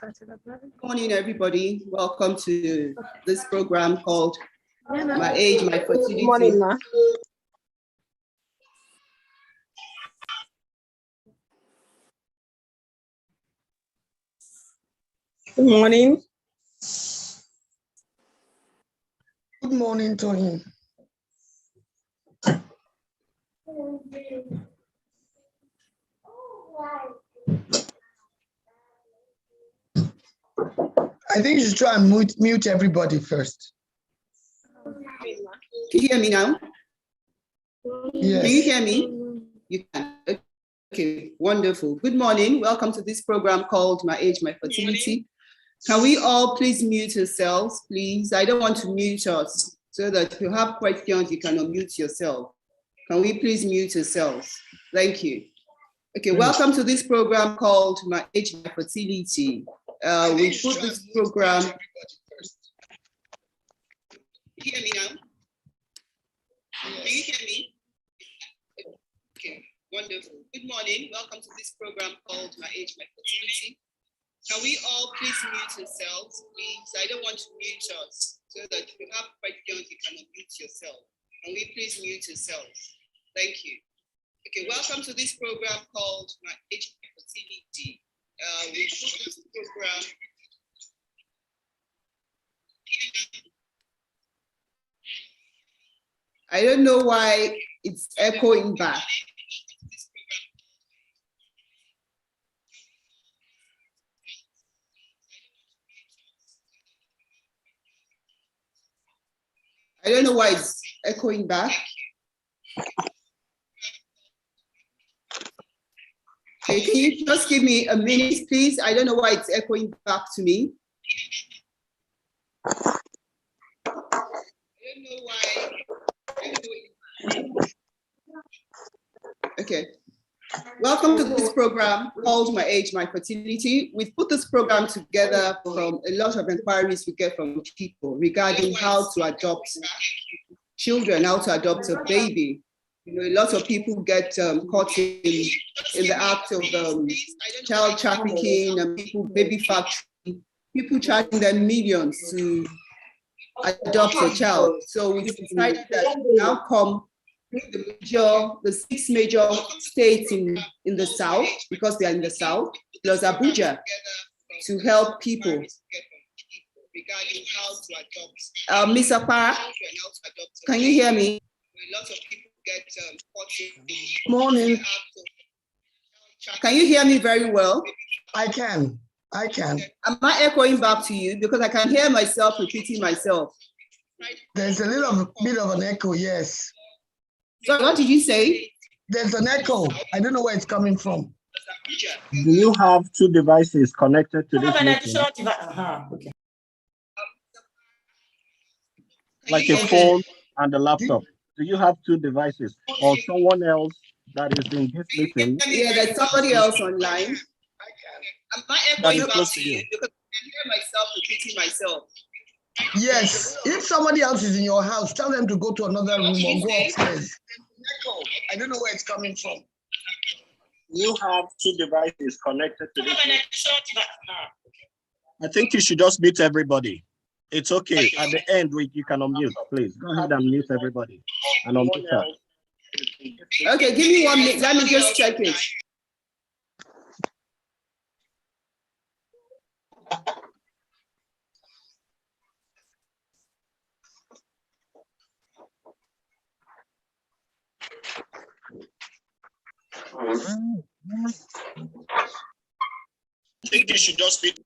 Good morning, everybody. Welcome to this program called My Age, My Fertility. Good morning, ma. Good morning. Good morning, Tony. I think you should try and mute everybody first. Can you hear me now? Yes. Can you hear me? You can. Okay, wonderful. Good morning. Welcome to this program called My Age, My Fertility. Can we all please mute yourselves, please? I don't want to mute us, so that if you have questions, you can unmute yourself. Can we please mute yourselves? Thank you. Okay, welcome to this program called My Age, My Fertility. We put this program. Can you hear me now? Can you hear me? Okay, wonderful. Good morning. Welcome to this program called My Age, My Fertility. Can we all please mute yourselves, please? I don't want to mute us, so that if you have questions, you can unmute yourself. Can we please mute yourselves? Thank you. Okay, welcome to this program called My Age, My Fertility. We put this program. I don't know why it's echoing back. I don't know why it's echoing back. Okay, can you just give me a minute, please? I don't know why it's echoing back to me. I don't know why. Okay. Welcome to this program called My Age, My Fertility. We've put this program together from a lot of inquiries we get from people regarding how to adopt children, how to adopt a baby. You know, a lot of people get caught in the act of child trafficking and baby factory, people charging them millions to adopt a child. So we decided that now come the 6 major states in the South, because they are in the South, plus Abuja, to help people. Regarding how to adopt. Ms. Apara, can you hear me? A lot of people get Morning. Can you hear me very well? I can. Am I echoing back to you? Because I can hear myself repeating myself. There's a little bit of an echo, yes. So what did you say? There's an echo. I don't know where it's coming from. Do you have 2 devices connected to this meeting? Okay. Like a phone and a laptop. Do you have 2 devices or someone else that is in this meeting? Yeah, there's somebody else online. Am I echoing back to you? Because I can hear myself repeating myself. Yes, if somebody else is in your house, tell them to go to another room or go upstairs. Echo. I don't know where it's coming from. You have 2 devices connected to this meeting. I think you should just mute everybody. It's okay. At the end, you can unmute, please. Go ahead and mute everybody. And unmute her. Okay, give me 1 minute. Let me just check it. I think you should just mute.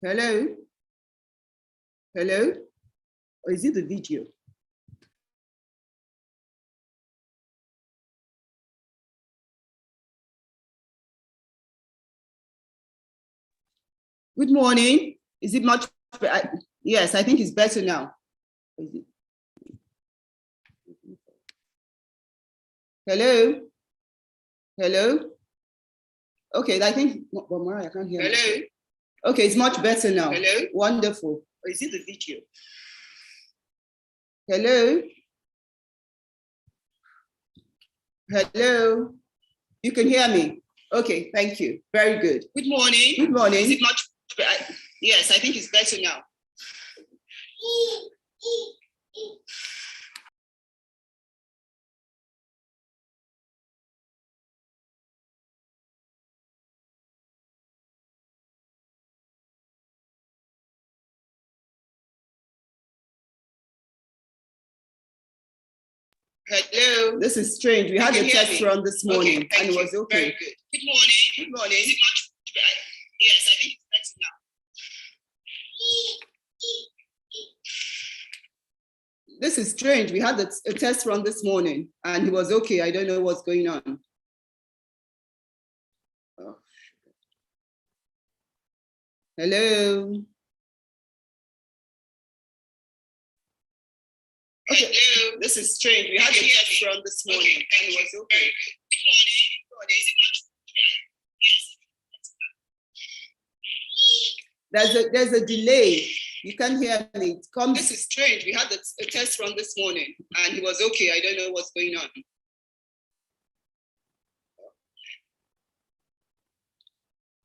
Hello? Hello? Or is it the video? Good morning. Is it much? Yes, I think it's better now. Hello? Hello? Okay, I think, well, Mariah, I can't hear. Hello? Okay, it's much better now. Hello? Wonderful. Or is it the video? Hello? Hello? You can hear me? Okay, thank you. Very good. Good morning. Good morning. Is it much better? Yes, I think it's better now. Hello. This is strange. We had a test run this morning, and it was okay. Very good. Good morning. Good morning. Is it much better? Yes, I think it's better now. This is strange. We had a test run this morning, and he was okay. I don't know what's going on. Oh. Hello. Okay. Hello. This is strange. We had a test run this morning, and it was okay. Good morning. Is it much better? There's a delay. You can't hear me. It comes. This is strange. We had a test run this morning, and he was okay. I don't know what's going on.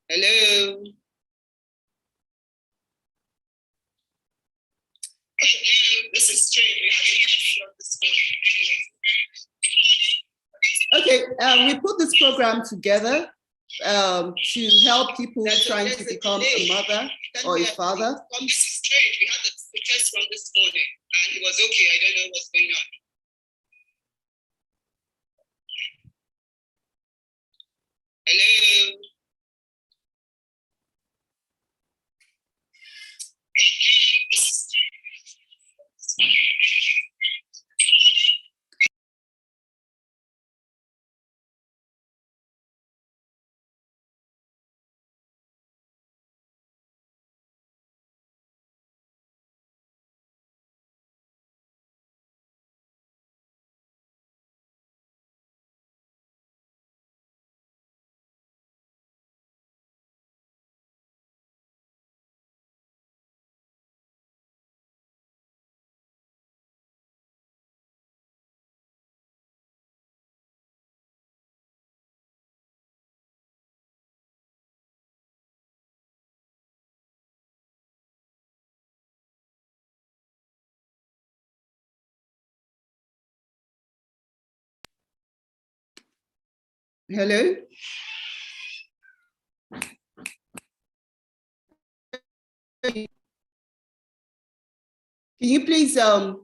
Hello. This is strange. We had a test run this morning. Okay, we put this program together to help people trying to become a mother or a father. This is strange. We had the test run this morning, and he was okay. I don't know what's going on. Hello. Hello? Can you please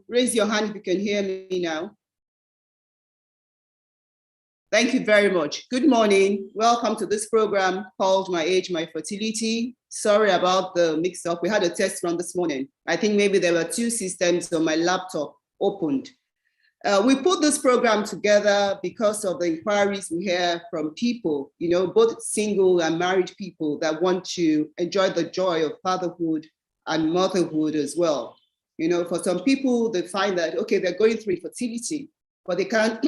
raise your hand if you can hear me now? Thank you very much. Good morning. Welcome to this program called My Age, My Fertility. Sorry about the mix-up. We had a test run this morning. I think maybe there were two systems on my laptop opened. We put this program together because of the inquiries we hear from people, you know, both single and married people that want to enjoy the joy of fatherhood and motherhood as well. You know, for some people, they find that, okay, they're going through infertility, but they can't,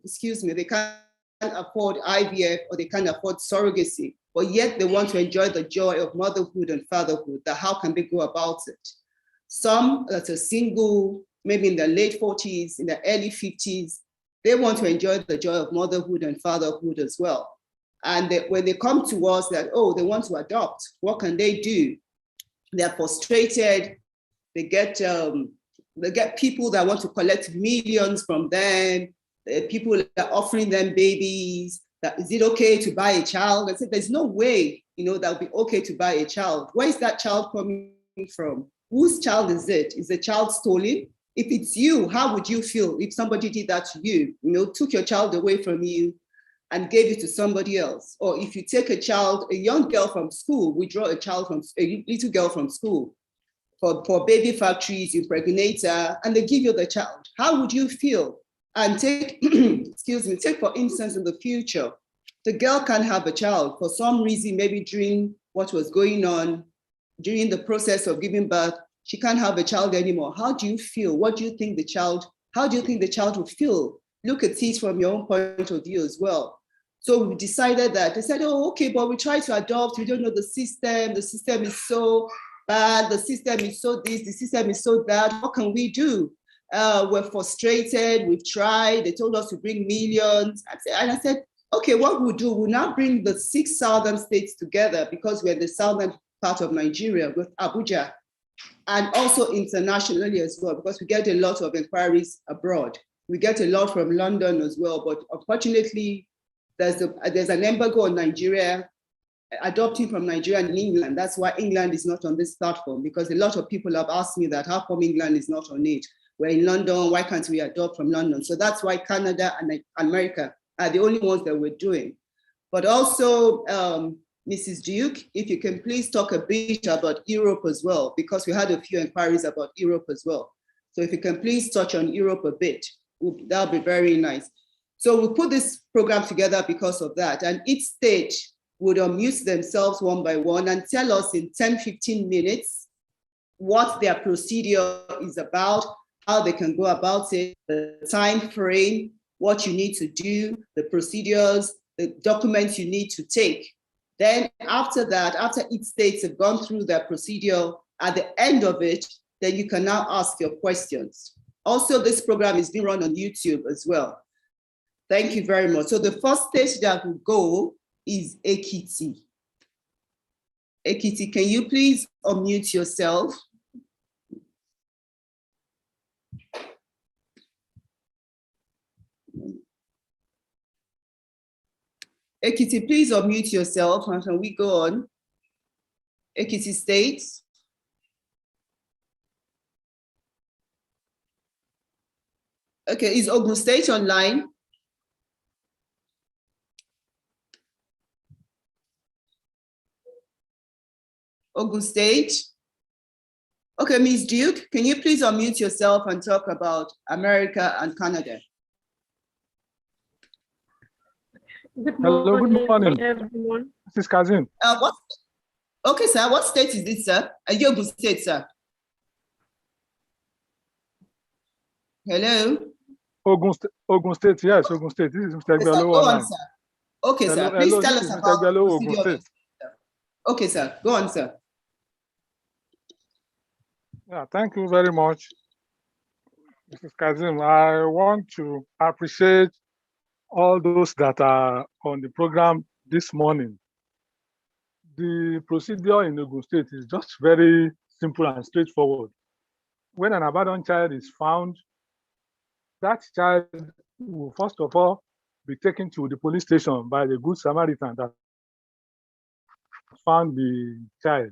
excuse me, they can't afford IVF or they can't afford surrogacy, but yet they want to enjoy the joy of motherhood and fatherhood. That how can they go about it? Some that are single, maybe in their late 40s, in their early 50s, they want to enjoy the joy of motherhood and fatherhood as well. And when they come to us that, oh, they want to adopt, what can they do? They're frustrated. They get people that want to collect millions from them. People that are offering them babies. That, is it okay to buy a child? I said, there's no way, you know, that would be okay to buy a child. Where is that child coming from? Whose child is it? Is the child stolen? If it's you, how would you feel if somebody did that to you? You know, took your child away from you and gave it to somebody else. Or if you take a child, a young girl from school, withdraw a little girl from school for baby factories, you impregnate her, and they give you the child. How would you feel? And take, excuse me, take for instance in the future, the girl can have a child for some reason, maybe during what was going on, during the process of giving birth, she can't have a child anymore. How do you feel? What do you think the child, how do you think the child would feel? Look at it from your own point of view as well. So we decided that, they said, oh, okay, but we try to adopt, we don't know the system is so bad, the system is so this, the system is so that, what can we do? We're frustrated, we've tried, they told us to bring millions. And I said, okay, what we'll do, we'll now bring the 6 southern states together because we're the southern part of Nigeria with Abuja, and also internationally as well, because we get a lot of inquiries abroad. We get a lot from London as well, but unfortunately, there's an embargo on Nigeria, adopting from Nigeria and England. That's why England is not on this platform, because a lot of people have asked me that, how come England is not on it? We're in London, why can't we adopt from London? So that's why Canada and America are the only ones that we're doing. But also, Mrs. Duke, if you can please talk a bit about Europe as well, because we had a few inquiries about Europe as well. So if you can please touch on Europe a bit, that'll be very nice. So we put this program together because of that. And each state would unmute themselves one by one and tell us in 10, 15 minutes what their procedure is about, how they can go about it, the time frame, what you need to do, the procedures, the documents you need to take. Then after that, after each state have gone through their procedure, at the end of it, then you can now ask your questions. Also, this program is being run on YouTube as well. Thank you very much. So the first stage that will go is Ekiti. Ekiti, can you please unmute yourself? Ekiti, please unmute yourself, and can we go on? Ekiti State. Okay, is Ogun State online? Ogun State. Okay, Ms. Duke, can you please unmute yourself and talk about America and Canada? Good morning, Hello, good morning, everyone. This is Kazim. Okay, sir, what state is this, sir? Ogun State, sir. Hello? Ogun State, yes, Ogun State. This is Mr. Okay, sir, Bello go on, online. sir. Okay, Hello, sir, please hello, tell this us is about Mr. Bello, the Ogun procedure. State. Okay, sir, go on, sir. Yeah, thank you very much, Mrs. Kazim. I want to appreciate all those that are on the program this morning. The procedure in Ogun State is just very simple and straightforward. When an abandoned child is found, that child will first of all be taken to the police station by the Good Samaritan that found the child.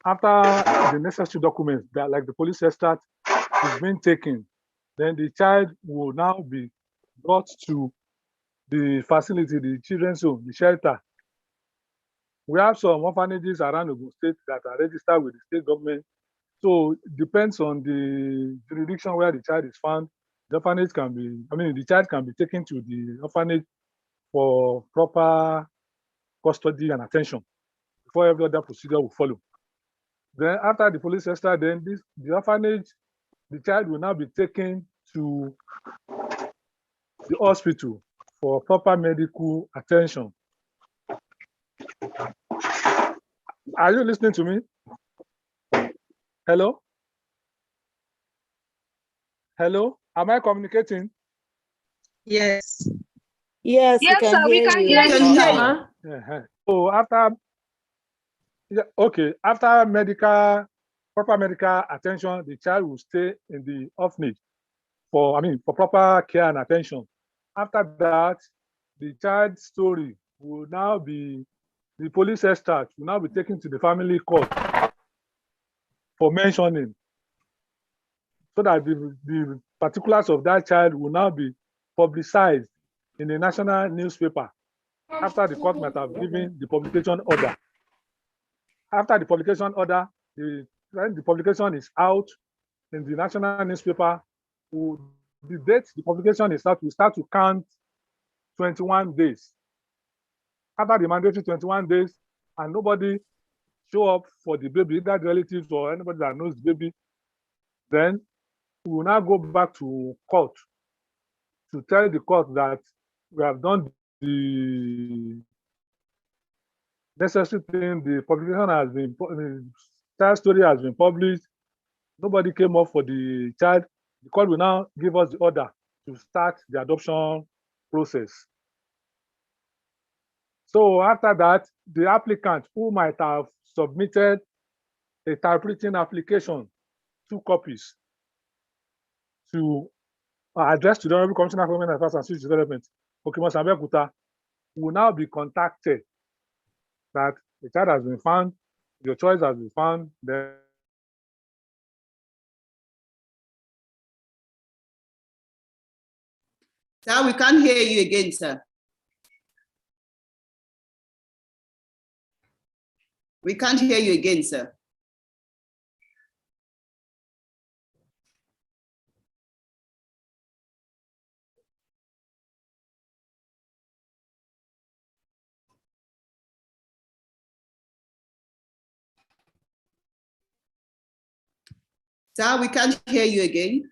After the necessary documents, that like the police escort is being taken, then the child will now be brought to the facility, the children's home, the shelter. We have some orphanages around Ogun State that are registered with the state government. So it depends on the jurisdiction where the child is found. The orphanage can be, the child can be taken to the orphanage for proper custody and attention before every other procedure will follow. Then after the police escort, then the orphanage, the child will now be taken to the hospital for proper medical attention. Are you listening to me? Hello? Hello? Am I communicating? Yes. Yes, we can sir, we hear can you. hear you, Yeah. sir. So after proper medical attention, the child will stay in the orphanage for proper care and attention. After that, the child's story will now be, the police escort will now be taken to the family court for mentioning, so that the particulars of that child will now be publicized in a national newspaper after the court might have given the publication order. After the publication order, when the publication is out in the national newspaper, the date the publication is out, we start to count 21 days. After the mandatory 21 days, and nobody show up for the baby, either relatives or anybody that knows the baby, then we will now go back to court to tell the court that we have done the necessary thing. The publication has been, the child story has been published. Nobody came up for the child. The court will now give us the order to start the adoption process. So after that, the applicant who might have submitted a typewritten application, 2 copies, to address to the Honorable Commissioner for Women Affairs and Social Development, Okimos Abeokuta, will now be contacted that the child has been found, your choice has been found. Then Sir, we can't hear you again, sir. We can't hear you again, sir. Sir, we can't hear you again.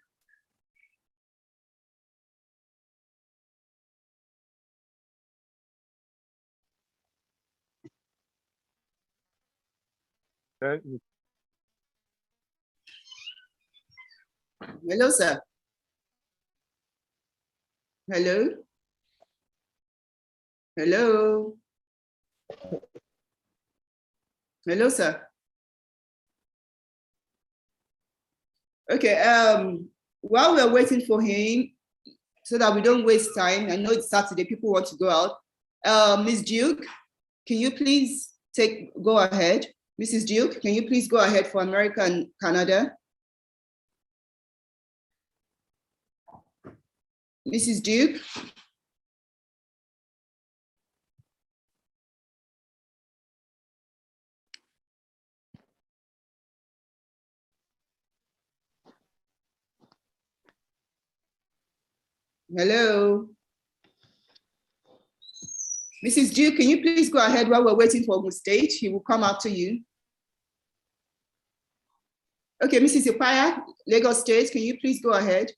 Hello, sir. Hello. Hello. Hello, sir. Okay, while we're waiting for him, so that we don't waste time, I know it's Saturday, people want to go out. Ms. Duke, can you please go ahead? Mrs. Duke, can you please go ahead for America and Canada? Mrs. Duke? Hello? Mrs. Duke, can you please go ahead while we're waiting for Ogun State? He will come after you. Okay, Mrs. Ipaya, Lagos State, can you please go ahead?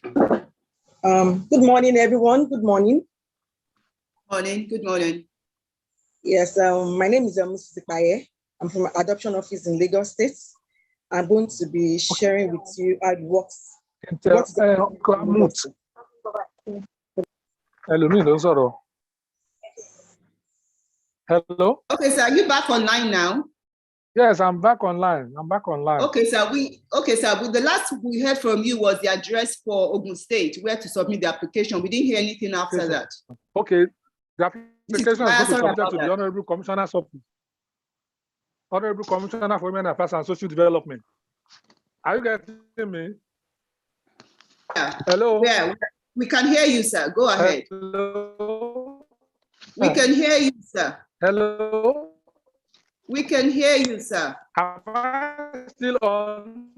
Good morning, everyone. Good morning. Morning. Good morning. Yes, my name is Mrs. Ipaya. I'm from Adoption Office in Lagos State. I'm going to be sharing with you how it works. Hello? Okay, sir, are you back online now? Yes, I'm back online. I'm back online. Okay, sir. The last we heard from you was the address for Ogun State, where to submit the application. We didn't hear anything after that. Okay, the application is going to be submitted to that. the Honorable Commissioner's Office. Honorable Commissioner for Women Affairs and Social Development. Are you getting me? Yeah. Hello? Yeah, we can hear you, sir. Go ahead. Hello? We can hear you, sir. Hello? We can hear you, sir. Am I still on?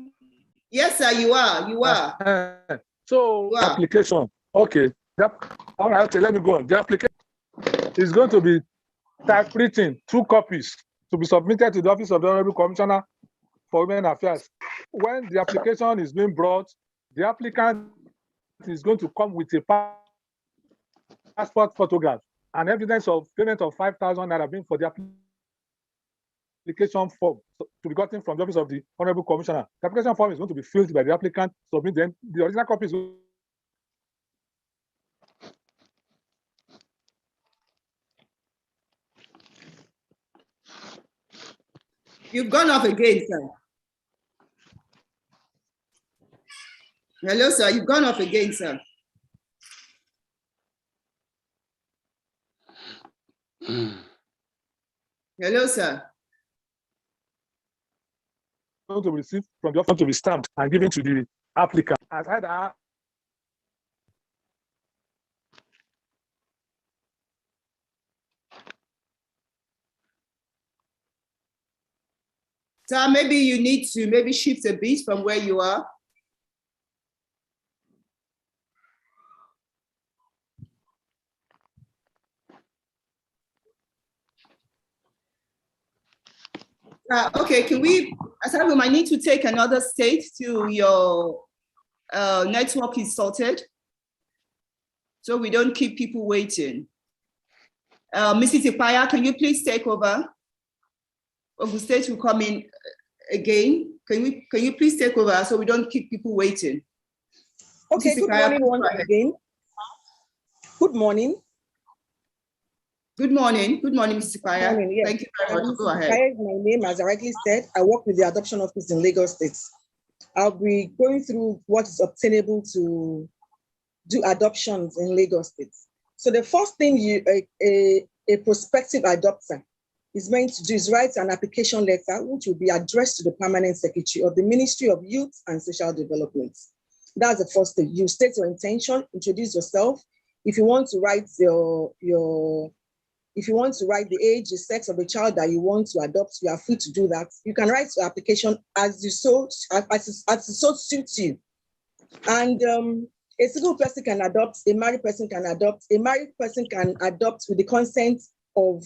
Yes, sir, you are. You are. So, you are. application. Okay. All right, okay, let me go on. The application is going to be typewritten, 2 copies, to be submitted to the Office of the Honorable Commissioner for Women Affairs. When the application is being brought, the applicant is going to come with a passport photograph and evidence of payment of 5,000 naira being for the application form to be gotten from the Office of the Honorable Commissioner. The application form is going to be filled by the applicant, submit then the original copy is You've gone off again, sir. Hello, sir. You've gone off again, sir. Hello, sir. going to be received from the office to be stamped and given to the applicant. Aside that, so maybe you need to maybe shift a bit from where you are. Okay, can we, aside we might need to take another state till your network is sorted, so we don't keep people waiting. Mrs. Ipaya, can you please take over? Ogun State will come in again. Can you please take over so we don't keep people waiting? Okay, good morning once again. Good morning. Good morning. Good morning, Mrs. Ipaya. Yes. Thank you very much. Go ahead. Ipaya is my name, as I rightly said. I work with the Adoption Office in Lagos State. I'll be going through what is obtainable to do adoptions in Lagos State. So the first thing a prospective adopter is meant to do is write an application letter, which will be addressed to the Permanent Secretary of the Ministry of Youth and Social Development. That's the first thing. You state your intention, introduce yourself. If you want to write if you want to write the age, the sex of the child that you want to adopt, you are free to do that. You can write your application as it so suits you. And a single person can adopt, a married person can adopt, a married person can adopt with the consent of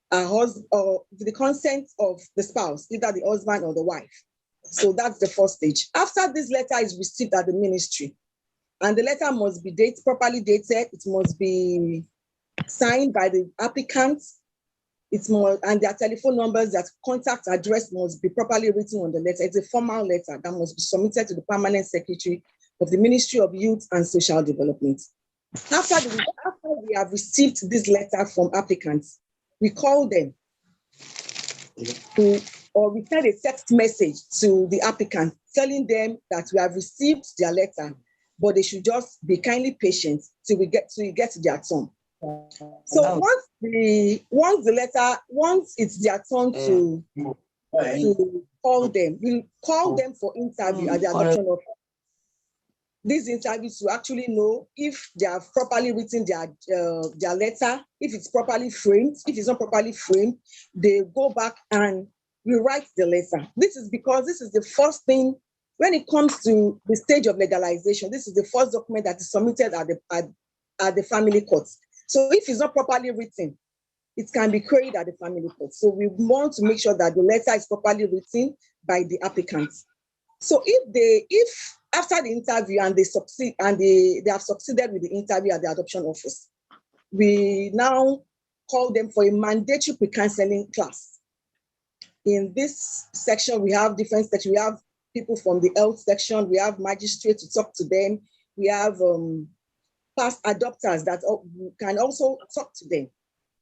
a husband or with the consent of the spouse, either the husband or the wife. So that's the first stage. After this letter is received at the ministry, and the letter must be properly dated, it must be signed by the applicant, and their telephone numbers, their contact address must be properly written on the letter. It's a formal letter that must be submitted to the Permanent Secretary of the Ministry of Youth and Social Development. After we have received this letter from applicants, we call them or we send a text message to the applicant telling them that we have received their letter, but they should just be kindly patient till we get to their turn. So once it's their turn to call them, we'll call them for interview at the adoption office. These interviews will actually know if they have properly written their letter, if it's properly framed. If it's not properly framed, they go back and rewrite the letter. This is because this is the first thing when it comes to the stage of legalization. This is the first document that is submitted at the family court. So if it's not properly written, it can be queried at the family court. So we want to make sure that the letter is properly written by the applicants. So if after the interview and they succeed and they have succeeded with the interview at the adoption office, we now call them for a mandatory pre-counseling class. In this section, we have different sections. We have people from the health section. We have magistrates to talk to them. We have past adopters that can also talk to them.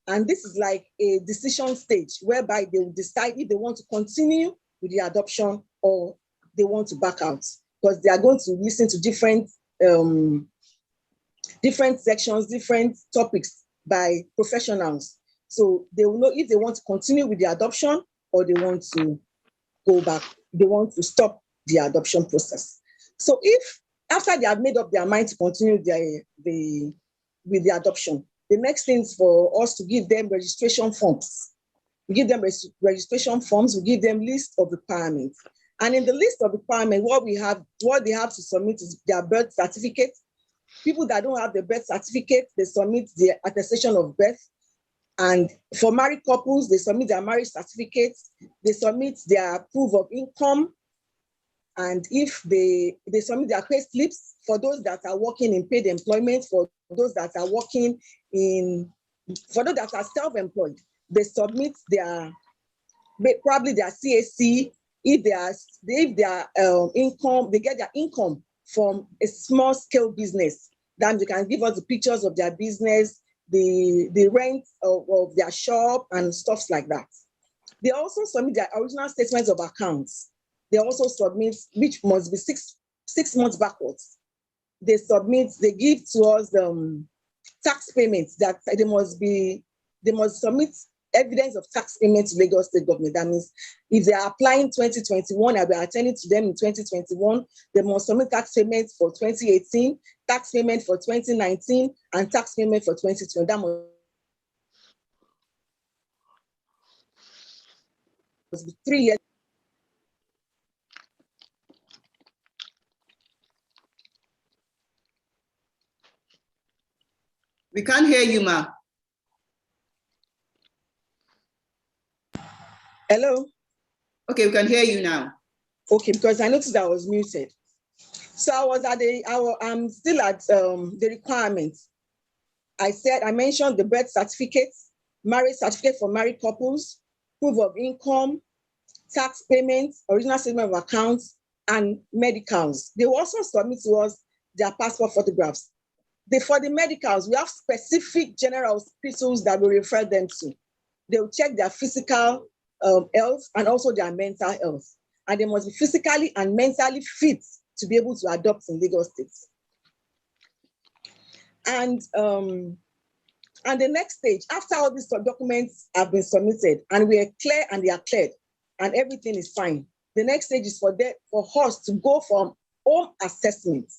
And this is like a decision stage whereby they will decide if they want to continue with the adoption or they want to back out, because they are going to listen to different sections, different topics by professionals. So they will know if they want to continue with the adoption or they want to go back, they want to stop the adoption process. So if after they have made up their mind to continue with the adoption, the next thing is for us to give them registration forms. We give them registration forms, we give them list of requirements. And in the list of requirements, what they have to submit is their birth certificate. People that don't have the birth certificate, they submit the attestation of birth. And for married couples, they submit their marriage certificates, they submit their proof of income. And if they submit their pay slips for those that are working in paid employment, for those that are for those that are self-employed, they submit probably their CAC. If their income, they get their income from a small scale business, then they can give us the pictures of their business, the rent of their shop and stuff like that. They also submit their original statements of accounts. They also submit, which must be six months backwards. They give to us the tax payments that they must submit evidence of tax payment to Lagos State government. That means if they are applying 2021, I'll be attending to them in 2021, they must submit tax payments for 2018, tax payment for 2019, and tax payment for 2020. That must be 3 years. We can't hear you, ma. Hello? Okay, we can hear you now. Okay, because I noticed I was muted. So I was at I'm still at the requirements. I mentioned the birth certificate, marriage certificate for married couples, proof of income, tax payments, original statement of accounts, and medicals. They will also submit to us their passport photographs. For the medicals, we have specific general hospitals that we refer them to. They will check their physical health and also their mental health. And they must be physically and mentally fit to be able to adopt in Lagos State. And the next stage, after all these documents have been submitted and we are clear and they are cleared and everything is fine, the next stage is for us to go from home assessments.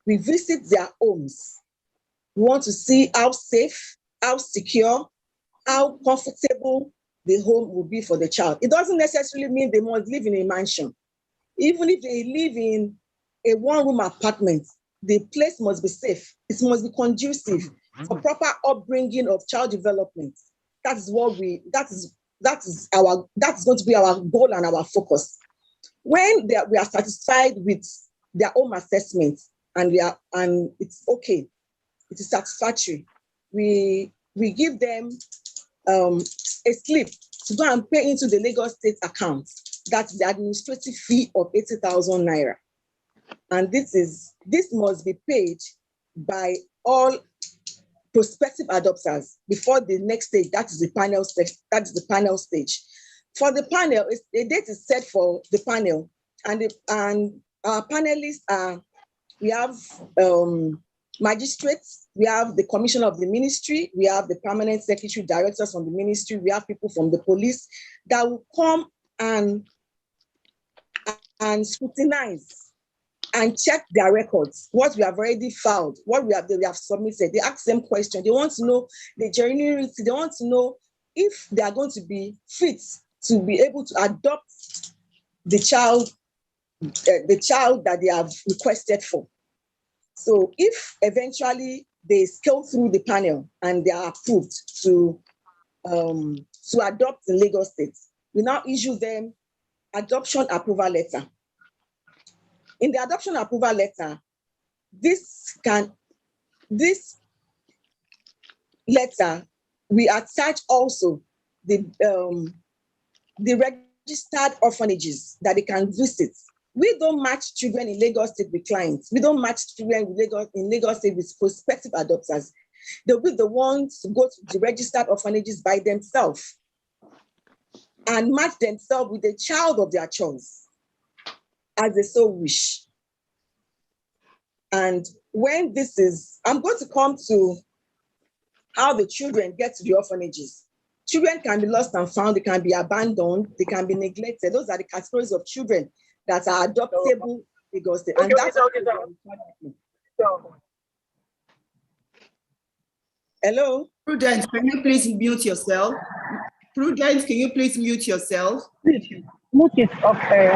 We visit their homes. We want to see how safe, how secure, how comfortable the home will be for the child. It doesn't necessarily mean they must live in a mansion. Even if they live in a one-room apartment, the place must be safe. It must be conducive for proper upbringing of child development. That is going to be our goal and our focus. When we are satisfied with their home assessment and it's okay, it is satisfactory, we give them a slip to go and pay into the Lagos State account. That's the administrative fee of 80,000 naira. And this must be paid by all prospective adopters before the next stage. That is the panel stage. That is the panel stage. For the panel, a date is set for the panel, and our panelists are, we have magistrates, we have the commissioner of the ministry, we have the permanent secretary directors from the ministry, we have people from the police that will come and scrutinize and check their records, what we have already filed, what they have submitted. They ask them questions. They want to know the genuinity. They want to know if they are going to be fit to be able to adopt the child that they have requested for. So if eventually they scale through the panel and they are approved to adopt in Lagos State, we now issue them adoption approval letter. In the adoption approval letter, this letter, we attach also the registered orphanages that they can visit. We don't match children in Lagos State with clients. We don't match children in Lagos State with prospective adopters. They'll be the ones to go to the registered orphanages by themselves and match themselves with the child of their choice as they so wish. And when I'm going to come to how the children get to the orphanages. Children can be lost and found, they can be abandoned, they can be neglected. Those are the categories of children that are adoptable because they, and that's Hello? Prudence, can you please mute yourself? Prudence, can you please mute yourself? Mute it up, okay.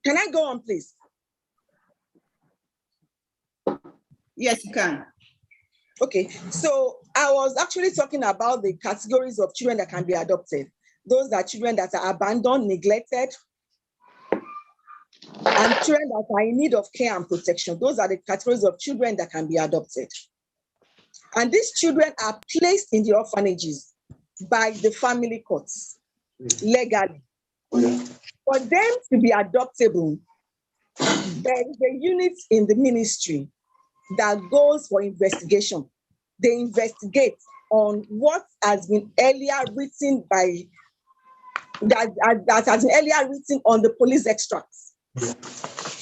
Can I go on, please? Yes, you can. Okay, so I was actually talking about the categories of children that can be adopted. Those are children that are abandoned, neglected, and children that are in need of care and protection. Those are the categories of children that can be adopted. And these children are placed in the orphanages by the family courts legally. For them to be adoptable, there is a unit in the ministry that goes for investigation. They investigate on what has been earlier written that has been earlier written on the police extracts.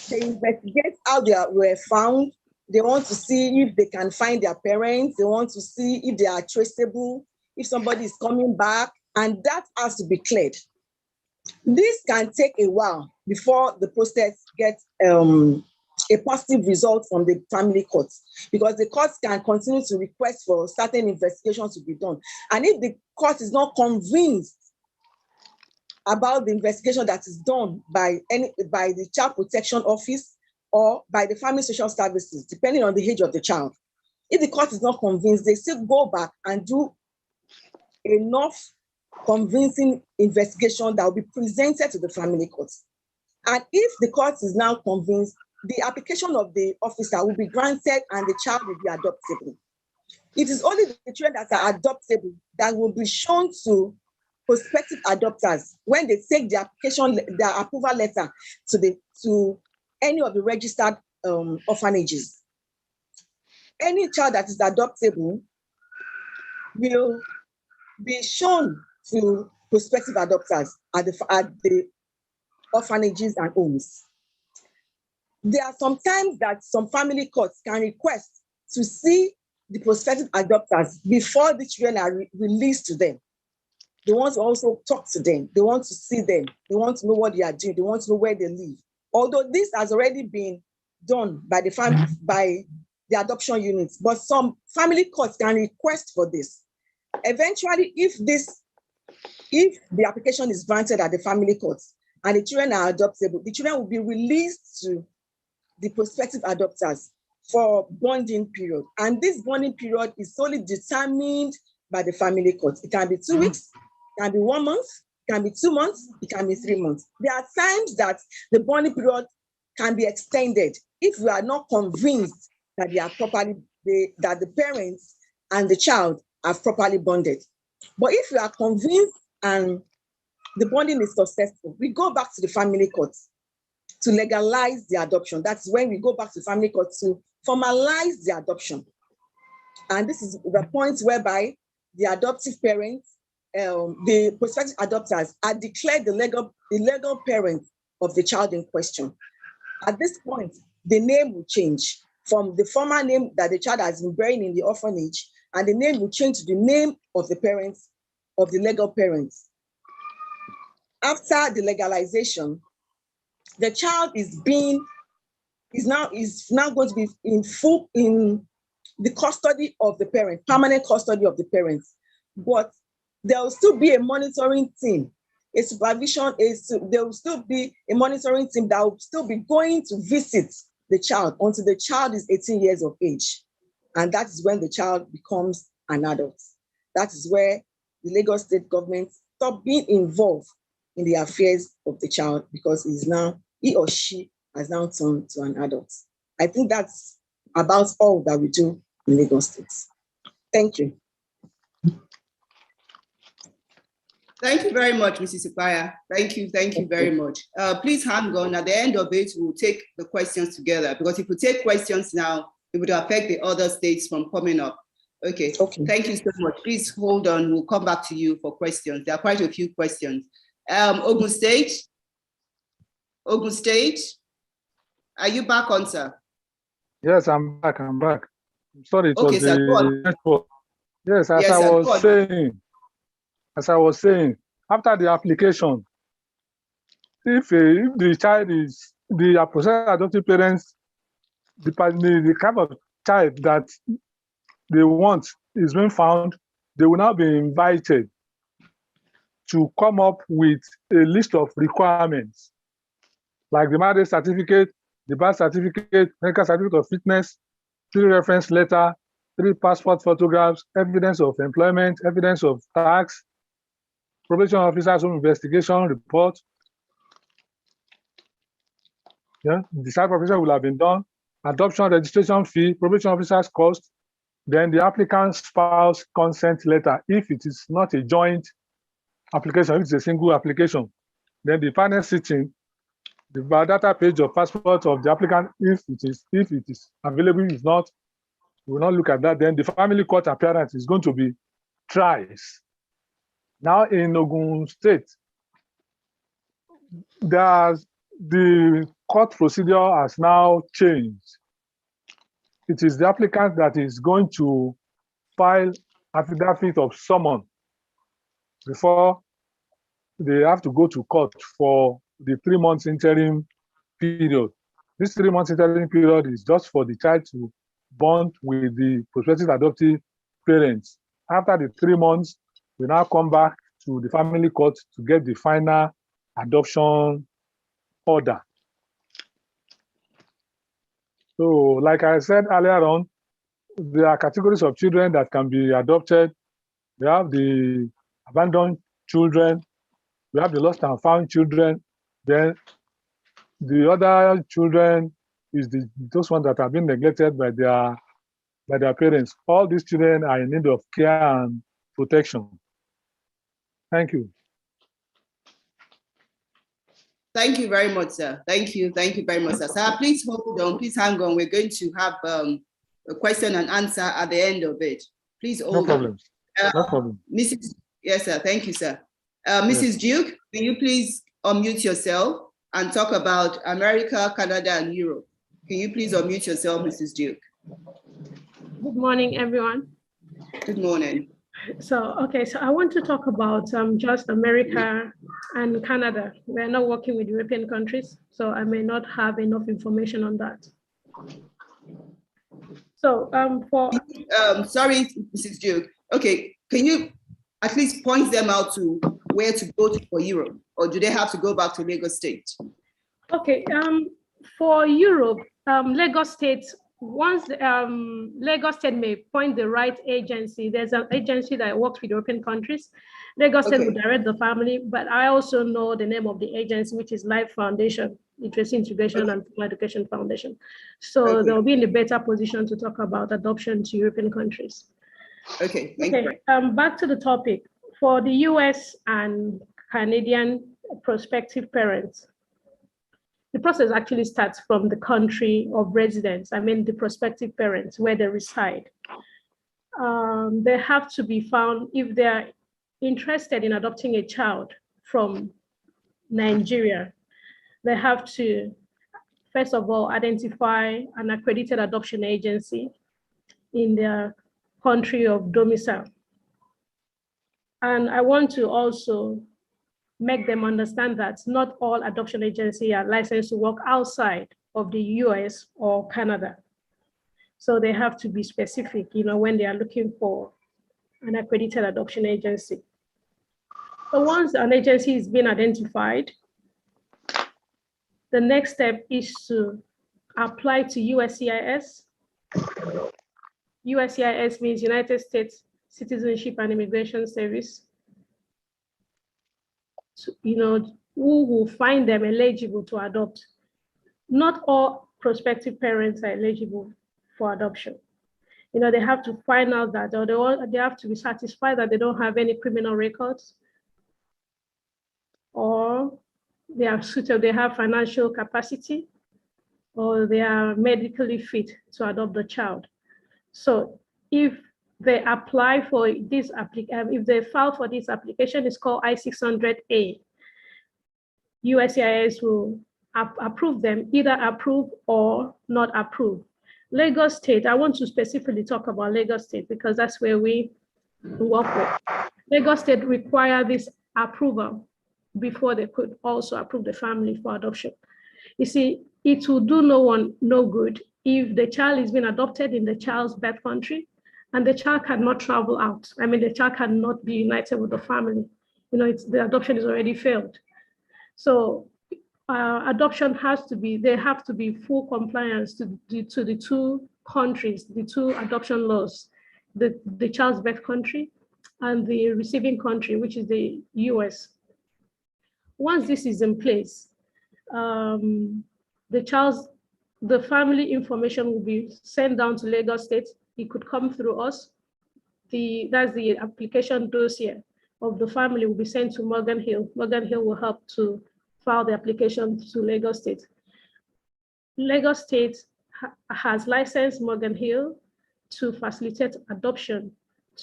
They investigate how they were found, They want to see if they can find their parents. They want to see if they are traceable, if somebody is coming back, and that has to be cleared. This can take a while before the process gets a positive result from the family courts, because the courts can continue to request for certain investigations to be done. And if the court is not convinced about the investigation that is done by the Child Protection Office or by the Family Social Services, depending on the age of the child, if the court is not convinced, they still go back and do enough convincing investigation that will be presented to the family court. And if the court is now convinced, the application of the officer will be granted and the child will be adoptable. It is only the children that are adoptable that will be shown to prospective adopters when they take the application, their approval letter to any of the registered orphanages. Any child that is adoptable will be shown to prospective adopters at the orphanages and homes. There are some times that some family courts can request to see the prospective adopters before the children are released to them. They want to also talk to them. They want to see them. They want to know what they are doing. They want to know where they live. Although this has already been done by the adoption units, but some family courts can request for this. Eventually, if the application is granted at the family courts and the children are adoptable, the children will be released to the prospective adopters for bonding period. And this bonding period is solely determined by the family court. It can be 2 weeks, it can be 1 month, it can be 2 months, it can be 3 months. There are times that the bonding period can be extended if we are not convinced that that the parents and the child are properly bonded. But if we are convinced and the bonding is successful, we go back to the family court to legalize the adoption. That's when we go back to family court to formalize the adoption. And this is the point whereby the adoptive parents, the prospective adopters are declared the legal parents of the child in question. At this point, the name will change from the former name that the child has been bearing in the orphanage, and the name will change to the name of the parents, of the legal parents. After the legalization, the child is now going to be in the custody of the parent, permanent custody of the parents. But there will still be a monitoring team, a supervision, there will still be a monitoring team that will still be going to visit the child until the child is 18 years of age. And that is when the child becomes an adult. That is where the Lagos state government stop being involved in the affairs of the child, because he or she has now turned to an adult. I think that's about all that we do in Lagos State. Thank you. Thank you very much, Mrs. Ipaya. Thank you very much. Please hang on. At the end of it, we'll take the questions together, because if we take questions now, it would affect the other states from coming up. Okay. Thank you so much. Please hold on. We'll come back to you for questions. There are quite a few questions. Ogun State, are you back on, sir? Yes, I'm back. I'm sorry, it was sir, the network. Yes, as I was saying, after the application, if the child is the prospective adoptive parents, the kind of child that they want is being found, they will now be invited to come up with a list of requirements, like the marriage certificate, the birth certificate, medical certificate of fitness, 3 reference letter, 3 passport photographs, evidence of employment, evidence of tax, probation officer's home investigation report. Yeah, the site probation will have been done. Adoption registration fee, probation officer's cost, then the applicant's spouse consent letter if it is not a joint application, if it's a single application. Then the final sitting, the biodata page of passport of the applicant, if it is available. If not, we will not look at that. Then the family court appearance is going to be thrice. Now in Ogun State, the court procedure has now changed. it is the applicant that is going to file affidavit of summons before they have to go to court for the 3 months interim period. This 3 months interim period is just for the child to bond with the prospective adoptive parents. After the 3 months, we now come back to the family court to get the final adoption order. So, like I said earlier on, there are categories of children that can be adopted. We have the abandoned children, we have the lost and found children, then the other children is those ones that have been neglected by their parents. All these children are in need of care and protection. Thank you. Thank you very much, sir. Thank you very much, sir. Sir, please hold on, please hang on. We're going to have a question and answer at the end of it. Please hold on. No problem. Mrs. Yes, sir. Thank you, sir. Mrs. Duke, can you please unmute yourself and talk about America, Canada, and Europe? Can you please unmute yourself, Mrs. Duke? Good morning, everyone. Good morning. So I want to talk about just America and Canada. We're not working with European countries, so I may not have enough information on that. So sorry, Mrs. Duke. Okay, can you at least point them out to where to go to for Europe, or do they have to go back to Lagos State? Okay, for Europe, Lagos State, once Lagos State may point the right agency, there's an agency that works with European countries. Lagos State will direct the family, but I also know the name of the agency, which is Life Foundation, Literacy Integration and Education Foundation. So they'll be in a better position to talk about adoption to European countries. Okay, thank you. Back to the topic. For the US and Canadian prospective parents, the process actually starts from the country of residence. I mean, the prospective parents, where they reside. They have to be found if they're interested in adopting a child from Nigeria. They have to, first of all, identify an accredited adoption agency in their country of domicile. And I want to also make them understand that not all adoption agencies are licensed to work outside of the US or Canada. So they have to be specific, when they are looking for an accredited adoption agency. So once an agency is being identified, the next step is to apply to USCIS. USCIS means United States Citizenship and Immigration Service. Who will find them eligible to adopt. Not all prospective parents are eligible for adoption. They have to find out that, or they have to be satisfied that they don't have any criminal records, or they are suitable, they have financial capacity, or they are medically fit to adopt the child. So if they apply for this if they file for this application, it's called I-600A. USCIS will approve them, either approve or not approve. Lagos State, I want to specifically talk about Lagos State because that's where we work with. Lagos State require this approval before they could also approve the family for adoption. You see, it will do no one no good if the child is being adopted in the child's birth country and the child cannot travel out. I mean, the child cannot be united with the family. The adoption is already failed. So adoption has to be, they have to be full compliance to the two countries, the two adoption laws, the child's birth country and the receiving country, which is the US. Once this is in place, the family information will be sent down to Lagos State. It could come through us. That's the application dossier of the family will be sent to Morgan Hill. Morgan Hill will help to file the application to Lagos State. Lagos State has licensed Morgan Hill to facilitate adoption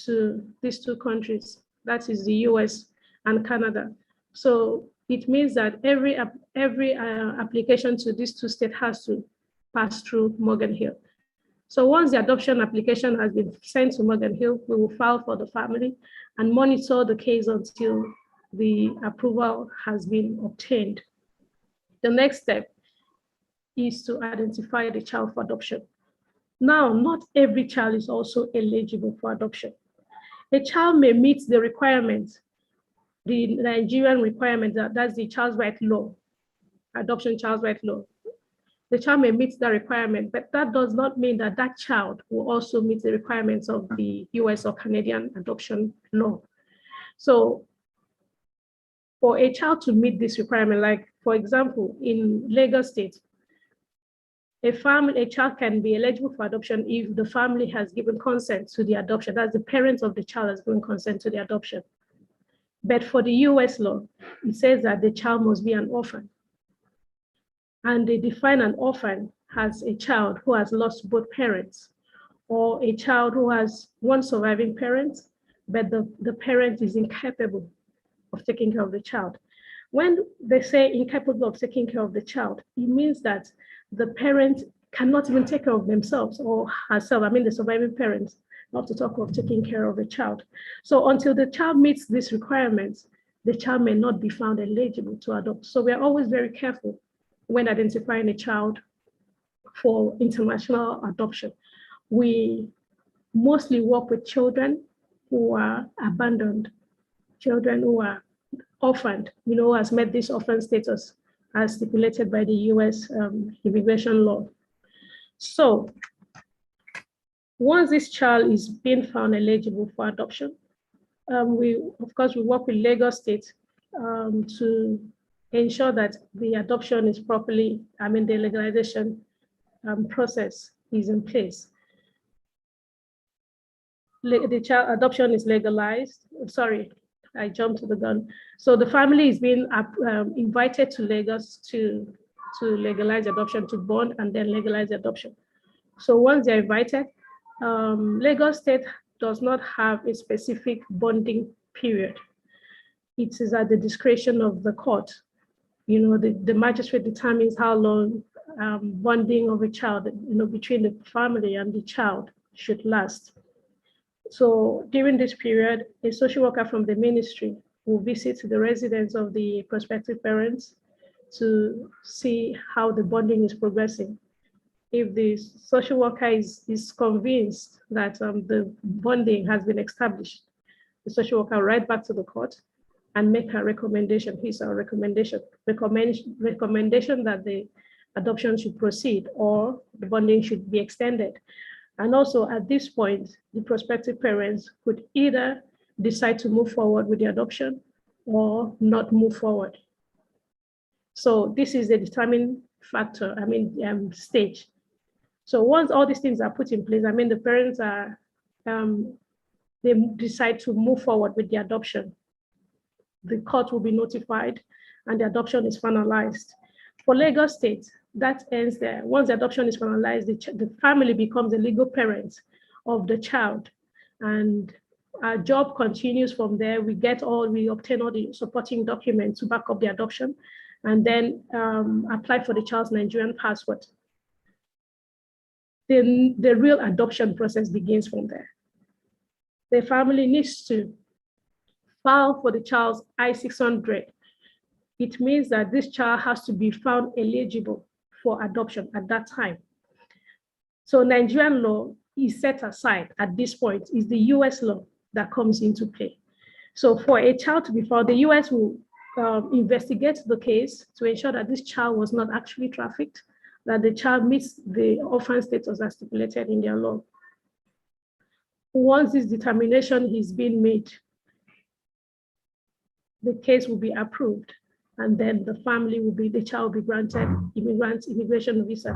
to these two countries, that is the US and Canada. So it means that every application to these two states has to pass through Morgan Hill. So once the adoption application has been sent to Morgan Hill, we will file for the family and monitor the case until the approval has been obtained. The next step is to identify the child for adoption. Now, not every child is also eligible for adoption. A child may meet the requirements, the Nigerian requirement, that's the child's right law, adoption child's right law. The child may meet that requirement, but that does not mean that that child will also meet the requirements of the US or Canadian adoption law. So for a child to meet this requirement, like for example, in Lagos State, a child can be eligible for adoption if the family has given consent to the adoption. That's the parents of the child has given consent to the adoption. But for the US law, it says that the child must be an orphan. And they define an orphan as a child who has lost both parents, or a child who has one surviving parent, but the parent is incapable of taking care of the child. When they say incapable of taking care of the child, it means that the parent cannot even take care of themselves or herself, I mean the surviving parents, not to talk of taking care of a child. So until the child meets these requirements, the child may not be found eligible to adopt. So we are always very careful when identifying a child for international adoption. We mostly work with children who are abandoned, children who are orphaned, who has met this orphan status as stipulated by the US immigration law. So once this child is being found eligible for adoption, we work with Lagos State to ensure that the adoption is properly, the legalization process is in place. The child adoption is legalized. Sorry, I jumped to the gun. So the family is being invited to Lagos to legalize adoption, to bond and then legalize adoption. So once they're invited, Lagos State does not have a specific bonding period. It is at the discretion of the court. The magistrate determines how long bonding of a child, between the family and the child should last. So during this period, a social worker from the ministry will visit the residence of the prospective parents to see how the bonding is progressing. If the social worker is convinced that the bonding has been established, the social worker will write back to the court and make a recommendation, his or recommendation that the adoption should proceed or the bonding should be extended. And also at this point, the prospective parents could either decide to move forward with the adoption or not move forward. So this is the determining factor, stage. So once all these things are put in place, the parents are, they decide to move forward with the adoption. The court will be notified and the adoption is finalized. For Lagos State, that ends there. Once the adoption is finalized, the family becomes the legal parent of the child. And our job continues from there. We obtain all the supporting documents to back up the adoption and then apply for the child's Nigerian passport. Then the real adoption process begins from there. The family needs to file for the child's I-600. It means that this child has to be found eligible for adoption at that time. So Nigerian law is set aside at this point. It's the US law that comes into play. So for a child to be found, the US will investigate the case to ensure that this child was not actually trafficked, that the child meets the orphan status as stipulated in their law. Once this determination is being made, the case will be approved, and then the child will be granted immigration visa,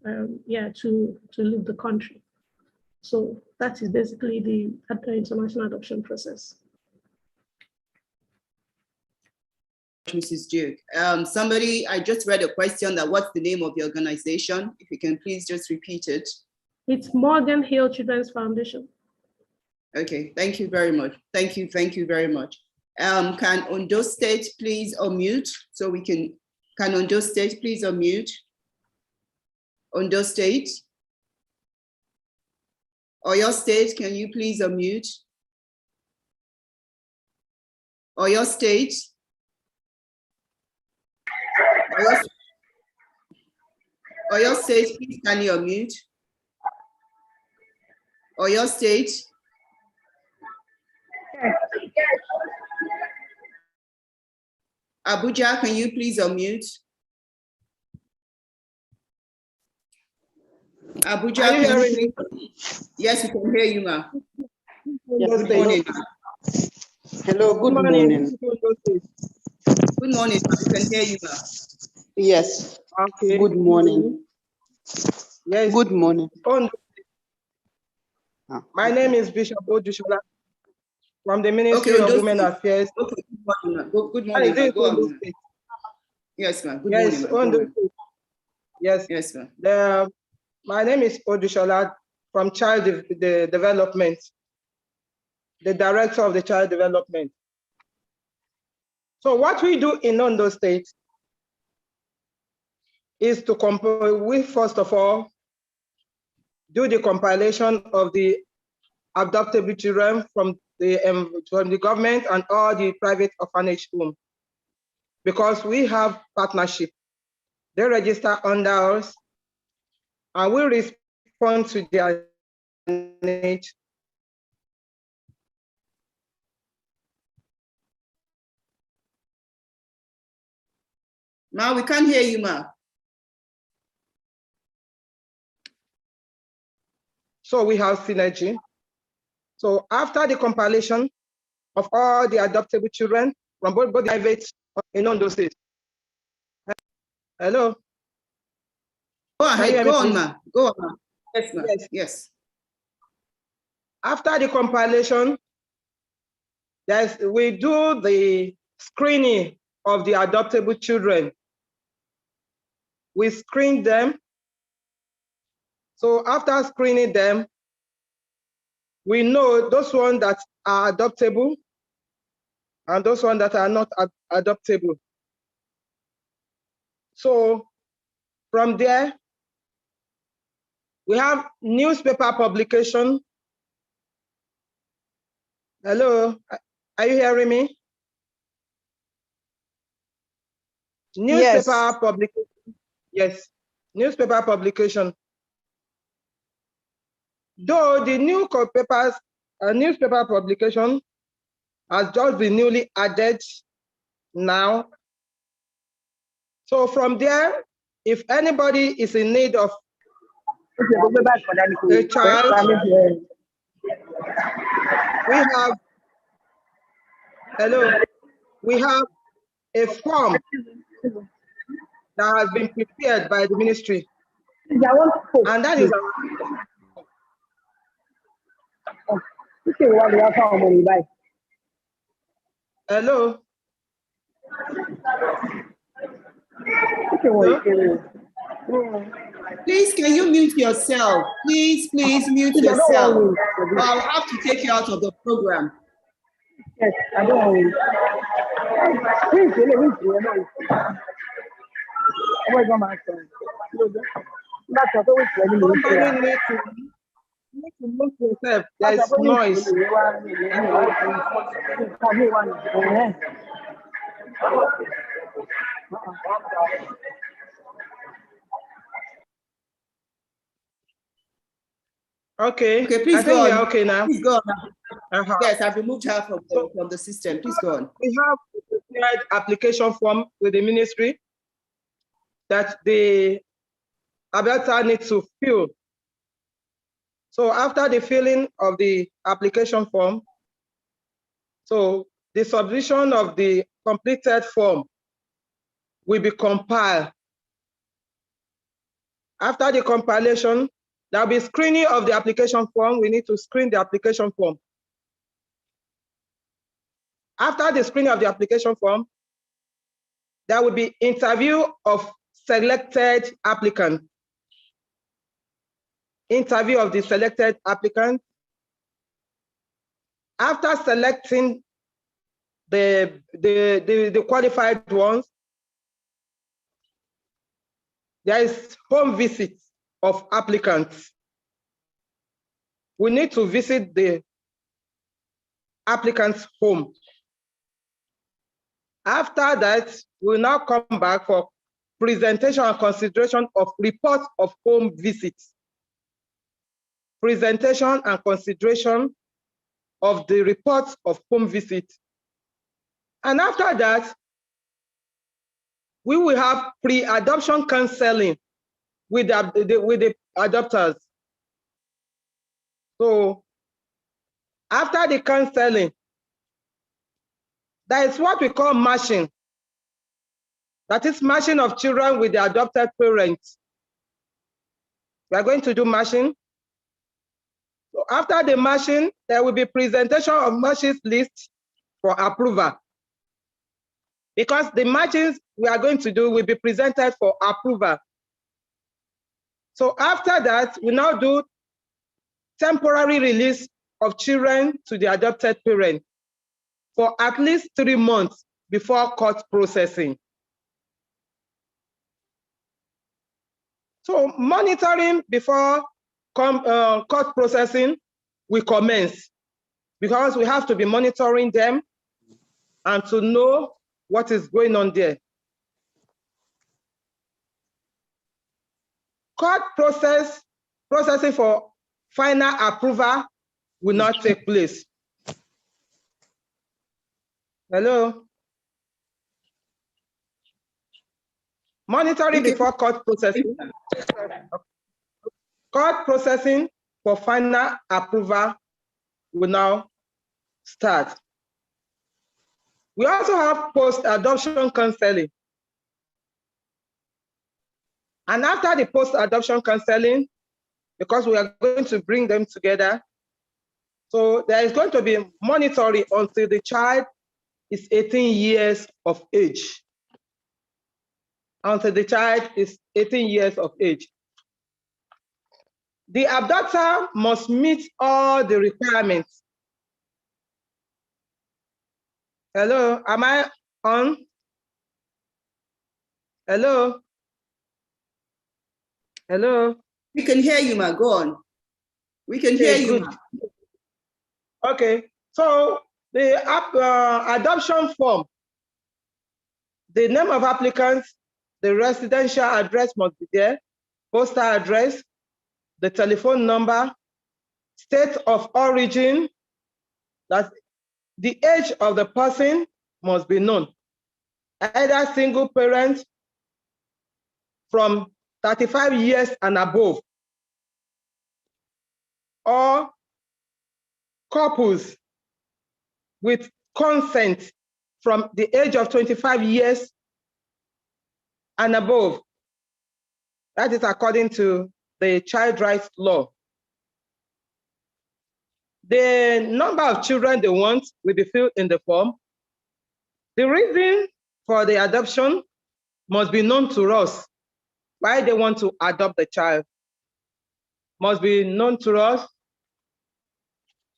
to leave the country. So that is basically the international adoption process. Mrs. Duke. I just read a question that what's the name of the organization? If you can please just repeat it. It's Morgan Hill Children's Foundation. Okay, thank you very much. Thank you very much. Can Ondo State please unmute so we can Ondo State please unmute? Ondo State? Oyo State, can you please unmute? Oyo State. Oyo State, please can you unmute? Oyo State. Abuja, can you please unmute? Abuja, Are you can you hearing please? Yes, we can hear you, ma. Yes, Good morning. Hello, good morning. Good morning, ma. We can hear you, ma. Yes. Okay. Good morning. Yes. Good morning. My name is Bishop Odushola from the Ministry of Women Affairs. Okay, good morning, ma. Good morning, ma. Go on. Yes, ma'am. Good morning, ma'am. Yes. Yes, ma'am. My name is Odushola from Child Development, the Director of the Child Development. So what we do in Ondo State is to first of all, do the compilation of the adoptable children from the government and all the private orphanage homes, because we have partnership. They register under us, and we respond to their needs. Ma, we can't hear you, ma. So we have synergy. So after the compilation of all the adoptable children from both private in Ondo State. Hello? Go ahead, go on, ma. Go on, ma. Yes, ma. Yes. After the compilation, we do the screening of the adoptable children. We screen them. So after screening them, we know those ones that are adoptable and those ones that are not adoptable. So from there, we have newspaper publication. Hello, are you hearing me? Newspaper publication. Yes, newspaper publication. Though the newspaper publication has just been newly added now. So from there, if anybody is in need of a child, we have a form that has been prepared by the ministry. And that is hello. Please, can you mute yourself? Please mute yourself. I'll have to take you out of the program. Yes, I don't There is noise. Okay, please I think go on. we are okay now. Please go on. Yes, I've removed her from the system. Please go on. We have a prepared application form with the ministry that the adopter needs to fill. So after the filling of the application form, so the submission of the completed form will be compiled. After the compilation, there will be screening of the application form. We need to screen the application form. After the screening of the application form, there will be interview of selected applicants. Interview of the selected applicant. After selecting the qualified ones, there is home visit of applicants. we need to visit the applicant's home. After that, we'll now come back for presentation and consideration of reports of home visits. Presentation and consideration of the reports of home visits. And after that, we will have pre-adoption counseling with the adopters. So after the counseling, that is what we call matching. That is matching of children with the adopted parents. We are going to do matching. So after the matching, there will be presentation of matches list for approval. Because the matches we are going to do will be presented for approval. So after that, we now do temporary release of children to the adopted parent for at least 3 months before court processing. So monitoring before court processing will commence, because we have to be monitoring them and to know what is going on there. Court processing for final approval will not take place. Hello? Monitoring before court processing. Court processing for final approval will now start. We also have post-adoption counseling. And after the post-adoption counseling, because we are going to bring them together, so there is going to be monitoring until the child is 18 years of age. Until the child is 18 years of age. The adopter must meet all the requirements. Hello, am I on? Hello? Hello? We can hear you, ma. Go on. We can hear you, ma. Okay, so the adoption form, the name of applicants, the residential address must be there, postal address, the telephone number, state of origin, that the age of the person must be known. Either single parent from 35 years and above, or couples with consent from the age of 25 years and above. That is according to the child rights law. The number of children they want will be filled in the form. The reason for the adoption must be known to us. Why they want to adopt the child must be known to us.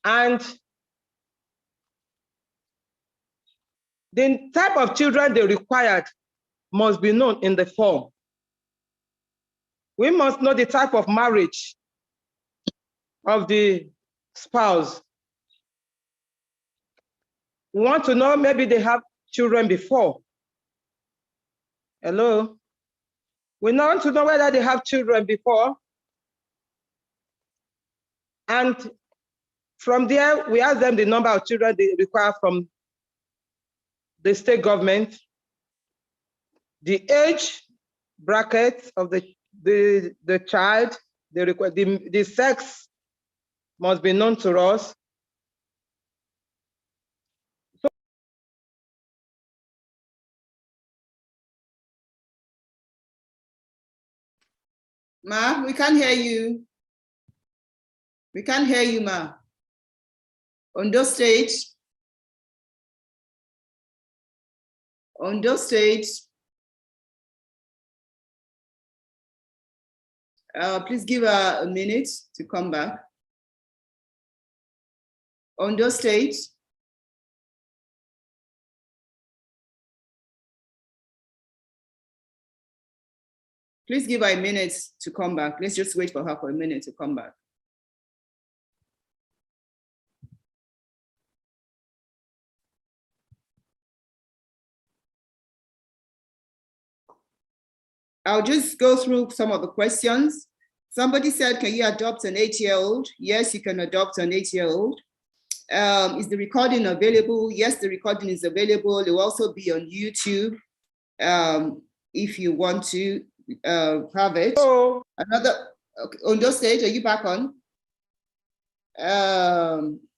And the type of children they required must be known in the form. We must know the type of marriage of the spouse. We want to know maybe they have children before. Hello? We want to know whether they have children before. And from there, we ask them the number of children they require from the state government, the age bracket of the child, the sex must be known to us. Ma, we can't hear you. We can't hear you, ma. Ondo State. Ondo State. Please give her a minute to come back. Ondo State. Please give her a minute to come back. Let's just wait for her for a minute to come back. I'll just go through some of the questions. Somebody said, can you adopt an 8-year-old? Yes, you can adopt an 8-year-old. Is the recording available? Yes, the recording is available. It will also be on YouTube if you want to have it. Oh. Another, Ondo State, are you back on?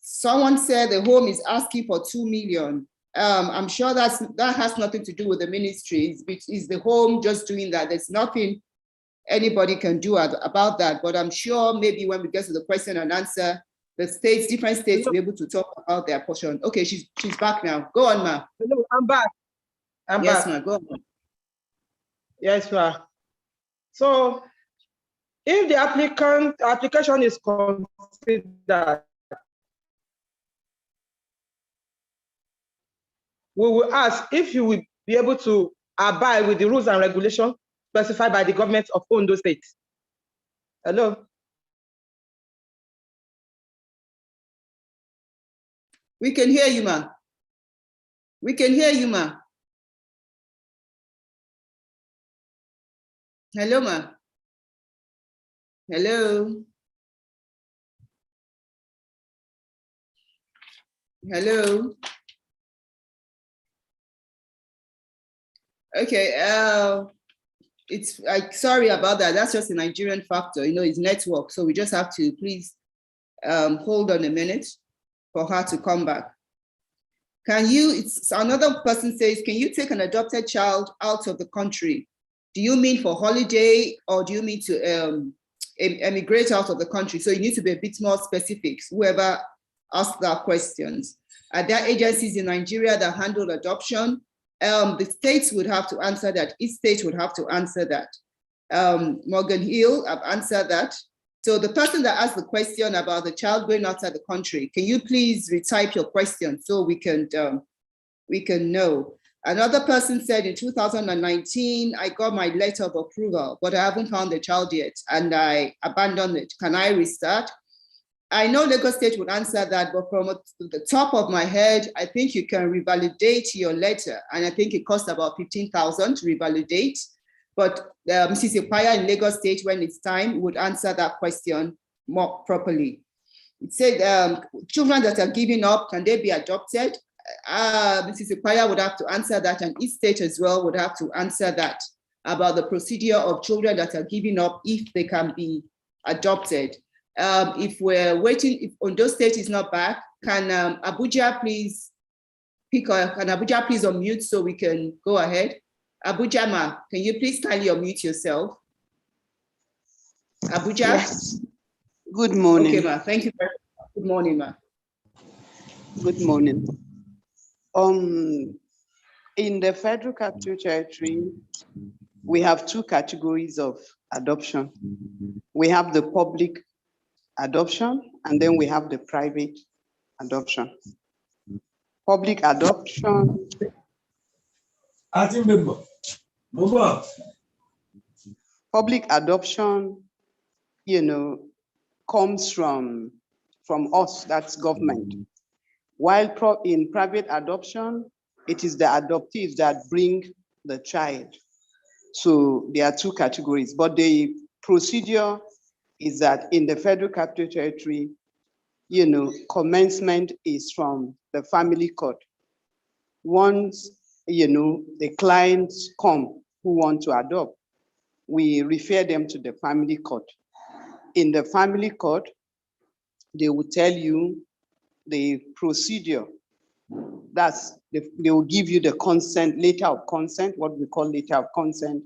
Someone said the home is asking for 2 million. I'm sure that has nothing to do with the ministry. It's the home just doing that. There's nothing anybody can do about that. But I'm sure maybe when we get to the question and answer, the states, different states, will be able to talk about their portion. Okay, she's back now. Go on, ma. Hello, I'm back. Yes, back. ma. Go on. Yes, ma. So, if the application is considered, we will ask if you will be able to abide with the rules and regulations specified by the government of Ondo State. Hello? We can hear you, ma. We can hear you, ma. Hello, ma. Hello. Hello. Okay, it's sorry about that. That's just a Nigerian factor, it's network. So we just have to please hold on a minute for her to come back. Another person says, can you take an adopted child out of the country? Do you mean for holiday or do you mean to emigrate out of the country? So you need to be a bit more specific, whoever asked that questions. Are there agencies in Nigeria that handle adoption? The states would have to answer that. Each state would have to answer that. Morgan Hill, I've answered that. So the person that asked the question about the child going outside the country, can you please retype your question so we can know? Another person said in 2019, I got my letter of approval, but I haven't found the child yet and I abandoned it. Can I restart? I know Lagos State would answer that, but from the top of my head, I think you can revalidate your letter. And I think it costs about 15,000 to revalidate. But Mrs. Ipaya in Lagos State, when it's time, would answer that question more properly. It said, children that are giving up, can they be adopted? Mrs. Ipaya would have to answer that, and each state as well would have to answer that about the procedure of children that are giving up if they can be adopted. If we're waiting, if Ondo State is not back, can Abuja please unmute so we can go ahead? Abuja, ma, can you please kindly unmute yourself? Abuja? Yes. Good morning. Okay, ma, thank you very much. Good morning, ma. Good morning. In the Federal Capital Territory, we have two categories of adoption. We have the public adoption, and then we have the private adoption. Public adoption. Public adoption, comes from us, that's government. While in private adoption, it is the adoptees that bring the child. So there are two categories, but the procedure is that in the Federal Capital Territory, commencement is from the family court. Once, the clients come who want to adopt, we refer them to the family court. In the family court, they will tell you the procedure. They will give you the consent, letter of consent, what we call letter of consent,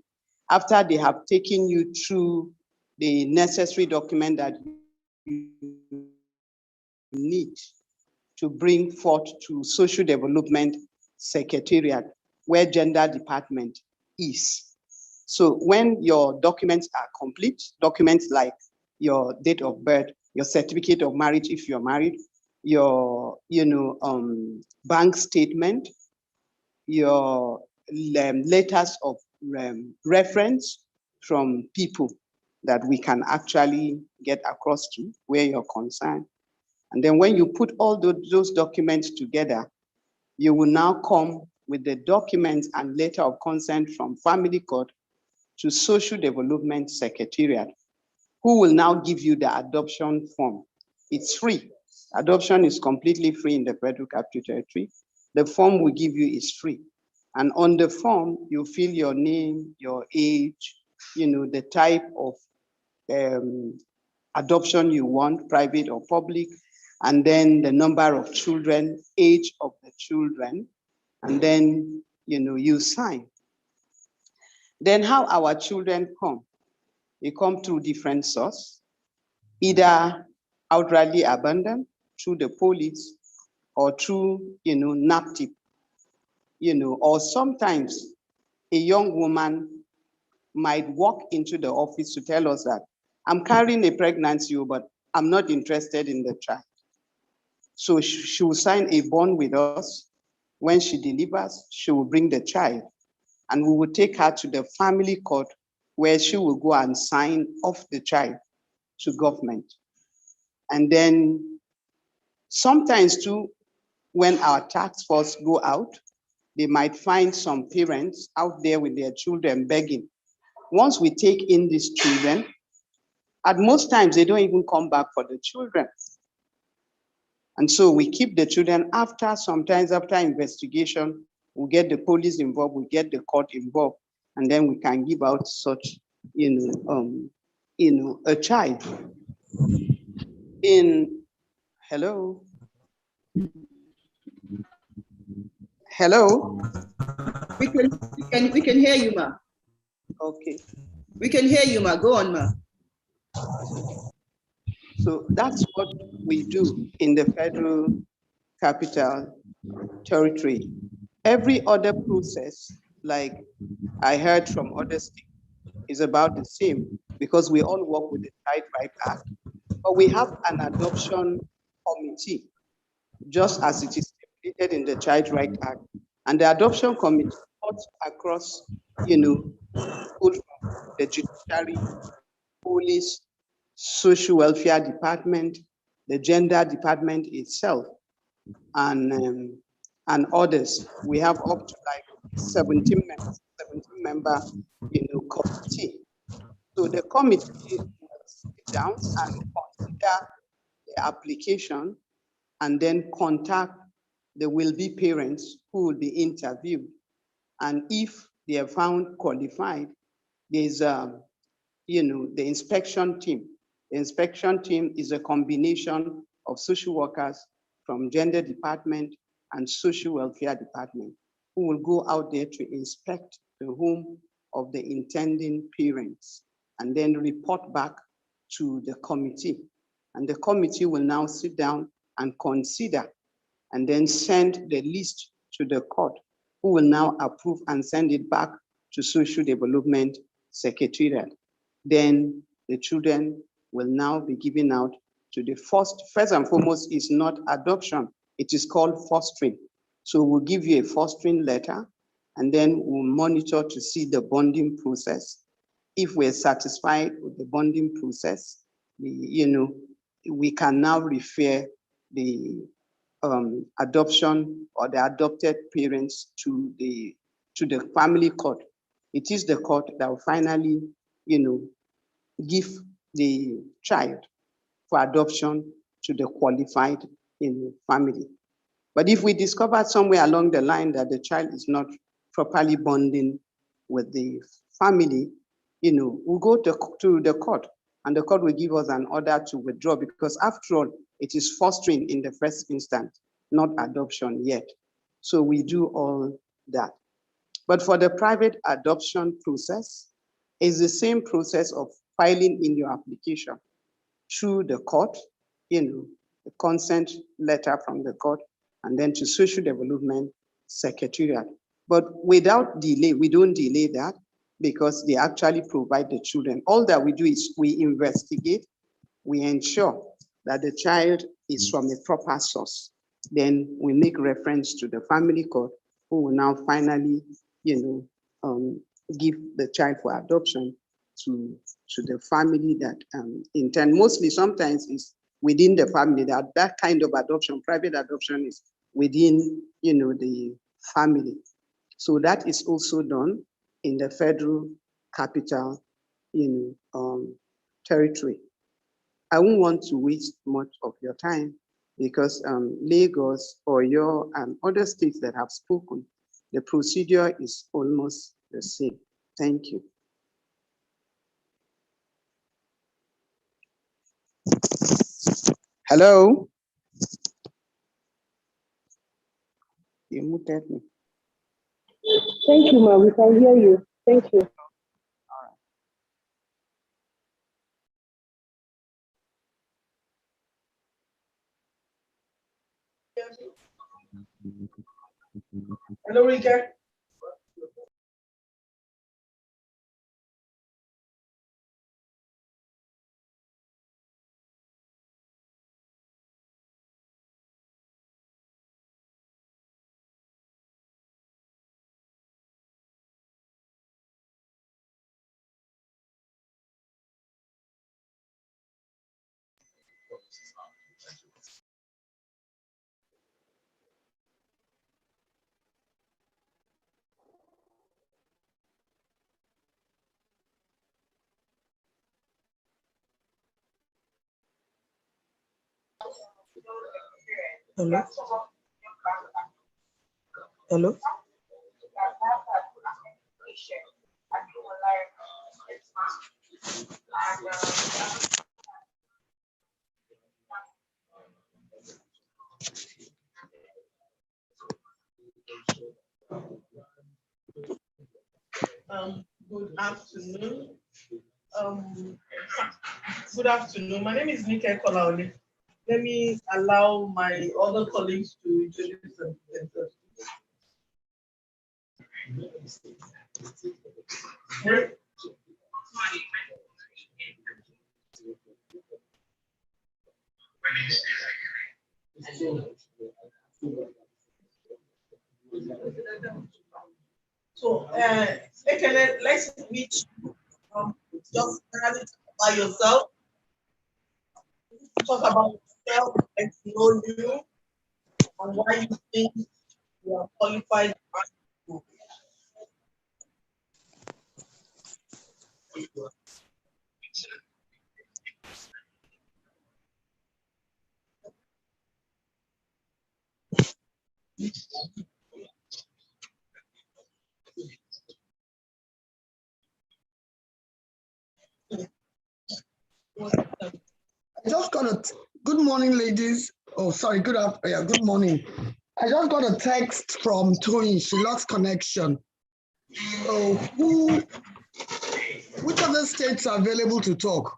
after they have taken you through the necessary document that you need to bring forth to Social Development Secretariat, where Gender Department is. So when your documents are complete, documents like your date of birth, your certificate of marriage if you're married, your bank statement, your letters of reference from people that we can actually get across to where you're concerned. And then when you put all those documents together, you will now come with the documents and letter of consent from family court to Social Development Secretariat, who will now give you the adoption form. It's free. Adoption is completely free in the Federal Capital Territory. The form we give you is free. And on the form, you fill your name, your age, the type of adoption you want, private or public, and then the number of children, age of the children, and then, you sign. Then how our children come? They come through different sources, either outrightly abandoned through the police or through, NAPTIP, or sometimes a young woman might walk into the office to tell us that I'm carrying a pregnancy, but I'm not interested in the child. So she will sign a bond with us. When she delivers, she will bring the child, and we will take her to the family court where she will go and sign off the child to government. And then sometimes too, when our task force go out, they might find some parents out there with their children begging. Once we take in these children, at most times they don't even come back for the children. And so we keep the children sometimes after investigation, we get the police involved, we get the court involved, and then we can give out such, a child. Hello? Hello? We can hear you, ma. Okay. We can hear you, ma. Go on, ma. So that's what we do in the Federal Capital Territory. Every other process, like I heard from other states, is about the same because we all work with the Child Rights Act. But we have an adoption committee, just as it is stipulated in the Child Rights Act. And the adoption committee cuts across, the judiciary, police, social welfare department, the gender department itself, and others. We have up to like 17 member committee. So the committee will sit down and consider the application and then contact the will-be parents who will be interviewed. And if they are found qualified, there's the inspection team. The inspection team is a combination of social workers from gender department and social welfare department who will go out there to inspect the home of the intending parents and then report back to the committee. And the committee will now sit down and consider and then send the list to the court, who will now approve and send it back to Social Development Secretariat. Then the children will now be given out to the first and foremost is not adoption, it is called fostering. So we'll give you a fostering letter and then we'll monitor to see the bonding process. If we're satisfied with the bonding process, we can now refer the adoption or the adopted parents to the family court. It is the court that will finally, give the child for adoption to the qualified family. But if we discover somewhere along the line that the child is not properly bonding with the family, we'll go to the court, and the court will give us an order to withdraw, because after all, it is fostering in the first instance, not adoption yet. So we do all that. But for the private adoption process, it's the same process of filing in your application through the court, the consent letter from the court, and then to Social Development Secretariat. But without delay, we don't delay that because they actually provide the children. All that we do is we investigate, we ensure that the child is from a proper source. Then we make reference to the family court, who will now finally, give the child for adoption to the family that intend. Mostly, sometimes is within the family. That kind of adoption, private adoption, is within the family. So that is also done in the Federal capital, territory. I won't want to waste much of your time because Lagos, Oyo, and other states that have spoken, the procedure is almost the same. Thank you. Hello? You muted me. Thank you, ma'am. We can hear you. Thank you. Hello, Rika. Hello? Hello? Good afternoon. Good afternoon. My name is Nika Kolaoli. Let me allow my other colleagues to introduce themselves. So, let's meet you. Just by yourself. Talk about yourself, get to know you, and why you think you are qualified. I just got a good morning, ladies. Oh, sorry, good afternoon. Yeah, good morning. I just got a text from Toyin. She lost connection. So which other states are available to talk?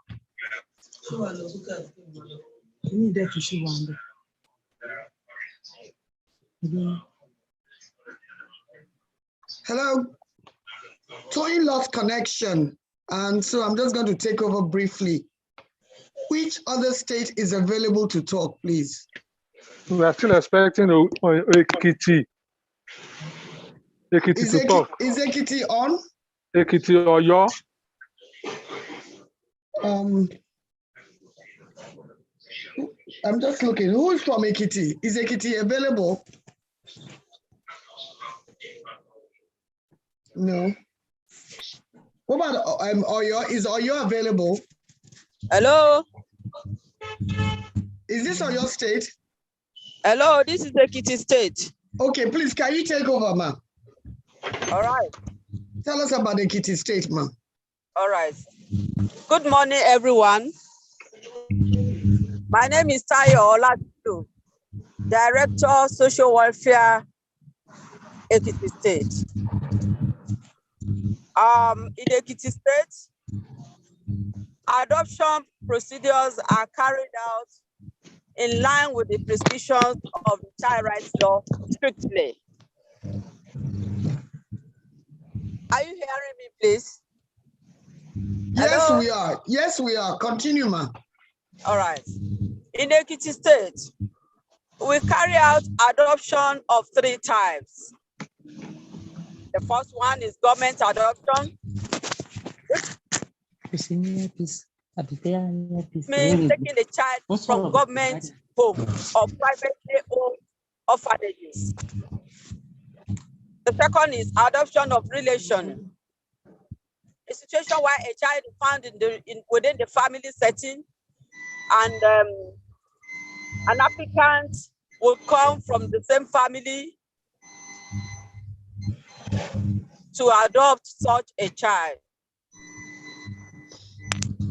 Hello. Toyin lost connection, and so I'm just going to take over briefly. Which other state is available to talk, please? We are still expecting Ekiti. Ekiti to talk. Is Ekiti on? Ekiti or Oyo? I'm just looking. Who is from Ekiti? Is Ekiti available? No. What about Oyo? Is Oyo available? Hello. Is this Oyo State? Hello, this is Ekiti State. Okay, please, can you take over, ma? All right. Tell us about Ekiti State, ma. All right. Good morning, everyone. My name is Tayo Oladipo, Director, Social Welfare, Ekiti State. In Ekiti State, adoption procedures are carried out in line with the prescriptions of the child rights law strictly. Are you hearing me, please? Yes, Hello? we are. Yes, we are. Continue, ma. All right. In Ekiti State, we carry out adoption of 3 types. The first one is government adoption. Means taking the child from government home or privately owned orphanages. The second is adoption of relation. a situation where a child is found within the family setting, and an applicant will come from the same family to adopt such a child.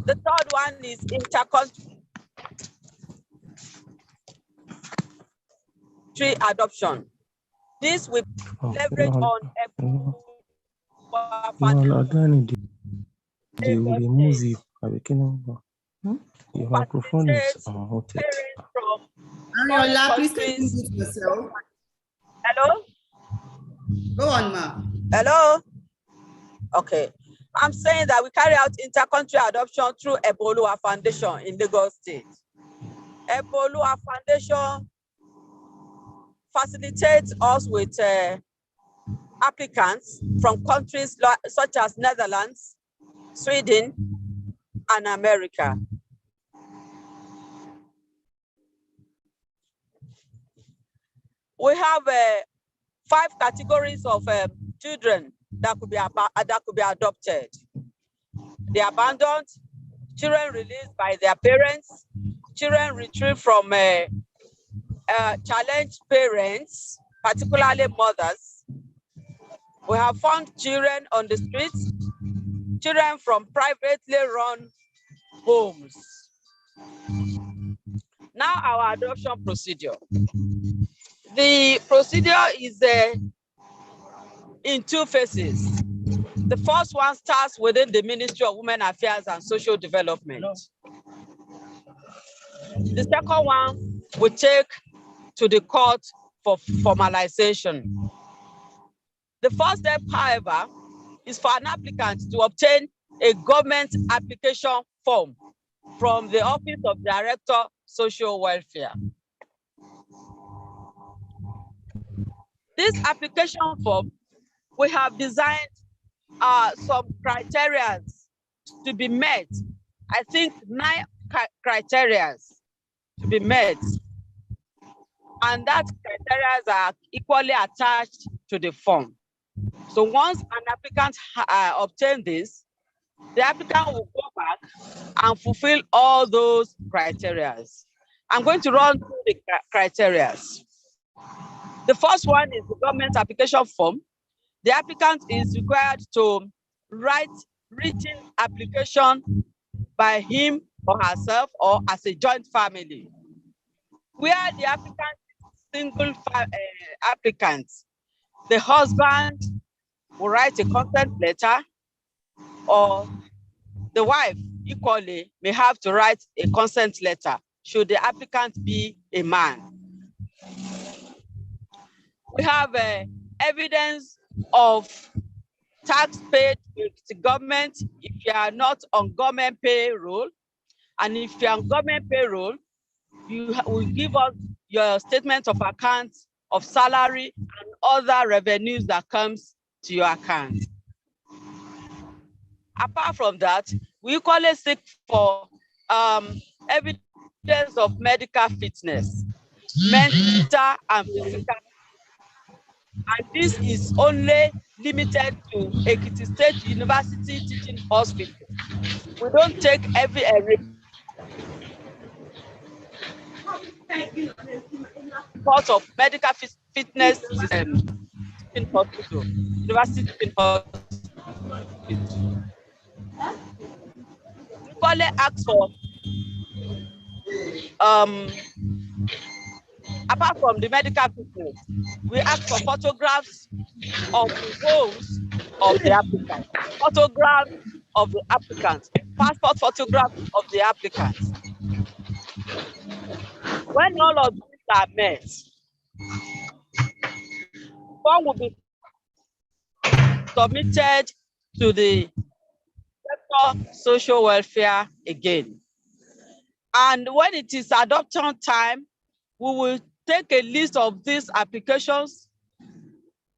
The third one is intercountry adoption. This will leverage on they will remove you. Your microphone is unmuted. Ariola, please can you mute yourself? Hello? Go on, ma. Hello? Okay. I'm saying that we carry out inter-country adoption through Ebolua Foundation in Lagos State. Ebolua Foundation facilitates us with applicants from countries such as Netherlands, Sweden, and America. We have 5 categories of children that could be adopted. The abandoned, children released by their parents, children retrieved from challenged parents, particularly mothers. We have found children on the streets, children from privately run homes. Now our adoption procedure. The procedure is in 2 phases. The first one starts within the Ministry of Women Affairs and Social Development. The second one will take to the court for formalization. The first step, however, is for an applicant to obtain a government application form from the Office of Director, Social Welfare. This application form, we have designed some criteria to be met. I think 9 criteria to be met. And that criteria are equally attached to the form. So once an applicant obtains this, the applicant will go back and fulfill all those criteria. I'm going to run through the criteria. The first one is the government application form. The applicant is required to write written application by him or herself or as a joint family. Where the applicant is single applicant, the husband will write a consent letter, or the wife equally may have to write a consent letter should the applicant be a man. We have evidence of tax paid to the government if you are not on government payroll. And if you are on government payroll, you will give us your statement of account of salary and other revenues that comes to your account. Apart from that, we equally seek for evidence of medical fitness, mental and physical. And this is only limited to Ekiti State University Teaching Hospital. We don't take every report of medical fitness in hospital, University Teaching Hospital. We only ask for apart from the medical fitness, we ask for photographs of the homes of the applicant, photographs of the applicant, passport photographs of the applicant. When all of these are met, form will be submitted to the Social Welfare again. And when it is adoption time, we will take a list of these applications,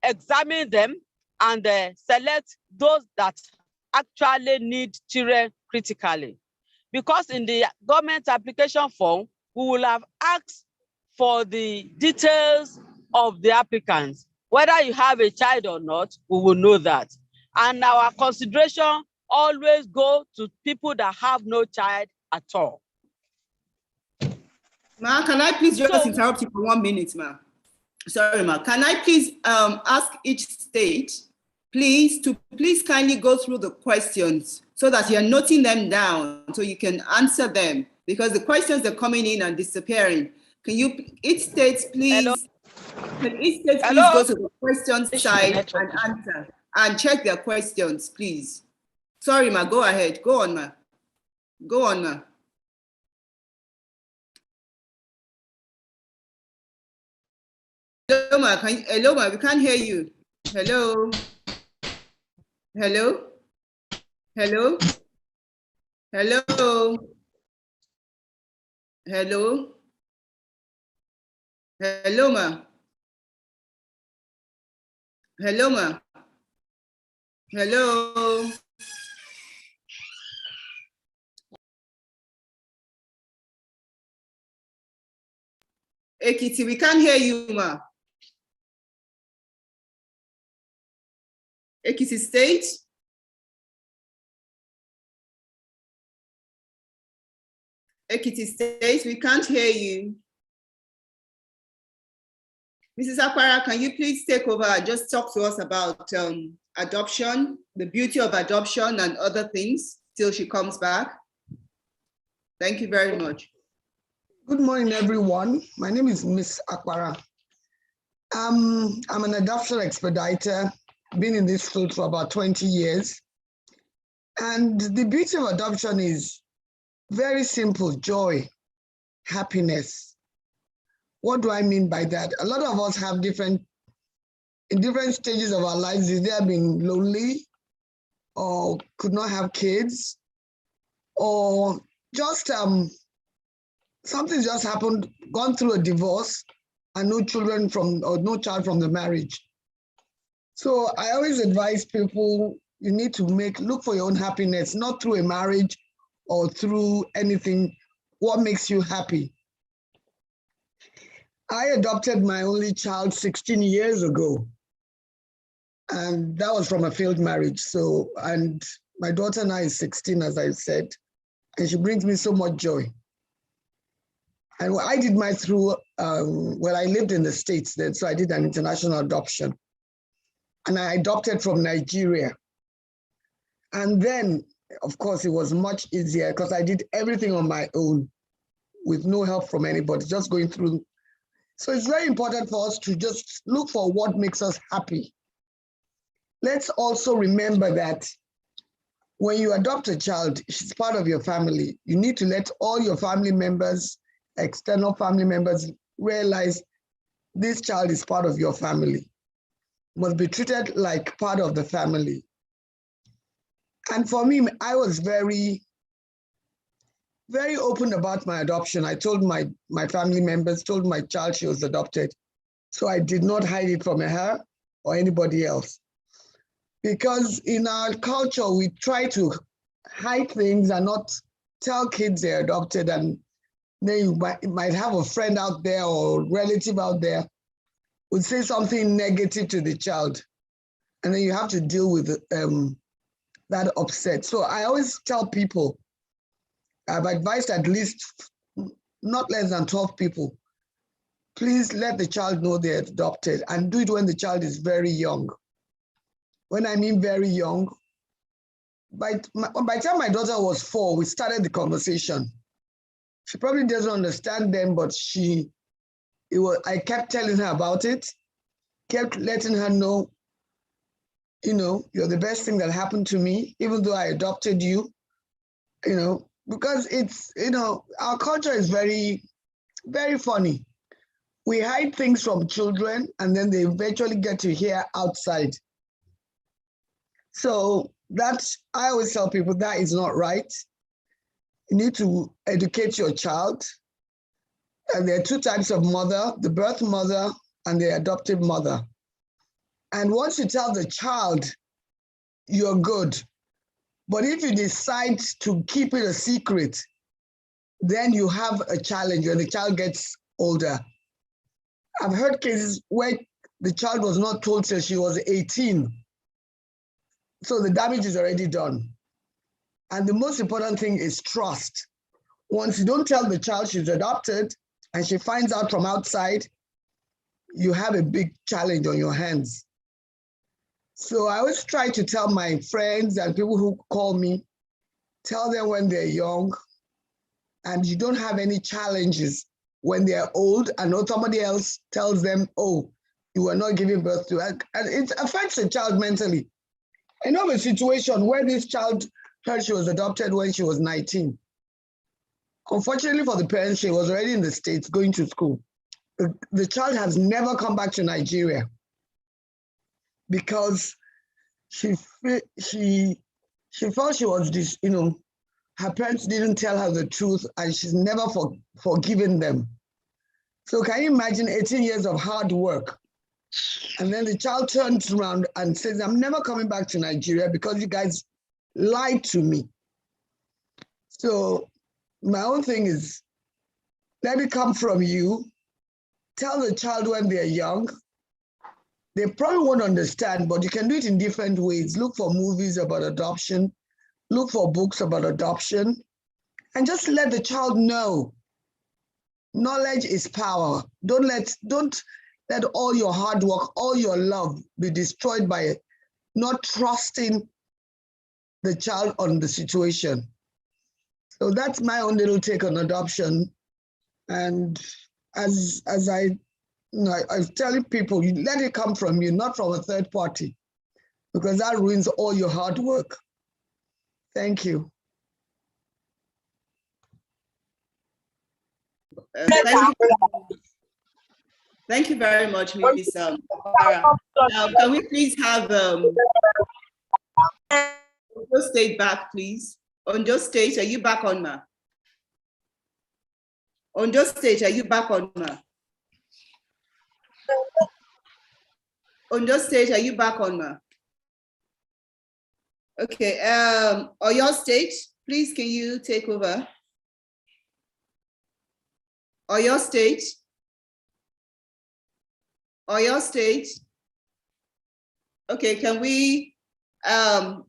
examine them, and select those that actually need children critically. Because in the government application form, we will have asked for the details of the applicants. Whether you have a child or not, we will know that. And our consideration always go to people that have no child at all. Ma, can I please just interrupt you for 1 minute, ma? Sorry, ma. Can I please ask each state, please, to please kindly go through the questions so that you're noting them down so you can answer them, because the questions are coming in and disappearing. Can you, each state, please, Hello? can each state please Hello? go to the questions side and answer and check their questions, please? Sorry, ma, go ahead. Go on, ma. Go on, ma. Hello, ma. Hello, ma. We can't hear you. Hello. Hello. Hello. Hello. Hello. Hello, ma. Hello, ma. Hello. Ekiti, we can't hear you, ma. Ekiti State. Ekiti State, we can't hear you. Mrs. Aquara, can you please take over? Just talk to us about adoption, the beauty of adoption and other things till she comes back. Thank you very much. Good morning, everyone. My name is Miss Aquara. I'm an adoption expediter, been in this field for about 20 years. And the beauty of adoption is very simple: joy, happiness. What do I mean by that? A lot of us have in different stages of our lives, either been lonely or could not have kids, or just something just happened, gone through a divorce and no child from the marriage. So I always advise people, you need to look for your own happiness, not through a marriage or through anything. What makes you happy? I adopted my only child 16 years ago, and that was from a failed marriage. So, and my daughter now is 16, as I said, and she brings me so much joy. And I did my I lived in the States then, so I did an international adoption. And I adopted from Nigeria. And then, of course, it was much easier because I did everything on my own with no help from anybody, just going through. So it's very important for us to just look for what makes us happy. Let's also remember that when you adopt a child, she's part of your family. You need to let all your family members, external family members, realize this child is part of your family, must be treated like part of the family. And for me, I was very, very open about my adoption. I told my family members, told my child she was adopted. So I did not hide it from her or anybody else. Because in our culture, we try to hide things and not tell kids they're adopted, and then you might have a friend out there or relative out there would say something negative to the child, and then you have to deal with that upset. So I always tell people, I've advised at least not less than 12 people, please let the child know they're adopted, and do it when the child is very young. When I mean very young, by the time my daughter was 4, we started the conversation. She probably doesn't understand them, but I kept telling her about it, kept letting her know, you're the best thing that happened to me, even though I adopted you, because it's, our culture is very, very funny. We hide things from children and then they eventually get to hear outside. So I always tell people that is not right. You need to educate your child. And there are 2 types of mother, the birth mother and the adoptive mother. And once you tell the child, you're good. But if you decide to keep it a secret, then you have a challenge when the child gets older. I've heard cases where the child was not told till she was 18. So the damage is already done. And the most important thing is trust. Once you don't tell the child she's adopted and she finds out from outside, you have a big challenge on your hands. So I always try to tell my friends and people who call me, tell them when they're young and you don't have any challenges when they're old and somebody else tells them, oh, you were not giving birth to. And it affects the child mentally. I know a situation where this child heard she was adopted when she was 19. Unfortunately for the parents, she was already in the States going to school. The child has never come back to Nigeria because she felt she was this, her parents didn't tell her the truth and she's never forgiven them. So can you imagine 18 years of hard work? And then the child turns around and says, I'm never coming back to Nigeria because you guys lied to me. So my own thing is, let it come from you. Tell the child when they're young. They probably won't understand, but you can do it in different ways. Look for movies about adoption. Look for books about adoption. And just let the child know. Knowledge is power. Don't let all your hard work, all your love be destroyed by not trusting the child on the situation. So that's my own little take on adoption. And as I telling people, you let it come from you, not from a third party, because that ruins all your hard work. Thank you. Thank you very much, Ms. Farah. Can we please have Ondo State back, please? Ondo State, are you back on, ma? Ondo State, are you back on, ma? Ondo State, are you back on, ma? Okay, Oyo State, please, can you take over? Oyo State. Oyo State. Okay, can we,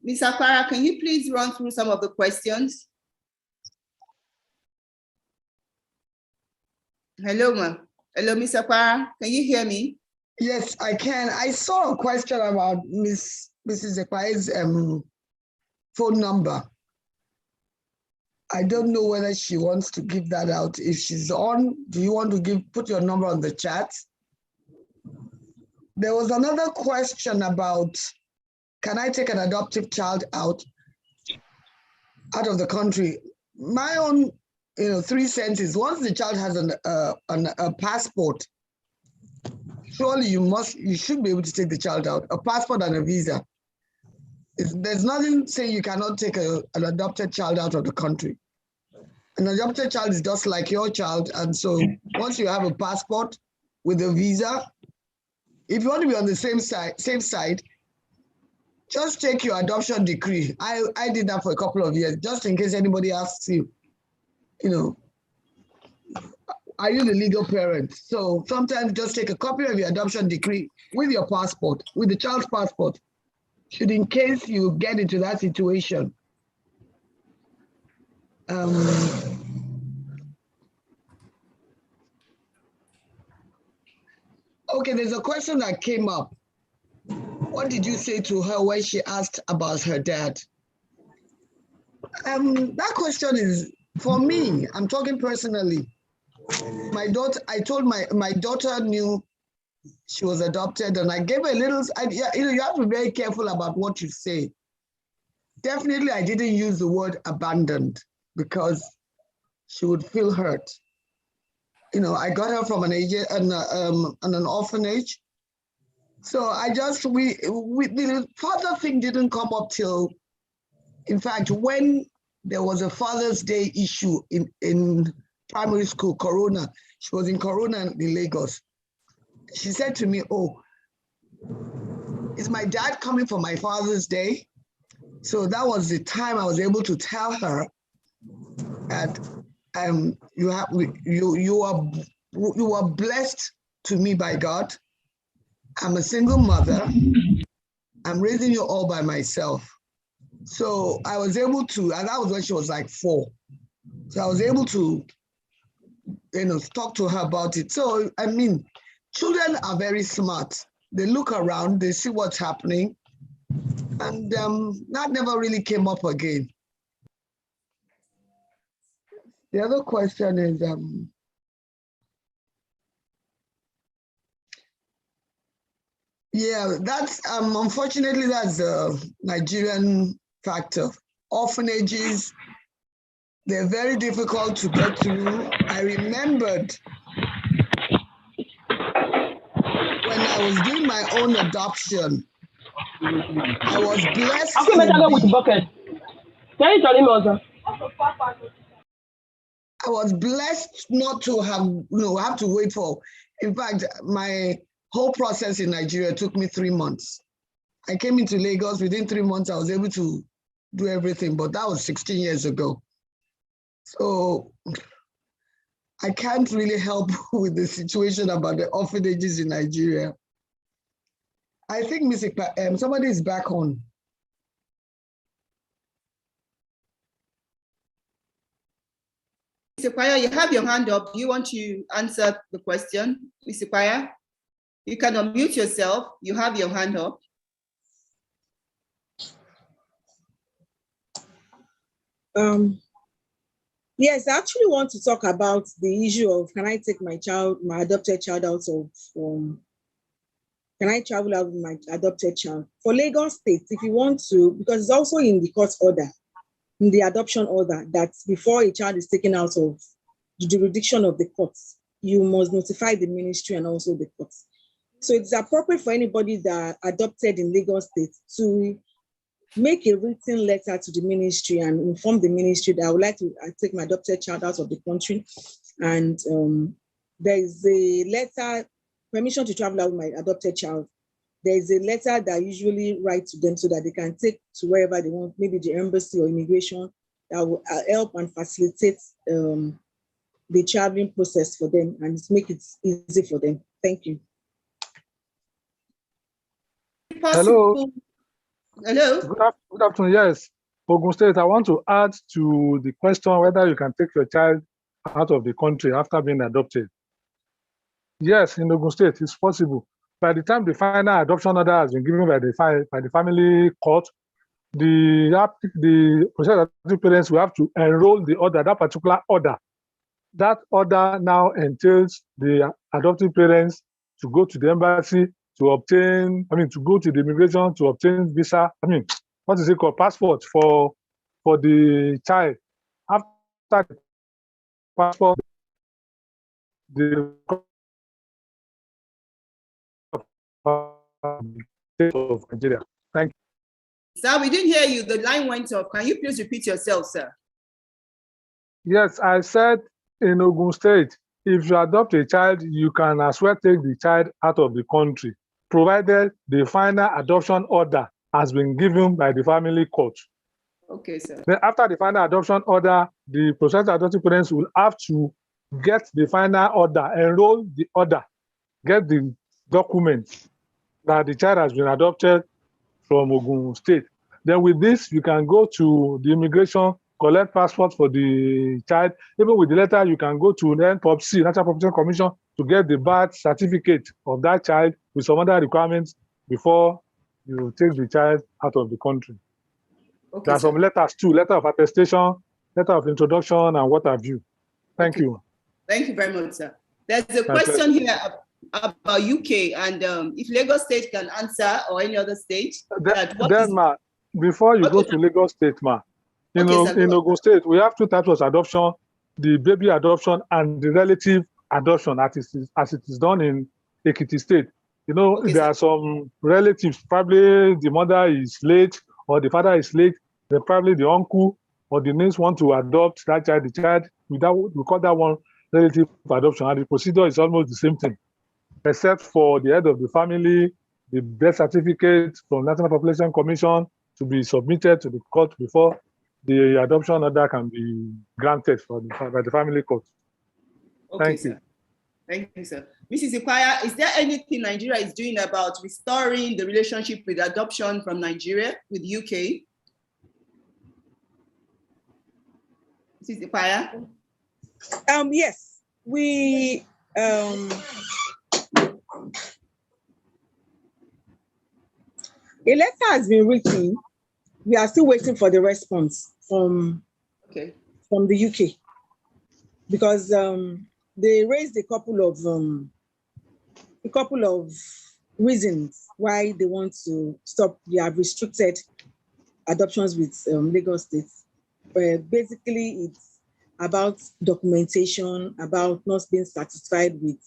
Ms. Akpara, can you please run through some of the questions? Hello, ma. Hello, Ms. Akpara, can you hear me? Yes, I can. I saw a question about Mrs. Ekpa's phone number. I don't know whether she wants to give that out. If she's on, do you want to put your number on the chat? There was another question about, can I take an adoptive child out of the country? My own, 3 cents is, once the child has a passport, surely you should be able to take the child out, a passport and a visa. There's nothing saying you cannot take an adopted child out of the country. An adopted child is just like your child. And so once you have a passport with a visa, if you want to be on the same side, just take your adoption decree. I did that for a couple of years, just in case anybody asks you, are you the legal parent? So sometimes just take a copy of your adoption decree with your passport, with the child's passport, should in case you get into that situation. Okay, there's a question that came up. What did you say to her when she asked about her dad? That question is, for me, I'm talking personally. My daughter, I told my daughter knew she was adopted, and I gave her a little, you have to be very careful about what you say. Definitely, I didn't use the word abandoned because she would feel hurt. I got her from an orphanage. So the father thing didn't come up till, in fact, when there was a Father's Day issue in primary school, Corona. She was in Corona in Lagos. She said to me, oh, is my dad coming for my Father's Day? So that was the time I was able to tell her that you are blessed to me by God. I'm a single mother. I'm raising you all by myself. So I was able to, and that was when she was like 4. So I was able to, talk to her about it. So, I mean, children are very smart. They look around, they see what's happening, and that never really came up again. The other question is, yeah, that's unfortunately that's a Nigerian factor. Orphanages, they're very difficult to get through. I remembered when I was doing my own adoption, I was blessed Okay, with the bucket. Can you tell him also? I was blessed not to have to wait for. In fact, my whole process in Nigeria took me 3 months. I came into Lagos within 3 months. I was able to do everything, but that was 16 years ago. So I can't really help with the situation about the orphanages in Nigeria. I think somebody is back on. Mr. Kwaya, you have your hand up. Do you want to answer the question, Mr. Kwaya? You can unmute yourself. You have your hand up. Yes, I actually want to talk about the issue of can I take my adopted child out of, can I travel out with my adopted child? For Lagos State, if you want to, because it's also in the court order, in the adoption order, that before a child is taken out of the jurisdiction of the courts, you must notify the ministry and also the courts. So it's appropriate for anybody that adopted in Lagos State to make a written letter to the ministry and inform the ministry that I would like to take my adopted child out of the country. And there is a letter, permission to travel out with my adopted child. There is a letter that I usually write to them so that they can take to wherever they want, maybe the embassy or immigration, that will help and facilitate the traveling process for them and make it easy for them. Thank you. Hello. Hello. Good afternoon. Yes, Ogun State, I want to add to the question whether you can take your child out of the country after being adopted. Yes, in Ogun State, it's possible. By the time the final adoption order has been given by the family court, the prospective parents will have to enroll the order, that particular order. That order now entails the adoptive parents to go to the embassy to obtain, to go to the immigration to obtain visa, what is it called, passport for the child. After the passport, the state of Nigeria. Thank you. Sir, we didn't hear you. The line went off. Can you please repeat yourself, sir? Yes, I said in Ogun State, if you adopt a child, you can as well take the child out of the country, provided the final adoption order has been given by the family court. Okay, sir. Then after the final adoption order, the prospective adoptive parents will have to get the final order, enroll the order, get the documents that the child has been adopted from Ogun State. Then with this, you can go to the immigration, collect passport for the child. Even with the letter, you can go to NPOPC, National Population Commission, to get the birth certificate of that child with some other requirements before you take the child out of the country. Okay, there are some letters too, letter of attestation, letter of introduction, and what have you. Thank you. Thank you very much, sir. There's a question here about UK, and if Lagos State can answer, or any other state. Before you go to Lagos State, in Ogun State, we have 2 types of adoption: the baby adoption and the relative adoption, as it is done in Ekiti State. There are some relatives, probably the mother is late or the father is late, then probably the uncle or the niece want to adopt that child. The child, we call that one relative adoption, and the procedure is almost the same thing, except for the head of the family, the birth certificate from National Population Commission to be submitted to the court before the adoption order can be granted by the family court. Okay, Thank sir. you. Thank you, sir. Mrs. Ikwaya, is there anything Nigeria is doing about restoring the relationship with adoption from Nigeria with UK? Mrs. Ipaya? Yes, we a letter has been written. We are still waiting for the response from the UK, because they raised a couple of reasons why they want to stop. They have restricted adoptions with Lagos State. Basically, it's about documentation, about not being satisfied with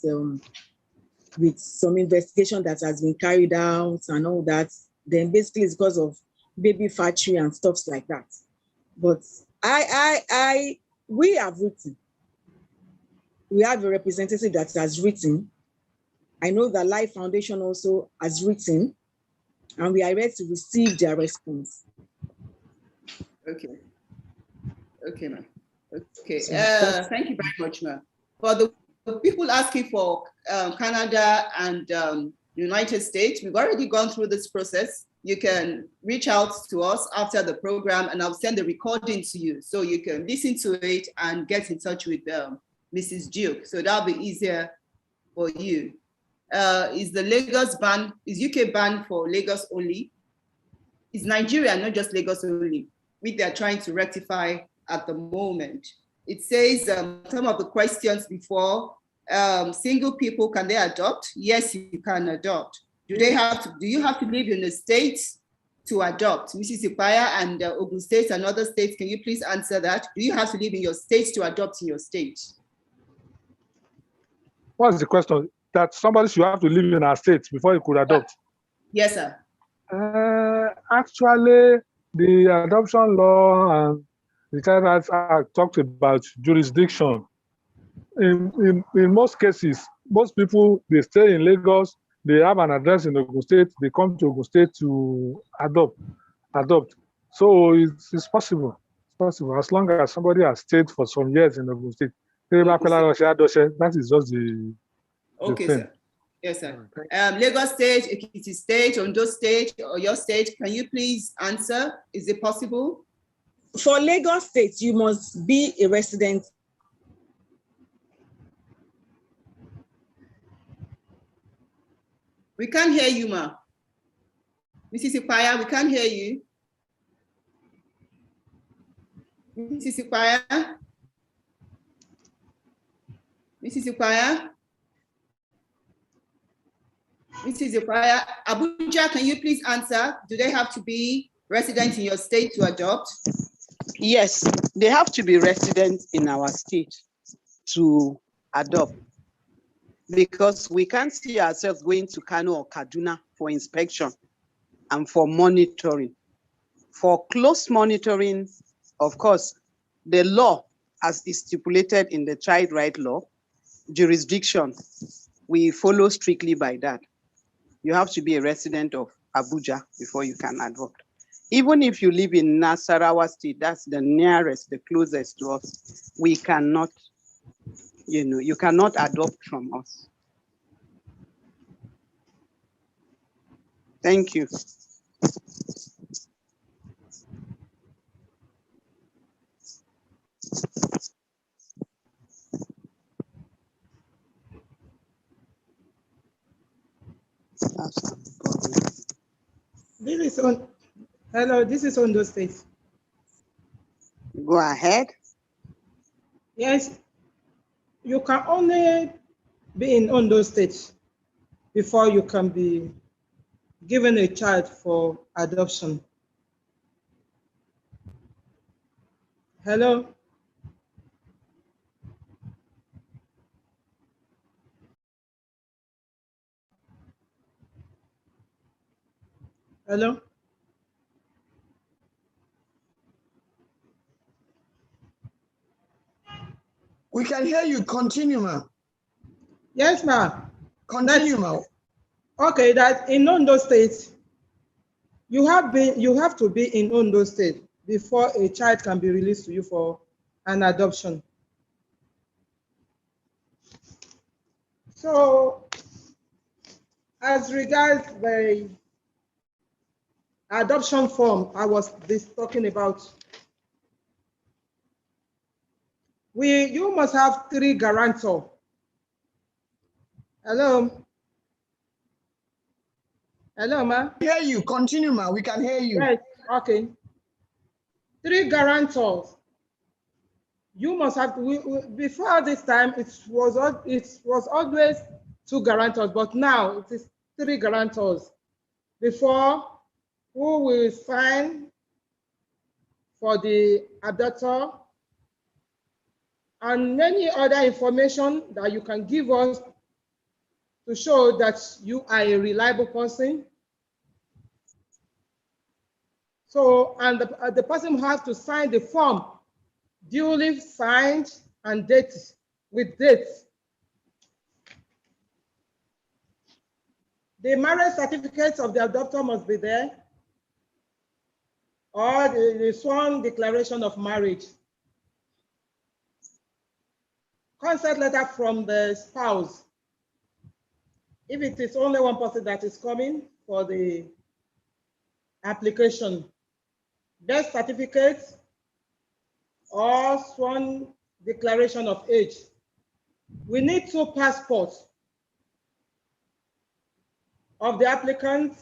some investigation that has been carried out and all that. Then basically it's because of baby factory and stuff like that. But we have written. We have a representative that has written. I know that Life Foundation also has written, and we are ready to receive their response. Okay. Okay, ma'am. Okay. Thank you very much, ma'am. For the people asking for Canada and United States, we've already gone through this process. You can reach out to us after the program, and I'll send the recording to you so you can listen to it and get in touch with Mrs. Duke. So that'll be easier for you. Is the Lagos ban, is UK banned for Lagos only? Is Nigeria, not just Lagos only, which they're trying to rectify at the moment? It says some of the questions before, single people, can they adopt? Yes, you can adopt. Do you have to live in a state to adopt? Mrs. Ipaya and Ogun State and other states, can you please answer that? Do you have to live in your state to adopt in your state? What's the question? That somebody should have to live in our state before he could adopt? Yes, sir. Actually, the adoption law and the Child Rights Act talked about jurisdiction. In most cases, most people, they stay in Lagos, they have an address in Ogun State, they come to Ogun State to adopt. So it's possible. It's possible, as long as somebody has stayed for some years in Ogun State. That is just the okay, thing. Sir. Yes, sir. Lagos State, Ekiti State, Ondo State, or your state, can you please answer? Is it possible? For Lagos State, you must be a resident. We can't hear you, ma. Mrs. Ipaya, we can't hear you. Mrs. Ipaya? Mrs. Ipaya? Mrs. Ipaya, Abuja, can you please answer? Do they have to be resident in your state to adopt? Yes, they have to be residents in our state to adopt, because we can't see ourselves going to Kano or Kaduna for inspection and for monitoring. For close monitoring, of course, the law, as is stipulated in the child right law, jurisdiction, we follow strictly by that. You have to be a resident of Abuja before you can adopt. Even if you live in Nasarawa State, that's the nearest, the closest to us, we cannot, you cannot adopt from us. Thank you. This is Ondo State. Go ahead. Yes, you can only be in Ondo State before you can be given a child for adoption. Hello? Hello? We can hear you. Continue, ma'am. Yes, ma'am. Continue, ma'am. Okay, that in Ondo State, you have to be in Ondo State before a child can be released to you for an adoption. So, as regards the adoption form I was talking about, You must have 3 guarantors. Hello? Hello, ma? Hear you. Continue, ma. We can hear you. Yes, okay. 3 guarantors. You must have, before this time, it was always 2 guarantors, but now it is 3 guarantors. Before, who will sign for the adopter, and many other information that you can give us to show that you are a reliable person. So, and the person has to sign the form, duly signed and dated, with dates. The marriage certificate of the adopter must be there, or the sworn declaration of marriage. Consent letter from the spouse. If it is only one person that is coming for the application, birth certificate or sworn declaration of age. We need 2 passports of the applicant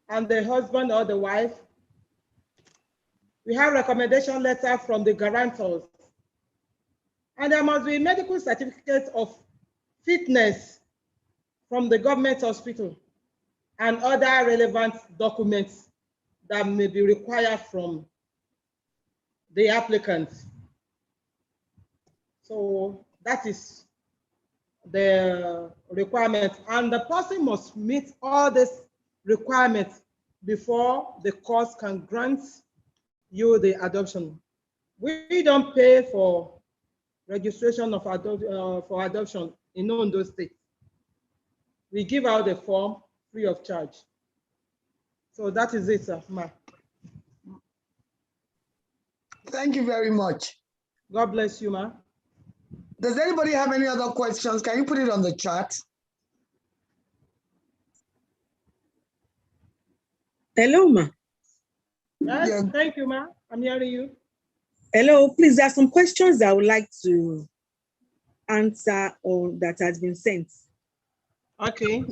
and the husband or the wife. We have recommendation letter from the guarantors. And there must be medical certificate of fitness from the government hospital and other relevant documents that may be required from the applicant. So that is the requirement, and the person must meet all these requirements before the court can grant you the adoption. We don't pay for registration of for adoption in Ondo State. We give out the form free of charge. So that is it, ma. Thank you very much. God bless you, ma. Does anybody have any other questions? Can you put it on the chat? Hello, ma. Yes, Yeah. thank you, ma. I'm hearing you. Hello, please, there are some questions I would like to answer or that has been sent. Okay.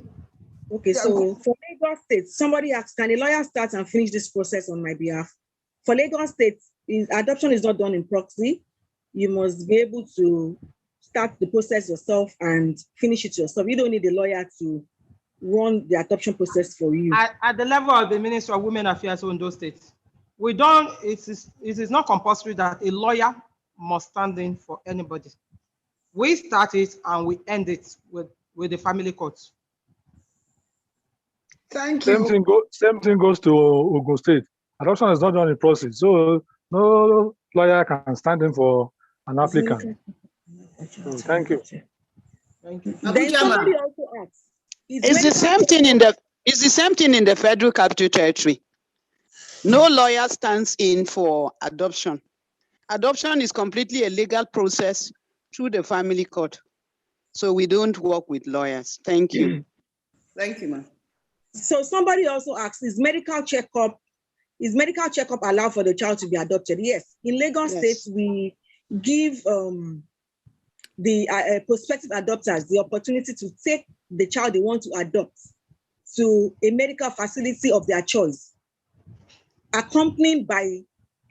Okay, so for Lagos State, somebody asked, can a lawyer start and finish this process on my behalf? For Lagos State, adoption is not done in proxy. You must be able to start the process yourself and finish it yourself. You don't need a lawyer to run the adoption process for you. At the level of the Ministry of Women Affairs Ondo State, we don't, it is not compulsory that a lawyer must stand in for anybody. We start it and we end it with the family court. Thank you. Same thing goes to Ogun State. Adoption is not done in process, so no lawyer can stand in for an applicant. So, thank you. Thank you. Then somebody also asked, it's the same thing in the Federal Capital Territory. No lawyer stands in for adoption. Adoption is completely a legal process through the family court. So we don't work with lawyers. Thank you. Thank you, ma'am. So somebody also asked, is medical checkup allowed for the child to be adopted? Yes. In Lagos State, we give the prospective adopters the opportunity to take the child they want to adopt to a medical facility of their choice, accompanied by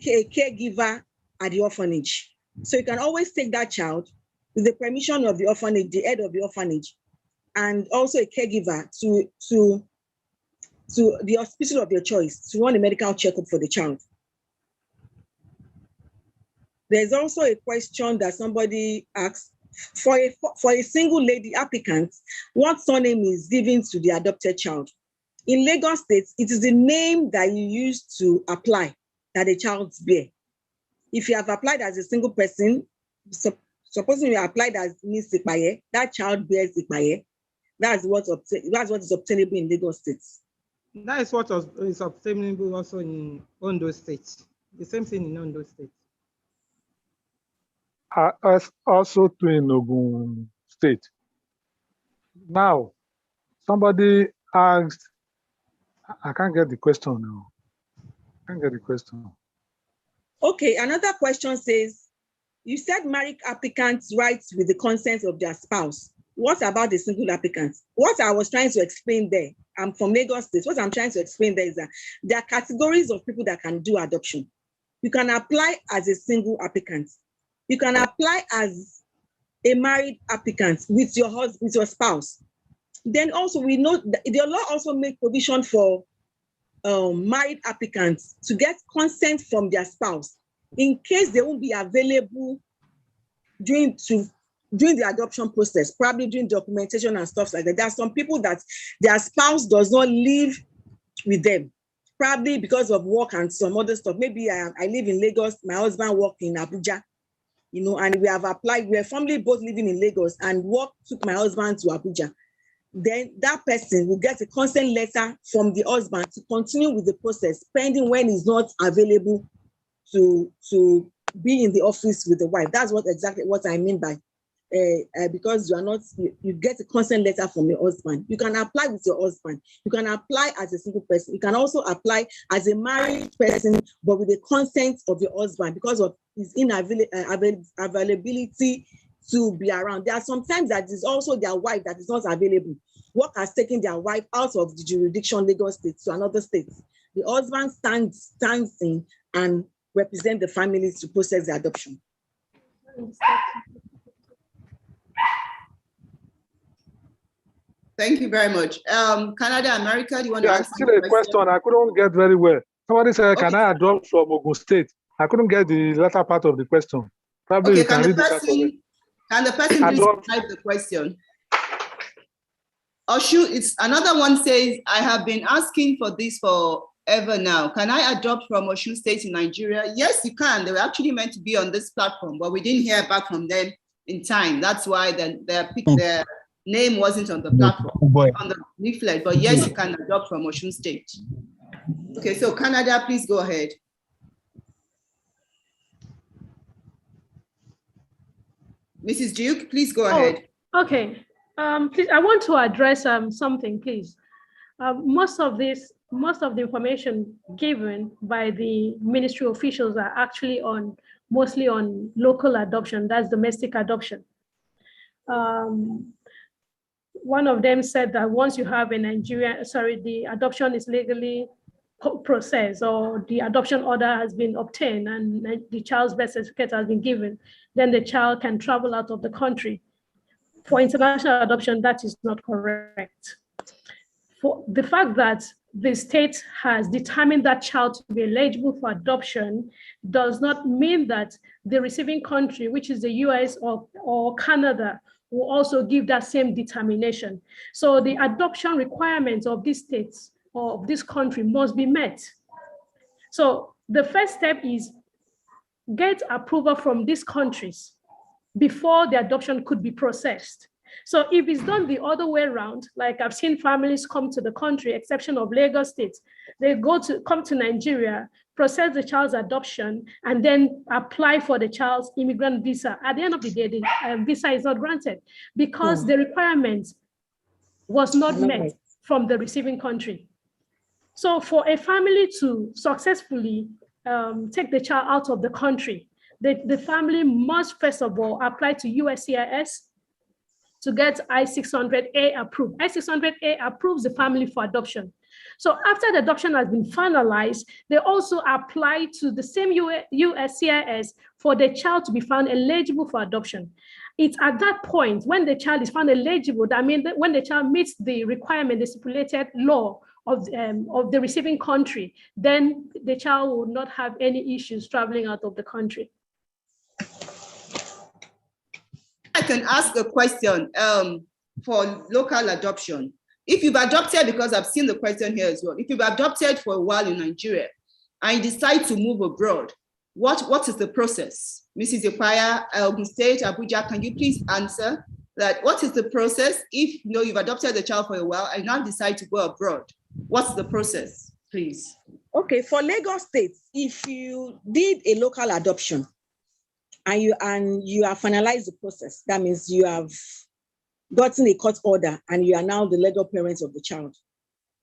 a caregiver at the orphanage. So you can always take that child with the permission of the orphanage, the head of the orphanage, and also a caregiver to the hospital of your choice to run a medical checkup for the child. There's also a question that somebody asked, for a single lady applicant, what surname is given to the adopted child? In Lagos State, it is the name that you use to apply that the child bear. If you have applied as a single person, supposing you applied as Miss Ikpaye, that child bears Ikpaye. That's what is obtainable in Lagos State. That is what is obtainable also in Ondo State. The same thing in Ondo State. Also to in Ogun State. Now, somebody asked, I can't get the question now. I can't get the question. Okay, another question says, You said married applicants write with the consent of their spouse. What about the single applicants? What I was trying to explain there, I'm from Lagos State. What I'm trying to explain there is that there are categories of people that can do adoption. You can apply as a single applicant. You can apply as a married applicant with your husband, with your spouse. Then also we know that the law also make provision for married applicants to get consent from their spouse in case they won't be available during the adoption process, probably during documentation and stuff like that. There are some people that their spouse does not live with them, probably because of work and some other stuff. Maybe I live in Lagos, my husband worked in Abuja, and we have applied, we are family both living in Lagos, and work took my husband to Abuja. Then that person will get a consent letter from the husband to continue with the process, pending when he's not available to be in the office with the wife. That's exactly what I mean by because you get a consent letter from your husband. You can apply with your husband. You can apply as a single person. You can also apply as a married person, but with the consent of your husband because of his availability to be around. There are sometimes that is also their wife that is not available. Work has taken their wife out of the jurisdiction Lagos State to another state. The husband stands in and represent the families to process the adoption. Thank you very much. Canada, America, do you want to answer the question? I couldn't get very well. Somebody said, okay. Can I adopt from Ogun State? I couldn't get the latter part of the question. Probably okay, you can read can the person please type the question? Oshu, it's another one says, I have been asking for this forever now. Can I adopt from Oshu State in Nigeria? Yes, you can. They were actually meant to be on this platform, but we didn't hear back from them in time. That's why their name wasn't on the platform, on the leaflet. But yes, you can adopt from Oshu State. Okay, so Canada, please go ahead. Mrs. Duke, please go ahead. Okay. Please, I want to address something, please. Most of the information given by the ministry officials are actually mostly on local adoption, that's domestic adoption. One of them said that once you have a the adoption is legally processed or the adoption order has been obtained and the child's birth certificate has been given, then the child can travel out of the country. For international adoption, that is not correct. For the fact that the state has determined that child to be eligible for adoption does not mean that the receiving country, which is the US or Canada, will also give that same determination. So the adoption requirements of these states or of this country must be met. So the first step is get approval from these countries before the adoption could be processed. So if it's done the other way around, like I've seen families come to the country, exception of Lagos State, they come to Nigeria, process the child's adoption, and then apply for the child's immigrant visa. At the end of the day, the visa is not granted because the requirement was not met from the receiving country. So for a family to successfully take the child out of the country, the family must first of all apply to USCIS to get I-600A approved. I-600A approves the family for adoption. So after the adoption has been finalized, they also apply to the same USCIS for the child to be found eligible for adoption. It's at that point when the child is found eligible, that means that when the child meets the requirement, the stipulated law of the receiving country, then the child will not have any issues traveling out of the country. I can ask a question for local adoption. If you've adopted, because I've seen the question here as well, if you've adopted for a while in Nigeria and you decide to move abroad, what is the process? Mrs. Yopaya, Ogun State, Abuja, can you please answer that? What is the process if you've adopted the child for a while and now decide to go abroad? What's the process, please? Okay, for Lagos State, if you did a local adoption, and you have finalized the process, that means you have gotten a court order and you are now the legal parents of the child,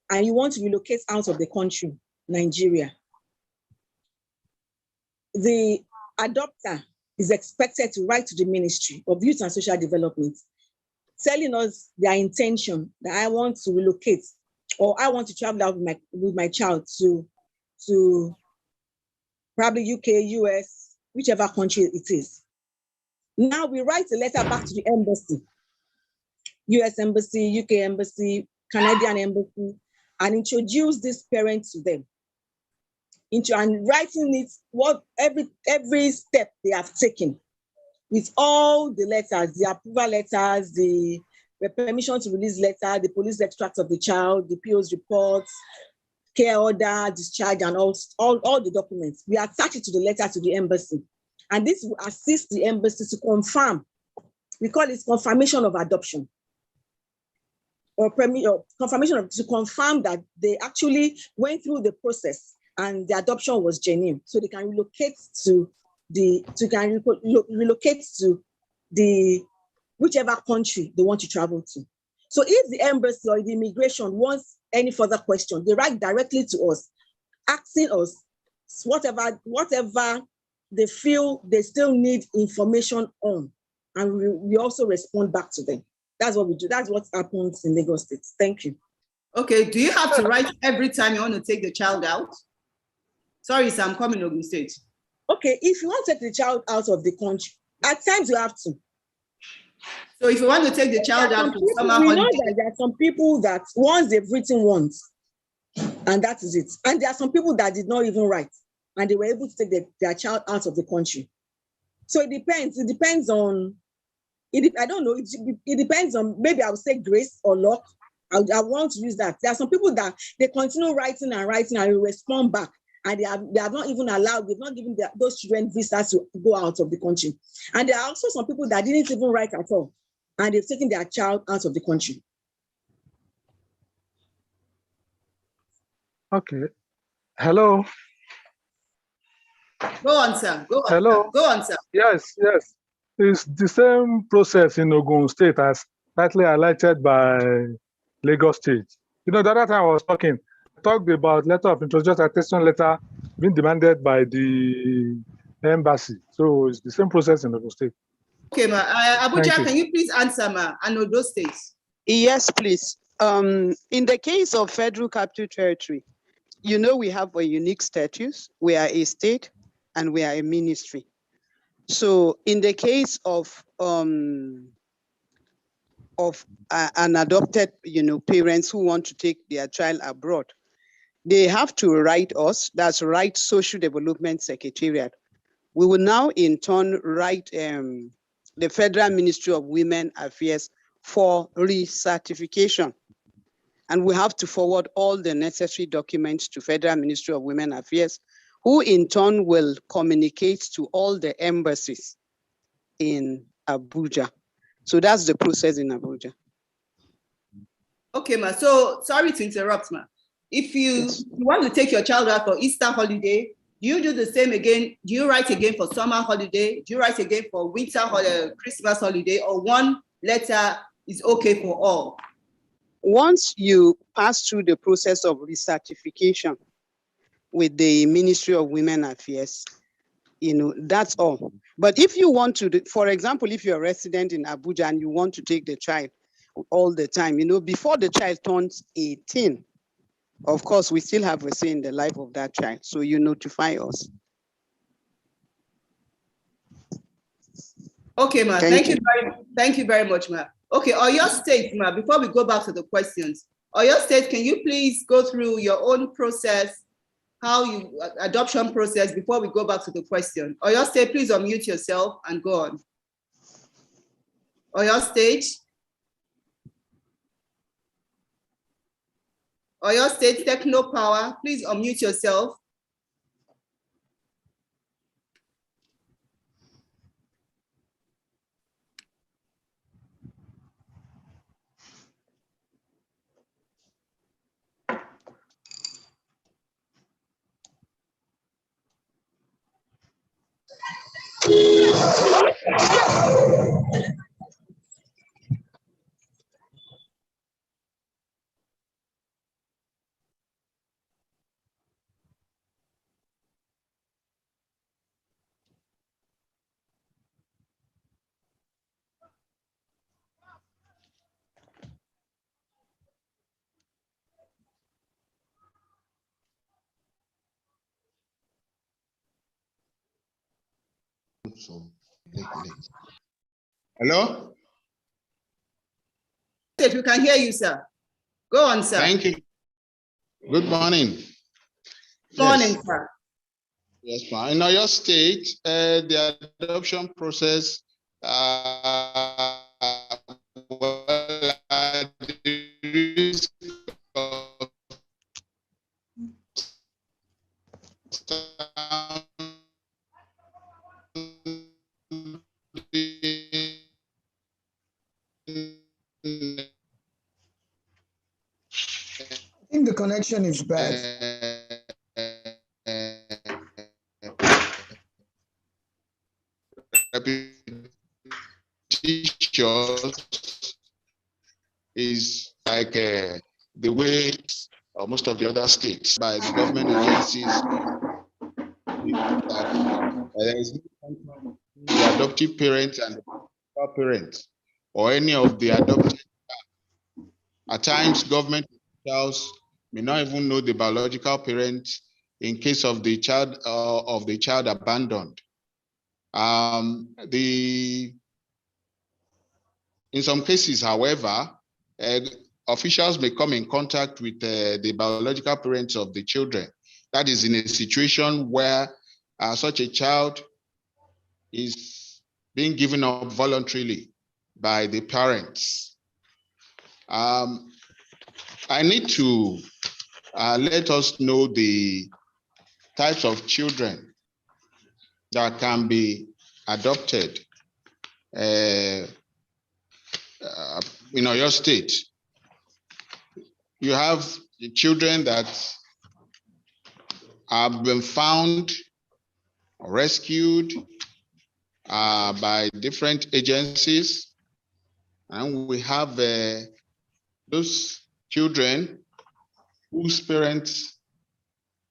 and you want to relocate out of the country, Nigeria, the adopter is expected to write to the Ministry of Youth and Social Development, telling us their intention that I want to relocate or I want to travel out with my child to probably UK, US, whichever country it is. Now we write a letter back to the embassy, US embassy, UK embassy, Canadian embassy, and introduce this parent to them. And writing it, what every step they have taken, with all the letters, the approval letters, the permission to release letter, the police extract of the child, the PO's reports, care order, discharge, and all the documents. We attach it to the letter to the embassy. And this will assist the embassy to confirm. We call it confirmation of adoption. Or confirmation to confirm that they actually went through the process and the adoption was genuine. So they can relocate to the whichever country they want to travel to. So if the embassy or the immigration wants any further question, they write directly to us, asking us whatever they feel they still need information on, and we also respond back to them. That's what we do. That's what happens in Lagos State. Thank you. Okay, do you have to write every time you want to take the child out? Sorry, sir, I'm coming Ogun State. Okay, if you want to take the child out of the country, at times you have to. So if you want to take the child out for summer we holiday, know that there are some people that once they've written once, and that is it. And there are some people that did not even write, and they were able to take their child out of the country. So it depends. It depends on, I don't know, it depends on, maybe I would say grace or luck. I want to use that. There are some people that they continue writing and they respond back. And they have not even allowed, they've not given those children visas to go out of the country. And there are also some people that didn't even write at all, and they've taken their child out of the country. Okay. Hello. Go on, sir. Go on. Hello. Sir. Go on, sir. Yes. It's the same process in Ogun State as rightly highlighted by Lagos State. You know, the other time I was talking, I talked about letter of introduction attestation letter being demanded by the embassy. So it's the same process in Ogun State. Okay, ma. Abuja, can you please answer, ma? And those states. Yes, please. In the case of Federal Capital Territory, you know we have a unique status. We are a state and we are a ministry. So in the case of an adopted, parents who want to take their child abroad, they have to write us. That's write Social Development Secretariat. We will now in turn write the Federal Ministry of Women Affairs for recertification. And we have to forward all the necessary documents to Federal Ministry of Women Affairs, who in turn will communicate to all the embassies in Abuja. So that's the process in Abuja. Okay, ma. So sorry to interrupt, ma. If you want to take your child out for Easter holiday, do you do the same again? Do you write again for summer holiday? Do you write again for winter holiday, Christmas holiday, or one letter is okay for all? Once you pass through the process of recertification with the Ministry of Women Affairs, that's all. But if you want to, for example, if you're a resident in Abuja and you want to take the child all the time, before the child turns 18, of course, we still have a say in the life of that child. So you notify us. Okay, ma. Thank you very much, ma. Okay, Oyo State, ma, before we go back to the questions, Oyo State, can you please go through your own process, adoption process, before we go back to the question? Oyo State, please unmute yourself and go on. Oyo State. Oyo State Techno Power, please unmute yourself. so late. Hello? Yes, we can hear you, sir. Go on, sir. Thank you. Good morning. Good morning, sir. Yes, ma'am. In your state, the adoption process well, at the risk of I think the connection is bad. Is like the way most of the other states by the government agencies that there is the adoptive parent and the parent or any of the adopted. At times, government officials may not even know the biological parent in case of the child abandoned. In some cases, however, officials may come in contact with the biological parents of the children. That is in a situation where such a child is being given up voluntarily by the parents. I need to let us know the types of children that can be adopted in your state. You have the children that have been found or rescued by different agencies. And we have those children whose parents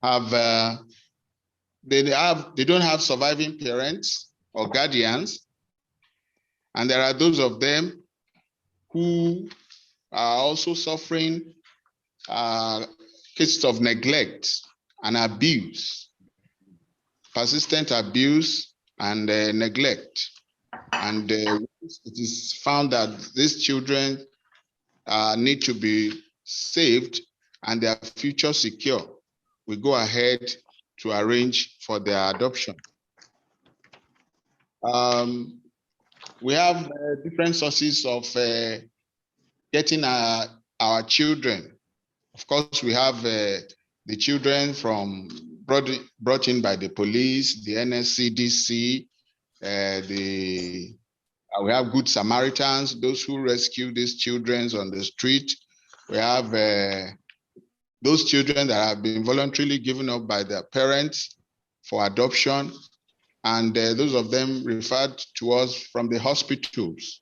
have, they don't have surviving parents or guardians. And there are those of them who are also suffering cases of neglect and abuse, persistent abuse and neglect. And it is found that these children need to be saved and their future secure. We go ahead to arrange for their adoption. We have different sources of getting our children. Of course, we have the children from brought in by the police, the NSCDC, we have Good Samaritans, those who rescue these children on the street. We have those children that have been voluntarily given up by their parents for adoption, and those of them referred to us from the hospitals.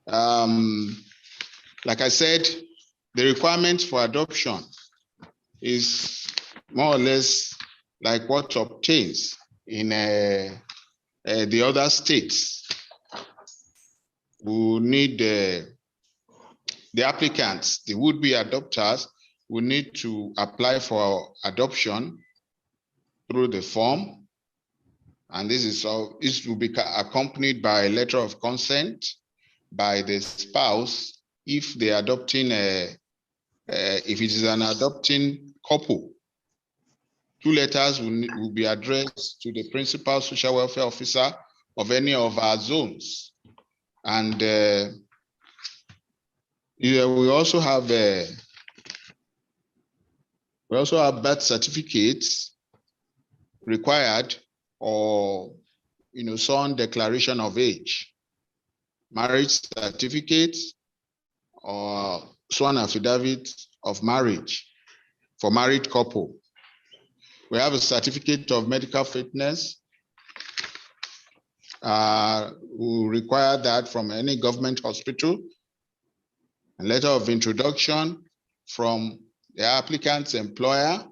Like I said, the requirements for adoption is more or less like what obtains in the other states. We need the applicants, the would-be adopters, will need to apply for adoption through the form, and this will be accompanied by a letter of consent by the spouse if they're adopting if it is an adopting couple. 2 letters will be addressed to the principal social welfare officer of any of our zones. And we also have birth certificates required, or sworn declaration of age, marriage certificates, or sworn affidavit of marriage for married couple. We have a certificate of medical fitness. We require that from any government hospital. A letter of introduction from the applicant's employer,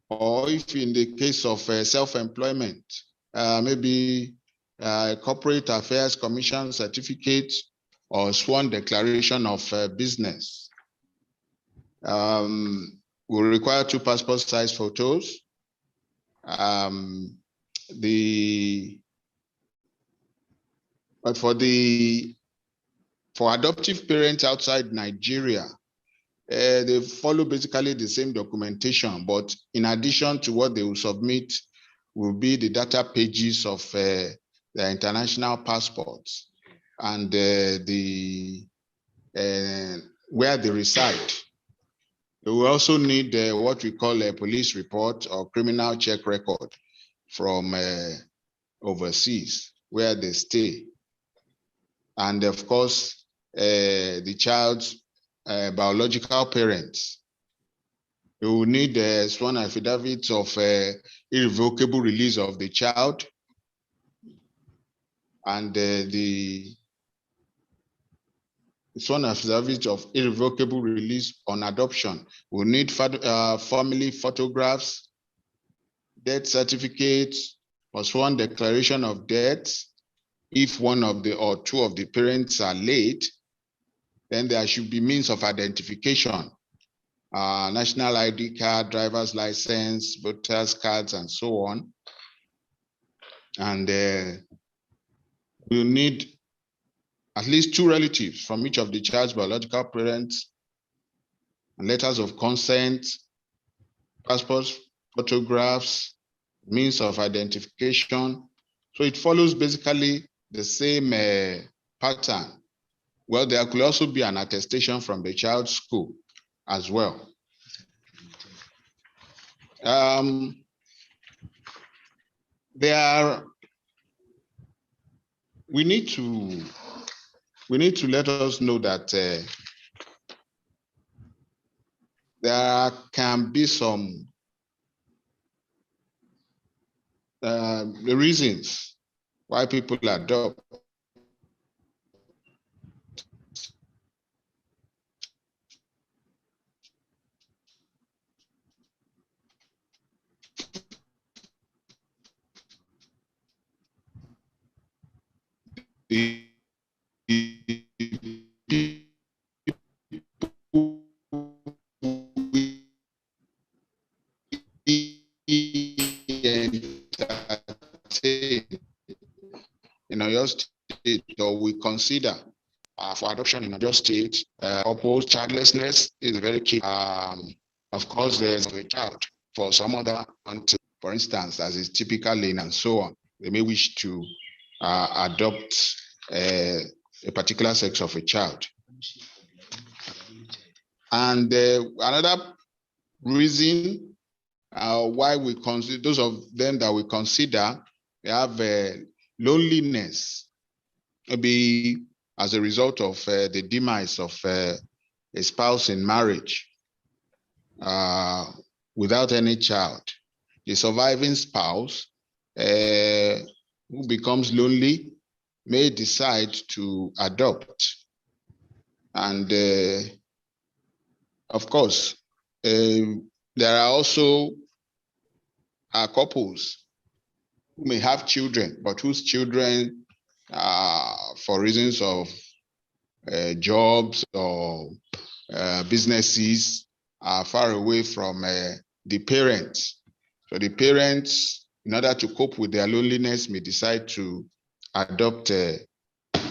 or if in the case of self-employment, maybe a corporate affairs commission certificate or sworn declaration of business. We require 2 passport size photos, for adoptive parents outside Nigeria, they follow basically the same documentation, but in addition to what they will submit will be the data pages of their international passports and where they reside. They will also need what we call a police report or criminal check record from overseas where they stay. And of course, the child's biological parents. You will need sworn affidavit of irrevocable release of the child and the sworn affidavit of irrevocable release on adoption. We'll need family photographs, death certificates, or sworn declaration of death. If one of the or two of the parents are late, then there should be means of identification. National ID card, driver's license, voters cards, and so on. And we'll need at least 2 relatives from each of the child's biological parents, and letters of consent, passports, photographs, means of identification. So it follows basically the same pattern. Well, there could also be an attestation from the child's school as well. We need to let us know that there can be some the reasons why people adopt. In Oyo State, or we consider for adoption in Oyo State, opposed childlessness is very key. Of course, there's a child for some other country, for instance, as is typical in and so on. They may wish to adopt a particular sex of a child. And another reason why we consider, those of them that we consider, they have loneliness, maybe as a result of the demise of a spouse in marriage without any child. The surviving spouse who becomes lonely may decide to adopt. And of course, there are also couples who may have children, but whose children, for reasons of jobs or businesses, are far away from the parents. So the parents, in order to cope with their loneliness, may decide to adopt a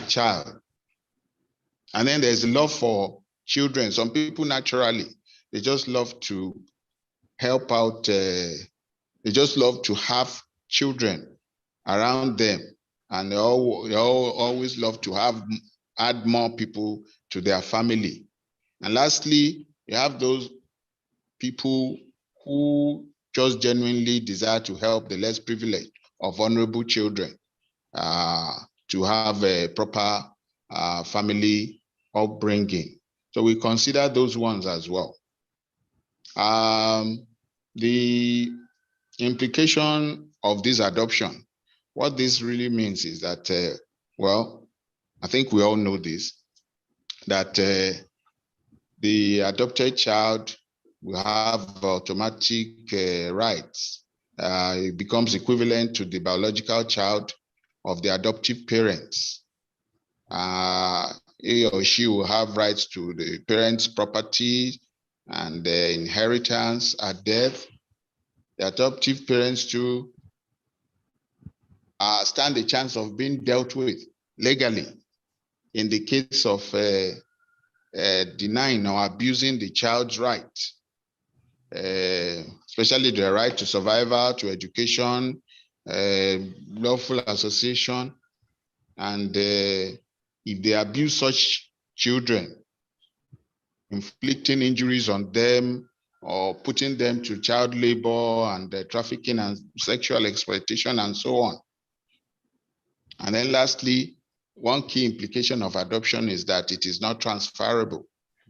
child. And then there's love for children. Some people naturally, they just love to help out, they just love to have children around them. And they always love to add more people to their family. And lastly, you have those people who just genuinely desire to help the less privileged or vulnerable children to have a proper family upbringing. So we consider those ones as well. The implication of this adoption, what this really means is that, well, I think we all know this, that the adopted child will have automatic rights. It becomes equivalent to the biological child of the adoptive parents. He or she will have rights to the parents' property and the inheritance at death. The adoptive parents too stand a chance of being dealt with legally in the case of denying or abusing the child's right, especially the right to survival, to education, lawful association, and if they abuse such children, inflicting injuries on them or putting them to child labor and trafficking and sexual exploitation and so on. And then lastly, one key implication of adoption is that it is not transferable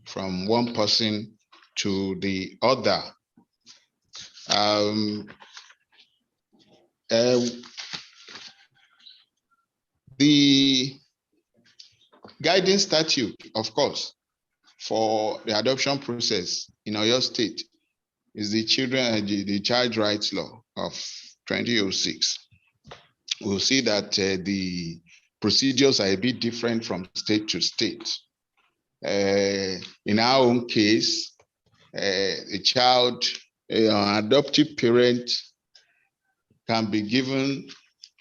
from one person to the other. The guiding statute, of course, for the adoption process in Oyo State is the Child Rights Law of 2006. We'll see that the procedures are a bit different from state to state. In our own case, a child, an adoptive parent can be given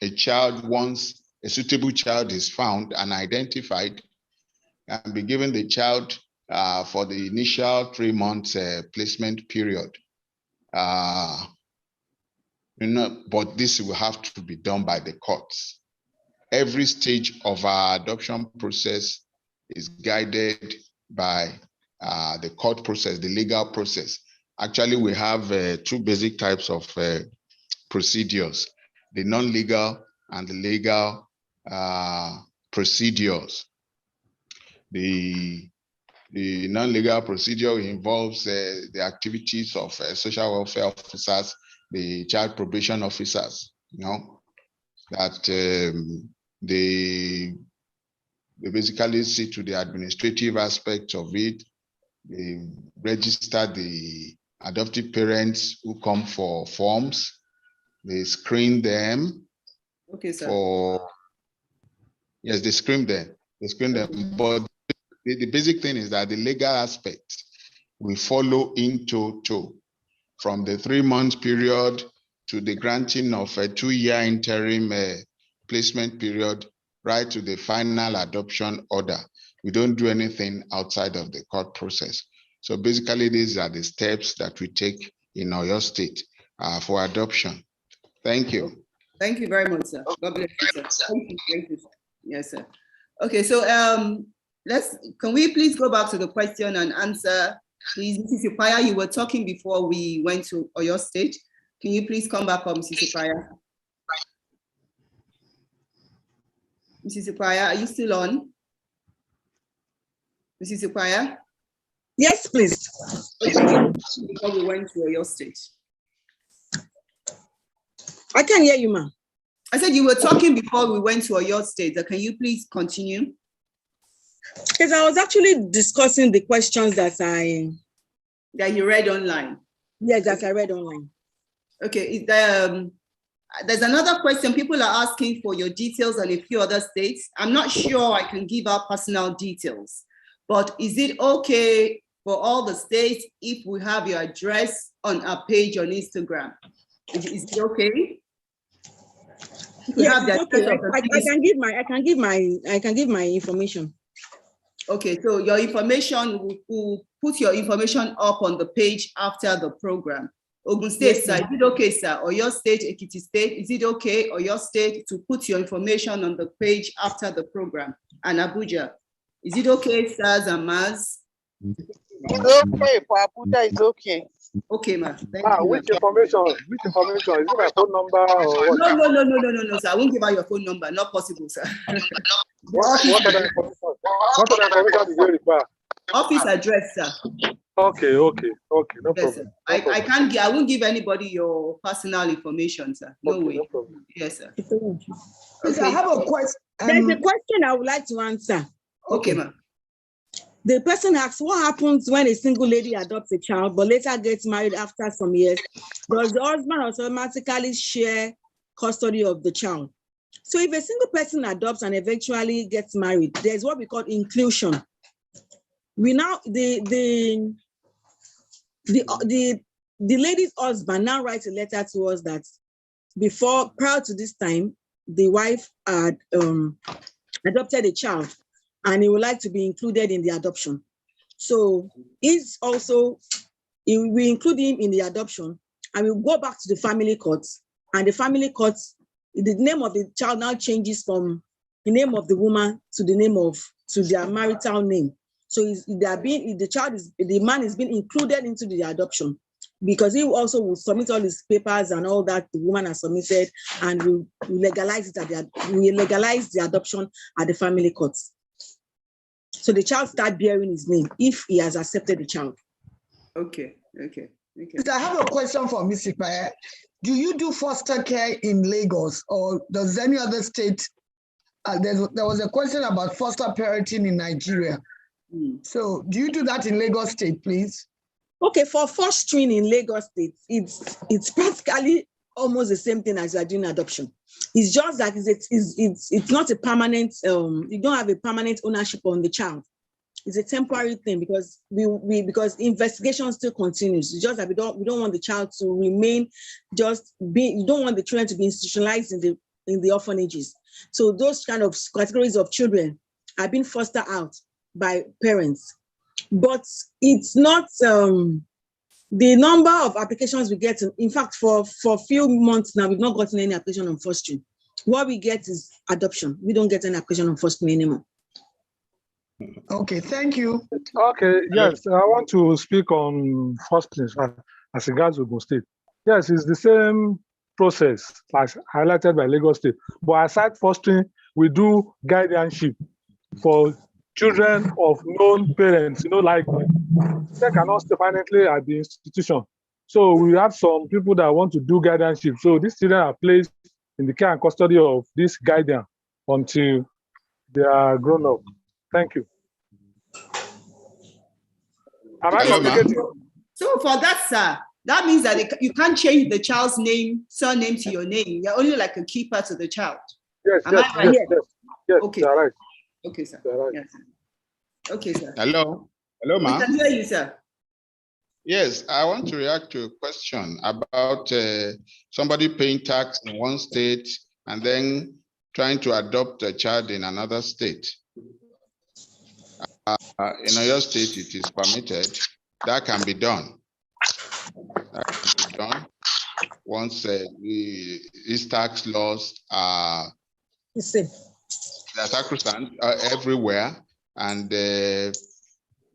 a child once a suitable child is found and identified, and be given the child for the initial 3 months placement period. But this will have to be done by the courts. Every stage of our adoption process is guided by the court process, the legal process. Actually, we have 2 basic types of procedures, the non-legal and the legal procedures. The non-legal procedure involves the activities of social welfare officers, the child probation officers, that they basically see to the administrative aspect of it. They register the adoptive parents who come for forms. They screen them. Okay, sir. Yes, they screen them. They screen them. But the basic thing is that the legal aspect we follow in total, from the 3 month period to the granting of a 2-year interim placement period, right to the final adoption order. We don't do anything outside of the court process. So basically, these are the steps that we take in Oyo State for adoption. Thank you. Thank you very much, sir. God bless you, sir. Thank you. Thank you. Yes, sir. Okay, so can we please go back to the question and answer? Please, Mrs. Upaya, you were talking before we went to Oyo State. Can you please come back up, Mrs. Upaya? Mrs. Upaya, are you still on? Mrs. Upaya? Yes, please. Okay. Before we went to Oyo State. I can hear you, ma'am. I said you were talking before we went to Oyo State. Can you please continue? Because I was actually discussing the questions that you read online. Yes, that I read online. Okay, is there, there's another question. People are asking for your details on a few other states. I'm not sure I can give out personal details, but is it okay for all the states if we have your address on our page on Instagram? Is it okay? Yes, okay. I can give my information. Okay, so your information, we'll put your information up on the page after the program. Ogun State, yes, sir, is it okay, sir? Or your state, Ekiti State, is it okay, or your state, to put your information on the page after the program? And Abuja, is it okay, sirs and ma'as? It's okay, for Abuja, it's okay. Okay, ma'am. Which information? Which information? Is it my phone number or what? No, sir. I won't give out your phone number. Not possible, sir. What other information? What other information did you require? Office address, sir. Okay, no problem. Sir. I can't give. I won't give anybody your personal information, sir. No way. No problem. Yes, sir. Okay. I have a question. There's a question I would like to answer. Okay, ma'am. The person asks, what happens when a single lady adopts a child but later gets married after some years? Does the husband automatically share custody of the child? So if a single person adopts and eventually gets married, there's what we call inclusion. We now, the lady's husband now writes a letter to us that prior to this time, the wife had adopted a child and he would like to be included in the adoption. So we include him in the adoption and we go back to the family courts, and the family courts, the name of the child now changes from the name of the woman to their marital name. So the man is being included into the adoption, because he also will submit all his papers and all that the woman has submitted, and we legalize the adoption at the family courts. So the child starts bearing his name if he has accepted the child. Okay. I have a question for Ms. Ikpaye. Do you do foster care in Lagos, or does any other state? There was a question about foster parenting in Nigeria. So do you do that in Lagos State, please? Okay, for fostering in Lagos State, it's practically almost the same thing as you are doing adoption. It's just that it's not a permanent, you don't have a permanent ownership on the child. It's a temporary thing because because investigation still continues. It's just that we don't want the child to remain you don't want the children to be institutionalized in the orphanages. So those kind of categories of children are being fostered out by parents. But it's not the number of applications we get. In fact, for a few months now, we've not gotten any application on fostering. What we get is adoption. We don't get any application on fostering anymore. Okay, thank you. Okay, yes, I want to speak on fostering as regards Ogun State. Yes, it's the same process as highlighted by Lagos State. But aside fostering, we do guardianship for children of known parents, like they cannot stay permanently at the institution. So we have some people that want to do guardianship. So these children are placed in the care and custody of this guardian until they are grown up. Thank you. Am I communicating? So for that, sir, that means that you can't change the child's surname to your name. You're only like a keeper to the child. Yes, yes, okay. You're right. Okay, sir. Right. Yes. Okay, sir. Hello, ma'am. We can hear you, sir. Yes, I want to react to a question about somebody paying tax in one state and then trying to adopt a child in another state. In your state, it is permitted. That can be done. Once these tax laws are sacrosanct everywhere, and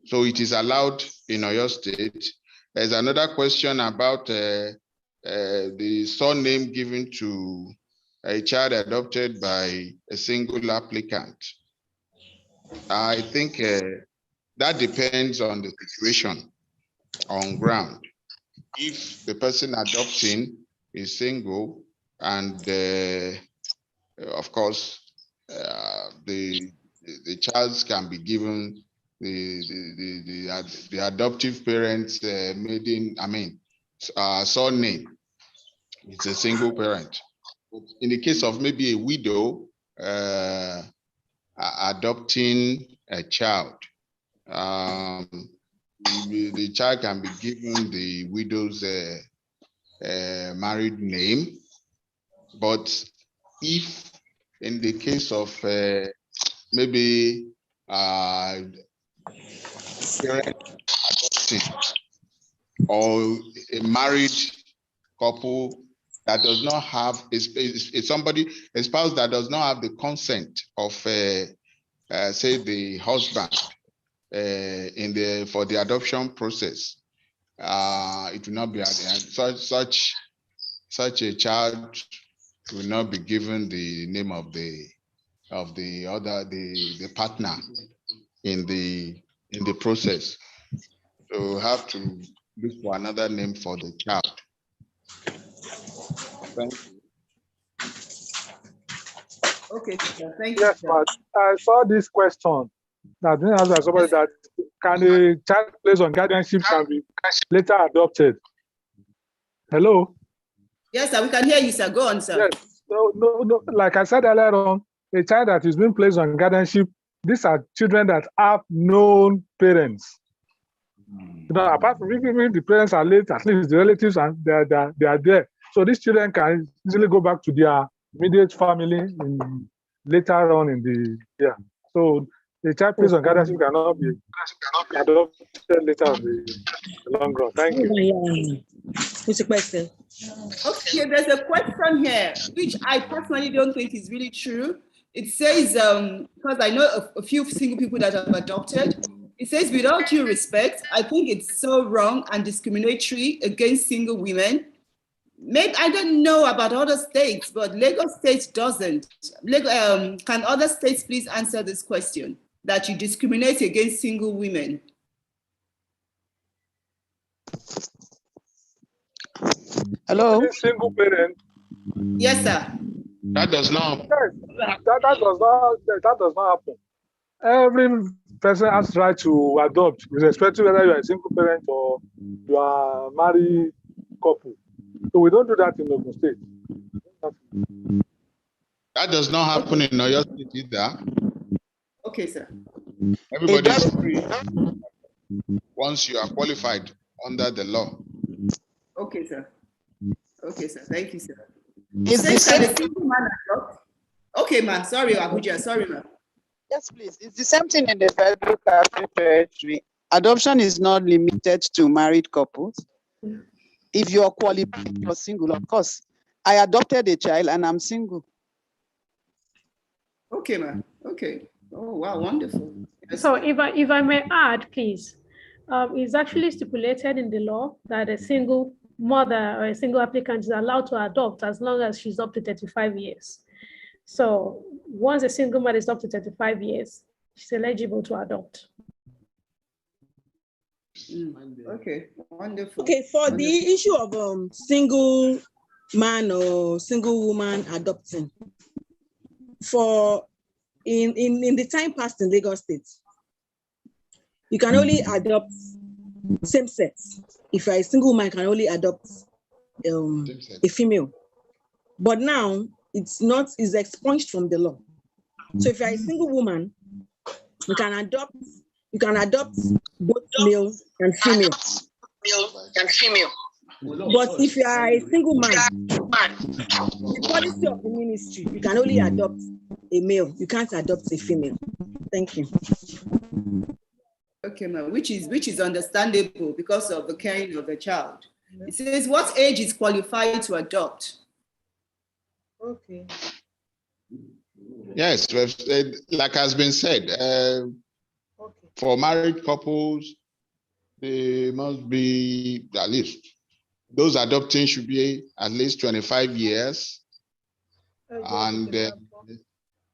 so it is allowed in your state. There's another question about the surname given to a child adopted by a single applicant. I think that depends on the situation on ground. If the person adopting is single, and of course the child can be given the adoptive parents' surname. It's a single parent. But in the case of maybe a widow adopting a child, the child can be given the widow's married name. But if in the case of maybe parent adopting, or a married couple that does not have a spouse that does not have the consent of say the husband for the adoption process, it will not be such a child will not be given the name of the partner in the process. So we have to look for another name for the child. Thank you. Okay, thank you. Yes, but I saw this question that didn't answer somebody that can a child placed on guardianship can be later adopted. Hello? Yes, sir, we can hear you, sir. Go on, sir. Yes. No. Like I said earlier on, a child that is being placed on guardianship, these are children that have known parents. Apart from if the parents are late, at least the relatives and they are there. So these children can easily go back to their immediate family in later on in the year. So the child placed on guardianship cannot be adopted later on the long run. Thank you. Who's the question? Okay, there's a question here, which I personally don't think is really true. It says, because I know a few single people that have adopted, it says, with all due respect, I think it's so wrong and discriminatory against single women. Maybe I don't know about other states, but Lagos State doesn't. Can other states please answer this question, that you discriminate against single women? Hello? Single parent. Yes, sir. That does not. Yes, that does not happen. Every person has right to adopt, irrespective whether you are a single parent or you are a married couple. So we don't do that in Ogun State. That does not happen in Oyo State either. Okay, sir. Everybody is free once you are qualified under the law. Okay, sir. Okay, sir. Thank you, sir. Is the same single man adopt? Okay, ma'am. Sorry, Abuja. Sorry, ma'am. Yes, please. It's the same thing in the Federal Capital Territory. Adoption is not limited to married couples. If you are qualified, you're single. Of course, I adopted a child and I'm single. Okay, ma'am. Okay. Oh, wow, wonderful. Yes, So if I may add, please, it's actually stipulated in the law that a single mother or a single applicant is allowed to adopt as long as she's up to 35 years. So once a single mother is up to 35 years, she's eligible to adopt. Okay, wonderful. Okay, for the issue of single man or single woman adopting, for in the time past in Lagos State, you can only adopt same sex. If you're a single man, you can only adopt a female. But now it's expunged from the law. So if you're a single woman, you can adopt both male and female. But if you are a single man, the policy of the ministry, you can only adopt a male. You can't adopt a female. Thank you. Okay, ma'am, which is understandable because of the caring of the child. It says, what age is qualified to adopt? Okay. Yes, like has been said, for married couples, they must be at least, those adopting should be at least 25 years and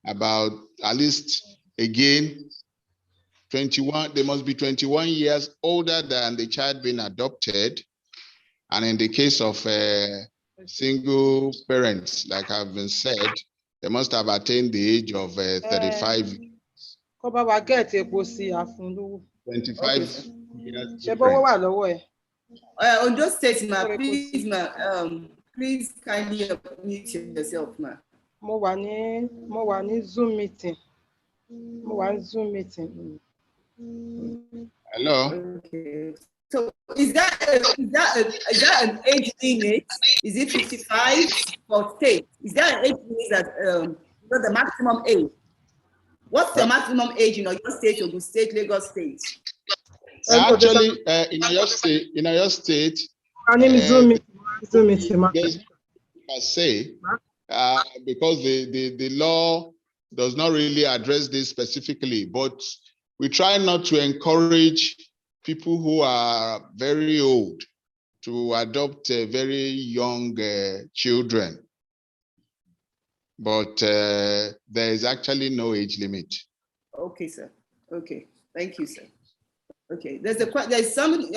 about at least, again, 21, they must be 21 years older than the child being adopted. And in the case of single parents, like have been said, they must have attained the age of 35. 25 years. On those states, ma, please kindly mute yourself, ma. Mo wà ní Zoom meeting. Hello. Okay. So is that an age limit? Is it 55 for state? Is there an age limit that the maximum age? What's the maximum age in your state, Ogun State, Lagos State? Actually, in your state, per se, because the law does not really address this specifically, but we try not to encourage people who are very old to adopt very young children. But there is actually no age limit. Okay, sir. Okay, thank you, sir. Okay, there's some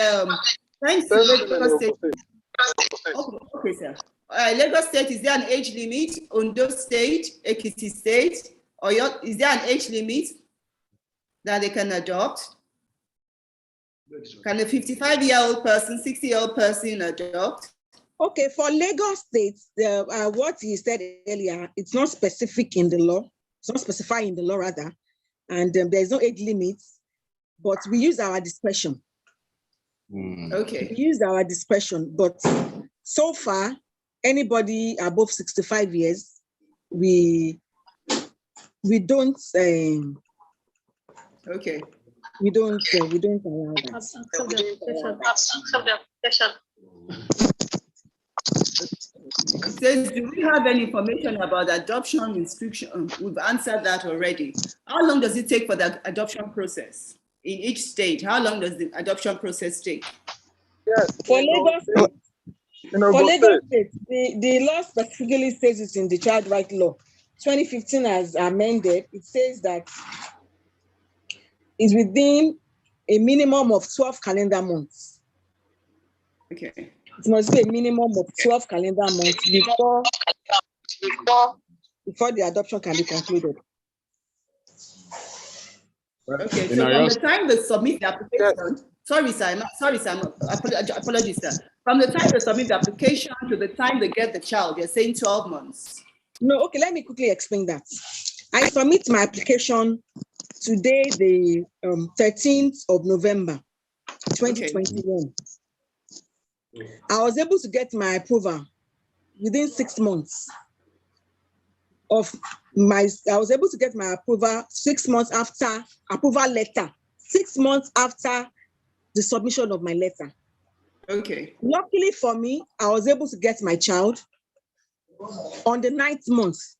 thanks to Lagos State. Okay, sir. Lagos State, is there an age limit? Ondo State, Ekiti State, or is there an age limit that they can adopt? Can a 55-year-old person, 60-year-old person adopt? Okay, for Lagos State, what he said earlier, it's not specific in the law. It's not specified in the law, rather. And there's no age limit, but we use our discretion. Okay. We use our discretion, but so far, anybody above 65 years we don't Okay. we don't allow that. It says, do we have any information about adoption restriction? We've answered that already. How long does it take for the adoption process in each state? How long does the adoption process take? Yes. For Lagos State, the law specifically says it's in the Child Right Law. 2015 has amended. It says that it's within a minimum of 12 calendar months. Okay. It must be a minimum of 12 calendar months before the adoption can be concluded. Okay, so from the time they submit the application, sorry, Sam, apologies, sir. From the time they submit the application to the time they get the child, you're saying 12 months. No, okay, let me quickly explain that. I submit my application today, the 13th of November, 2021. Okay. I was able to get my approval within 6 months of I was able to get my approval 6 months after approval letter, 6 months after the submission of my letter. Okay. Luckily for me, I was able to get my child on the 9th month.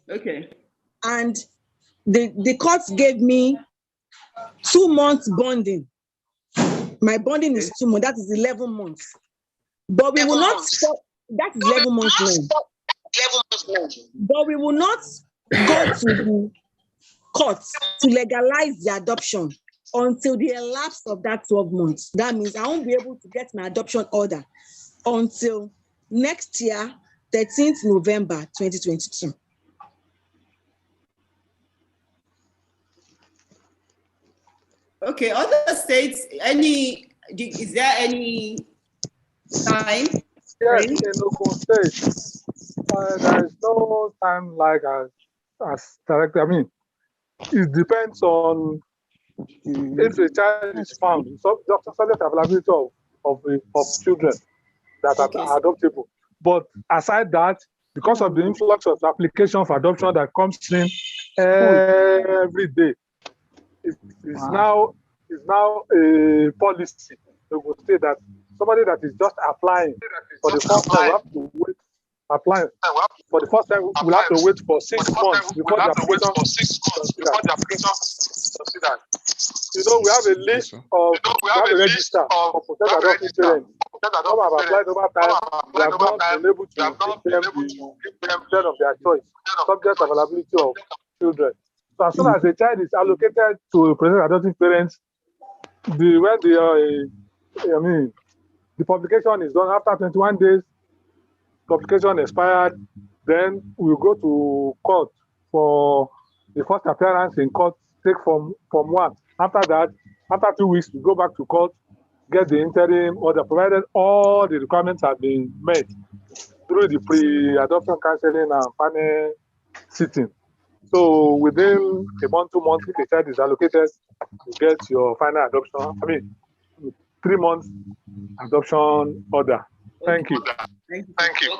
Okay. And the court gave me 2 months bonding. My bonding is 2 months, that is 11 months. But we will not stop, that is 11 months now. But we will not go to the court to legalize the adoption until the elapse of that 12 months. That means I won't be able to get my adoption order until next year, 13th November, 2022. Okay, other states, is there any time? Yes, in local states, there is no time like as directed. I mean, it depends on if a child is found, subject availability of children that are adoptable. But aside that, because of the influx of application for adoption that comes in every day, it's now a policy. They will say that somebody that is just applying for the first time will have to wait. Applying for the first time, we'll have to wait for 6 months before the application is considered. You know, we have a list of, we have a register of potential adoptive parents. Some have applied over time. We have not been able to give them the child of their choice, subject availability of children. So as soon as a child is allocated to a potential adoptive parents, the publication is done after 21 days. Publication expired, then we go to court for the first appearance in court, take from 1. After that, after 2 weeks, we go back to court, get the interim order, provided all the requirements have been met through the pre-adoption counseling and panel sitting. So within a month, 2 months, if the child is allocated, you get your final adoption. 3 months adoption order. Thank you. Thank you.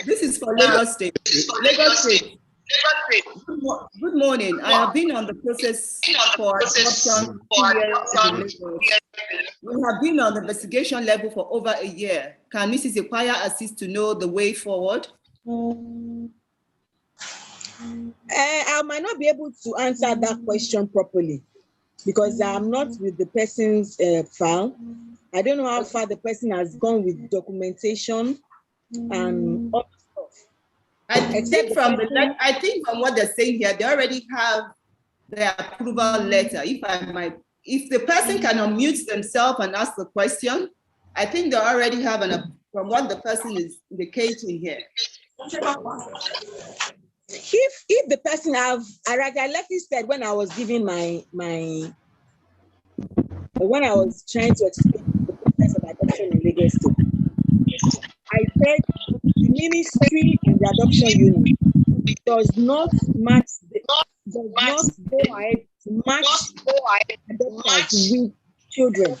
This is for Lagos State. Lagos State. Good morning. I have been on the process for adoption 2 years. We have been on the investigation level for over a year. Can Mrs. Ekwaya assist to know the way forward? I might not be able to answer that question properly because I'm not with the person's file. I don't know how far the person has gone with documentation and other stuff. I think from what they're saying here, they already have their approval letter. If the person can unmute themselves and ask the question, I think they already have from what the person is indicating here. If the person have, I likely said when I was giving when I was trying to explain the process of adoption in Lagos State, I said the ministry and the adoption unit does not go ahead to match adopters with children.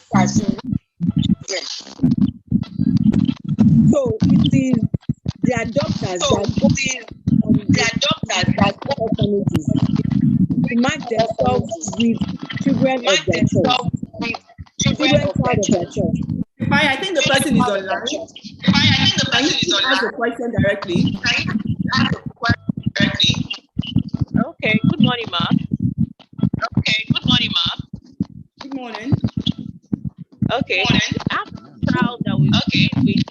So it is the the adopters that go orphanages to match themselves with children of their choice. Children child of their choice. Fine, I think the person is online. Can you ask the question directly? Okay, good morning, ma'am. Good morning. Okay. I have a child that we've been with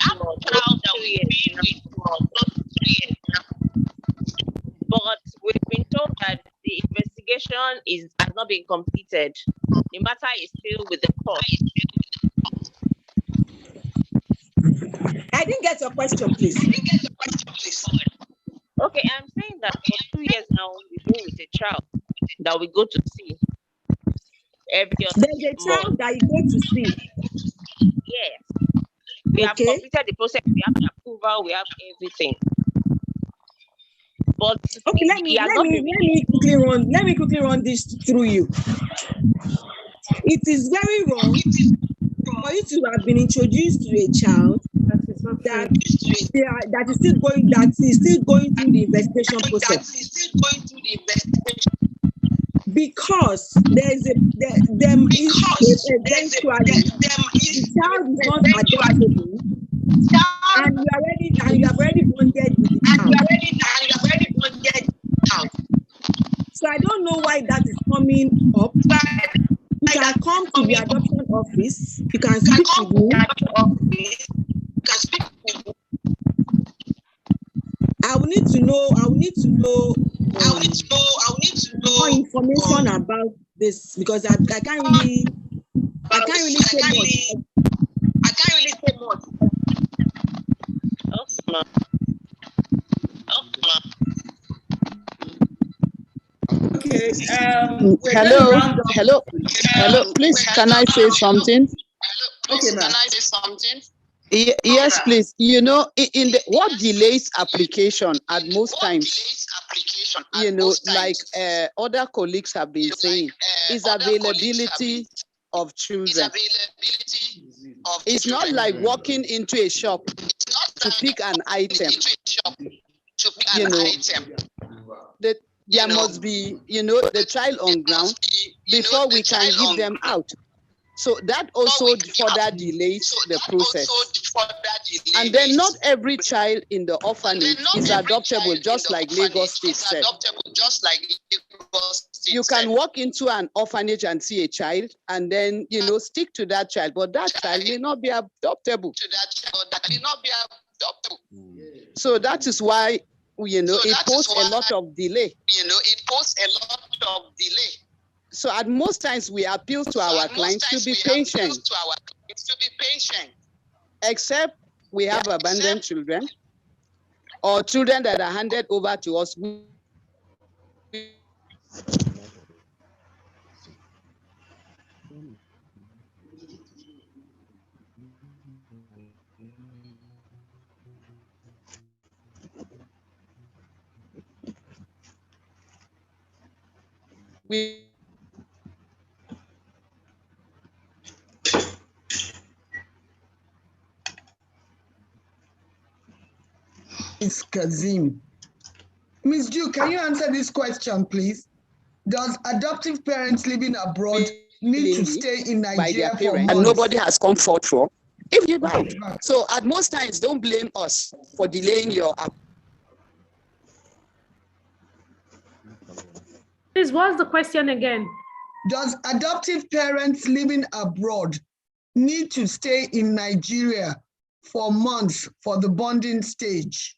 for 2 years now. But we've been told that the investigation has not been completed. The matter is still with the court. I didn't get your question, please. Okay, I'm saying that for 2 years now, we've been with a child that we go to see every other There's a child that you go to see. Yes. We have completed the process. We have the approval. We have everything. But okay, let me quickly run this through you. It is very wrong for you to have been introduced to a child that is still going through the investigation process. Because if eventually the child is not adoptable and you have already bonded with the child. So I don't know why that is coming up. You can come to the adoption office. You can speak with me. I will need to know more information about this because I can't really say much. Okay. Hello. Please, can I say something? Okay, ma'am. Yes, please. You know, what delays application at most times, like other colleagues have been saying, is availability of children. It's not like walking into a shop to pick an item. There must be, the child on ground before we can give them out. So that also further delays the process. And then not every child in the orphanage is adoptable, just like Lagos State said. You can walk into an orphanage and see a child and then, stick to that child, but that child may not be adoptable. So that is why, it poses a lot of delay. So at most times we appeal to our clients to be patient. Except we have abandoned children or children that are handed over to us. It's Kazim. Ms. Ju, can you answer this question, please? Does adoptive parents living abroad need to stay in Nigeria for months? And nobody has come forth for? If you right. So at most times, don't blame us for delaying your app. Please, what's the question again? Does adoptive parents living abroad need to stay in Nigeria for months for the bonding stage?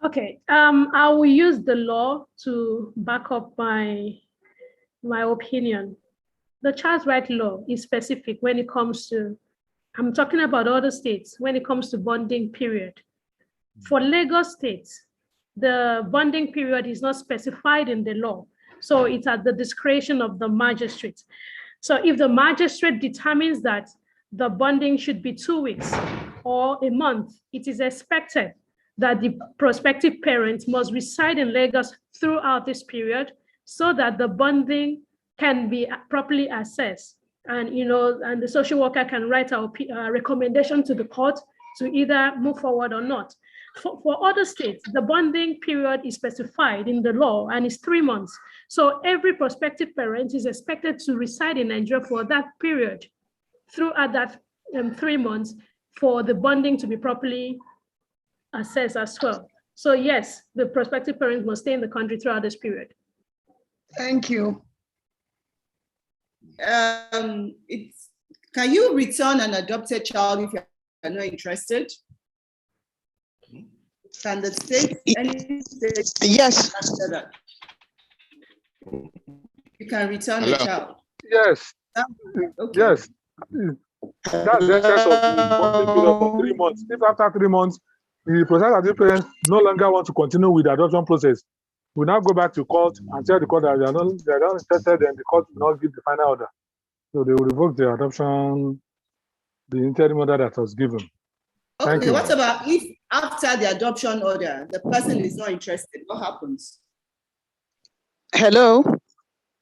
Okay, I will use the law to back up my opinion. The child's right law is specific when it comes to, I'm talking about other states, when it comes to bonding period. For Lagos State, the bonding period is not specified in the law. So it's at the discretion of the magistrate. So if the magistrate determines that the bonding should be 2 weeks or a month, it is expected that the prospective parents must reside in Lagos throughout this period so that the bonding can be properly assessed. And, and the social worker can write a recommendation to the court to either move forward or not. for other states, the bonding period is specified in the law and is 3 months. So every prospective parent is expected to reside in Nigeria for that period throughout that 3 months for the bonding to be properly assessed as well. So yes, the prospective parent must stay in the country throughout this period. Thank you. Can you return an adopted child if you're not interested? Can the state, any state, yes, answer that? You can return the child. Yes. Okay. Yes. That's the essence of the bonding period for 3 months. If after 3 months, the prospective parents no longer want to continue with the adoption process, we now go back to court and tell the court that they are not interested, and the court will not give the final order. So they will revoke the adoption, the interim order that was given. Thank Okay, you. what about if after the adoption order, the person is not interested? What happens? Hello?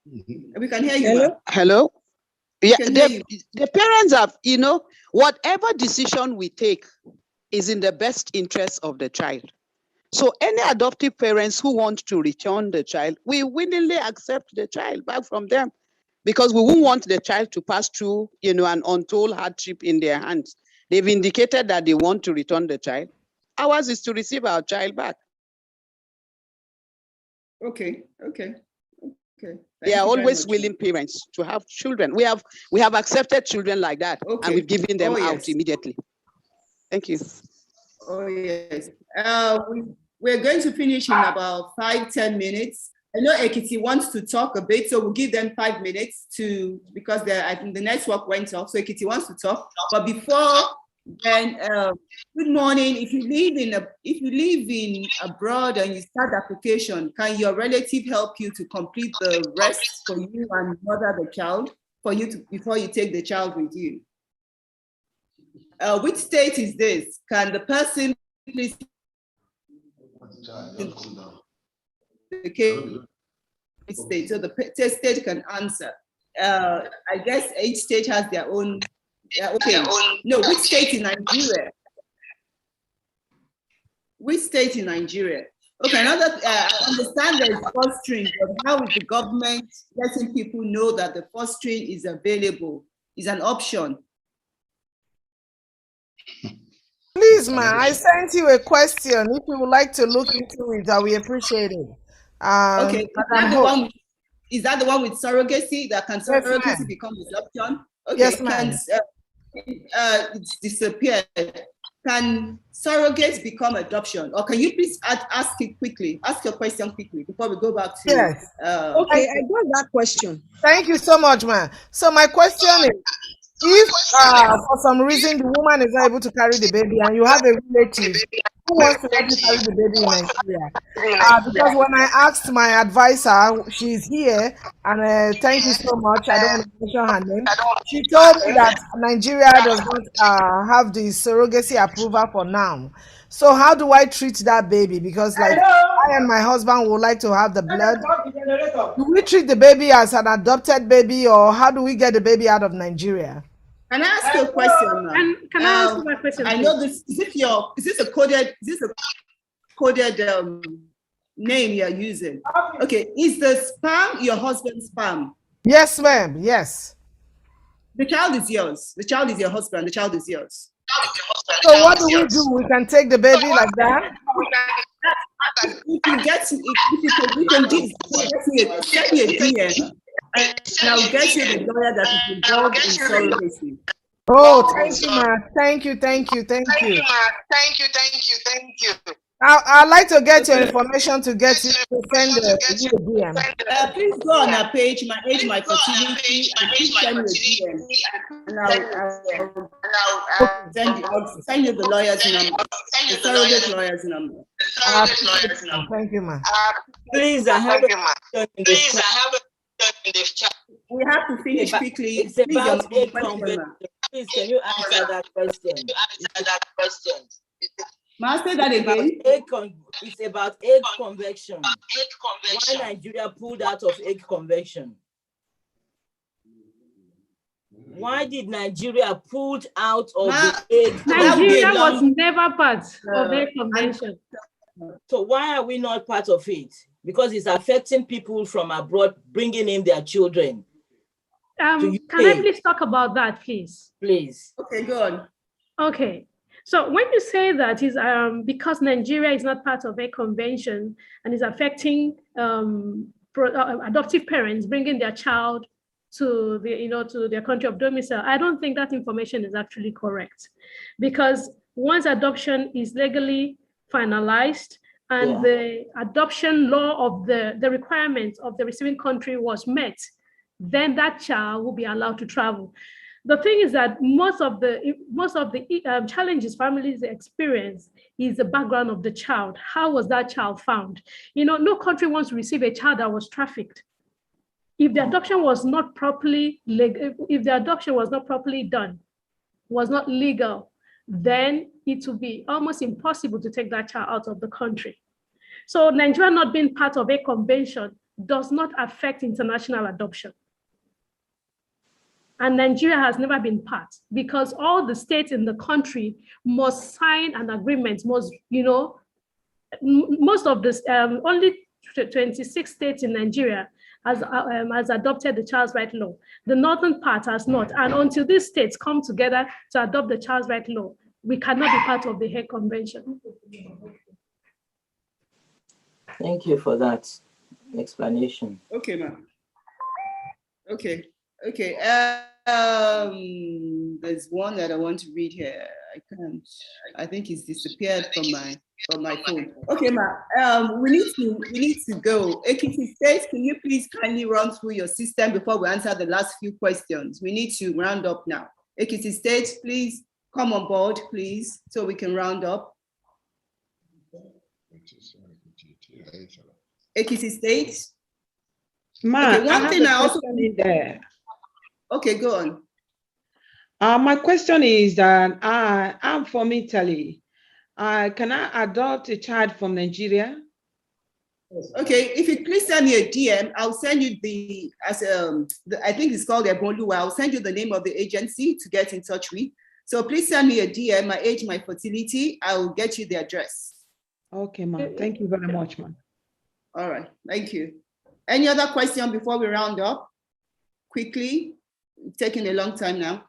We can hear you. Hello? Hello? Yeah, the parents have, you know, whatever decision we take is in the best interest of the child. So any adoptive parents who want to return the child, we willingly accept the child back from them, because we won't want the child to pass through, you know, an untold hardship in their hands. They've indicated that they want to return the child. Ours is to receive our child back. Okay. They are always willing parents to have children. We have accepted children like that, and we've given them out immediately. Thank you. Oh yes. We're going to finish in about 5-10 minutes. I know Ekiti wants to talk a bit, so we'll give them 5 minutes because I think the network went off. So Ekiti wants to talk, but before then, good morning. If you live in abroad and you start the application, can your relative help you to complete the rest for you and mother the child before you take the child with you? Which state is this? Can the person please? State, so the state can answer. I guess each state has their own. Okay. No, which state in Nigeria? Which state in Nigeria? Okay, another. I understand there is fostering, but how is the government letting people know that the fostering is available, is an option? Please, ma, I sent you a question. If you would like to look into it, I will appreciate it. Okay, is that the one with surrogacy? That can surrogacy become adoption? Okay, yes, ma'am. It's disappeared. Can surrogates become adoption? Or can you please ask it quickly? Ask your question quickly before we go back to. Yes. Okay, I got that question. Thank you so much, ma'am. So my question is, if for some reason the woman is not able to carry the baby and you have a relative who wants to let you carry the baby in Nigeria, because when I asked my advisor, she's here, and thank you so much, I don't want to mention her name, she told me that Nigeria does not have the surrogacy approval for now. So how do I treat that baby? Because like I and my husband would like to have the blood. Do we treat the baby as an adopted baby, or how do we get the baby out of Nigeria? Can I ask you a question, ma'am? Can I ask you a question? I know this. Is this a coded name you're using? Okay. Is the sperm your husband's sperm? Yes, ma'am. Yes. The child is yours. The child is your husband. The child is yours. So what do we do? We can take the baby like that? If you can get me a DM, and I'll get you the lawyer that is involved in surrogacy. Oh, thank you, ma. Thank you. I'd like to get your information to get you to send the DM. Please go on our page, my age, my fertility, and please send me a DM. And I'll send you the lawyer's number, the surrogate lawyer's number. Thank you, ma. Please, I have We have to finish quickly. It's about age convention. Please, can you answer that question? Master that again. It's about egg convection. Why Nigeria pulled out of egg convection? Why did Nigeria pull out of the Hague? Nigeria was never part of the convention. So why are we not part of it? Because it's affecting people from abroad, bringing in their children. Can I please talk about that, please? Please. Okay, go on. Okay. So when you say that is because Nigeria is not part of a convention and is affecting adoptive parents bringing their child to to their country of domicile, I don't think that information is actually correct, because once adoption is legally finalized and the adoption law of the requirements of the receiving country was met, then that child will be allowed to travel. The thing is that most of the challenges families experience is the background of the child. How was that child found? No country wants to receive a child that was trafficked. If the adoption was not properly done, was not legal, then it would be almost impossible to take that child out of the country. So Nigeria not being part of a convention does not affect international adoption. And Nigeria has never been part, because all the states in the country must sign an agreement, most of this, only 26 states in Nigeria has adopted the child's right law. The northern part has not. And until these states come together to adopt the child's right law, we cannot be part of the Hague Convention. Thank you for that explanation. Okay, ma'am. Okay. There's one that I want to read here. I can't. I think it's disappeared from my phone. Okay, ma'am. We need to go. Ekiti State, can you please kindly run through your system before we answer the last few questions? We need to round up now. Ekiti State, please come on board, please, so we can round up. Ekiti State. Ma, okay, one thing I also need there. Okay, go on. My question is that I'm from Italy. Can I adopt a child from Nigeria? Okay, if you please send me a DM, I'll send you I think it's called Eboluwa. I'll send you the name of the agency to get in touch with. So please send me a DM, my age, my fertility. I will get you the address. Okay, ma'am. Thank you very much, ma'am. All right, thank you. Any other question before we round up? Quickly, it's taking a long time now.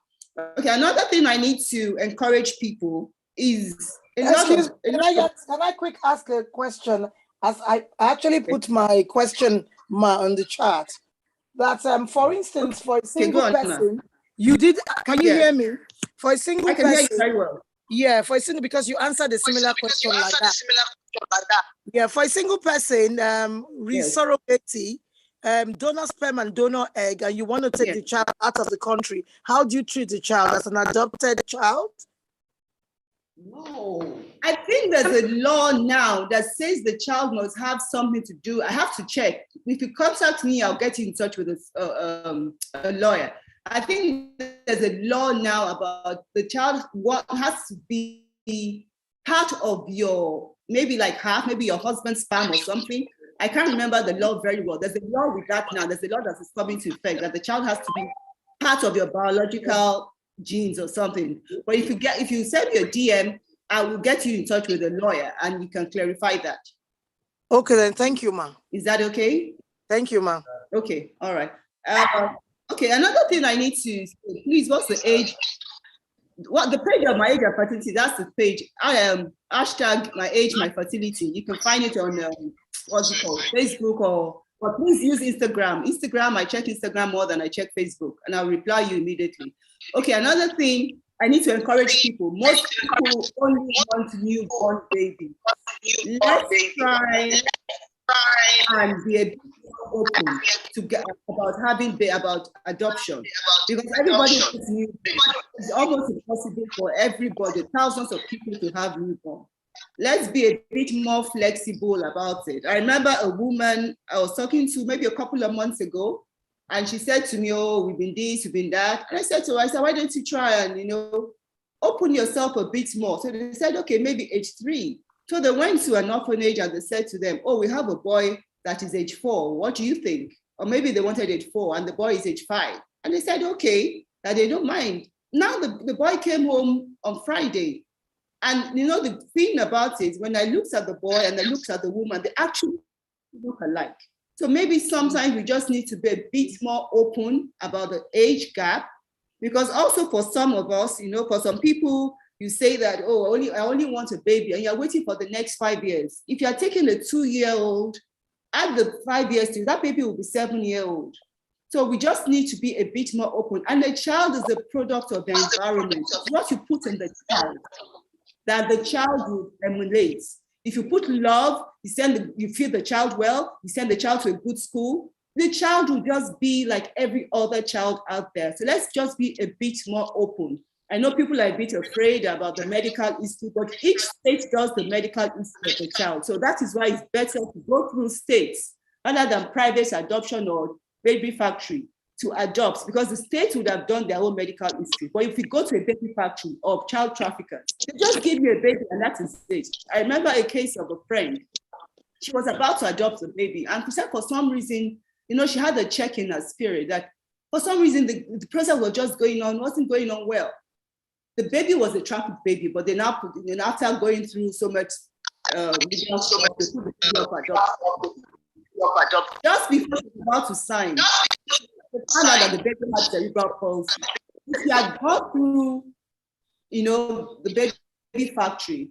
Okay, another thing I need to encourage people is can I quick ask a question? As I actually put my question on the chat. That for instance, for a single person, you did. Can you hear me? For a single person, hear you very well. Yeah, for a single, because you answered a similar question like that. Yeah, for a single person, surrogacy, donor sperm and donor egg, and you want to take the child out of the country, how do you treat the child? As an adopted child? No, I think there's a law now that says the child must have something to do. I have to check. If you contact me, I'll get you in touch with a lawyer. I think there's a law now about the child has to be part of your, maybe like half, maybe your husband's sperm or something. I can't remember the law very well. There's a law with that now. There's a law that is coming to effect that the child has to be part of your biological genes or something. But if you send me a DM, I will get you in touch with a lawyer and you can clarify that. Okay, then. Thank you, ma'am. Is that okay? Thank you, ma'am. Okay, all right. Okay, another thing I need to say, please, what's the age? What the page of my age and fertility, that's the page. I am hashtag my age, my fertility. You can find it on what's it called? Facebook but please use Instagram. Instagram, I check Instagram more than I check Facebook, and I'll reply you immediately. Okay, another thing I need to encourage people. Most people only want newborn baby. Let's try and be a bit open to get about adoption, because everybody wants newborn. It's almost impossible for everybody, thousands of people to have newborn. Let's be a bit more flexible about it. I remember a woman I was talking to maybe a couple of months ago, and she said to me, "Oh, we've been this, we've been that." And I said to her, "Why don't you try and open yourself a bit more?" So they said, "Okay, maybe age 3." So they went to an orphanage and they said to them, "Oh, we have a boy that is age 4. What do you think?" Or maybe they wanted age 4 and the boy is age 5. And they said, "Okay, that they don't mind. Now the boy came home on Friday. And you know, the thing about it, when I looked at the boy and I looked at the woman, they actually look alike. So maybe sometimes we just need to be a bit more open about the age gap, because also for some of us, you know, for some people, you say that, oh, I only want a baby, and you're waiting for the next 5 years. If you're taking a 2-year-old, add the 5 years to that baby will be 7-year-old. So we just need to be a bit more open. And the child is a product of the environment. What you put in the child, that the child will emulate. If you put love, you feed the child well, you send the child to a good school, the child will just be like every other child out there. So let's just be a bit more open. I know people are a bit afraid about the medical history, but each state does the medical history of the child. So that is why it's better to go through states rather than private adoption or baby factory to adopt, because the state would have done their own medical history. But if you go to a baby factory of child traffickers, they just give you a baby and that is it. I remember a case of a friend. She was about to adopt a baby, and for some reason, you know, she had a check in her spirit that for some reason the process was just wasn't going on well. The baby was a trafficked baby, but they now after going through so much legal stuff, they put the baby up adoption. Just before she was about to sign, they found out that the baby had cerebral palsy. If she had gone through, you know, the baby factory,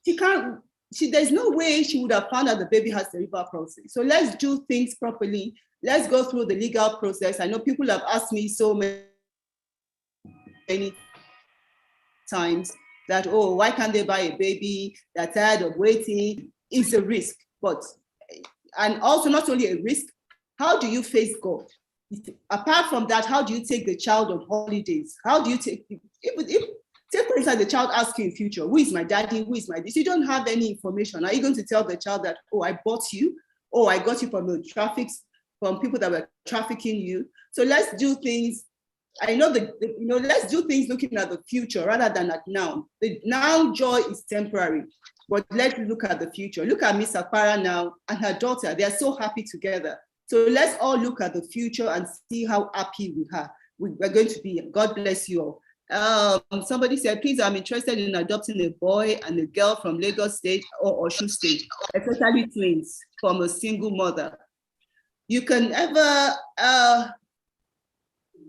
there's no way she would have found out the baby has cerebral palsy. So let's do things properly. Let's go through the legal process. I know people have asked me so many times that, oh, why can't they buy a baby? They're tired of waiting. It's a risk. And also not only a risk, how do you face God? Apart from that, how do you take the child on holidays? How do you take, say for instance, the child asks you in future, who is my daddy, who is my this? You don't have any information. Are you going to tell the child that, oh, I bought you, oh, I got you from people that were trafficking you? So let's do things. I know let's do things looking at the future rather than at now. The now joy is temporary, but let's look at the future. Look at Miss Akpara now and her daughter. They are so happy together. So let's all look at the future and see how happy we're going to be. God bless you all. Somebody said, please, I'm interested in adopting a boy and a girl from Lagos State or Osun State, especially twins from a single mother. You can ever,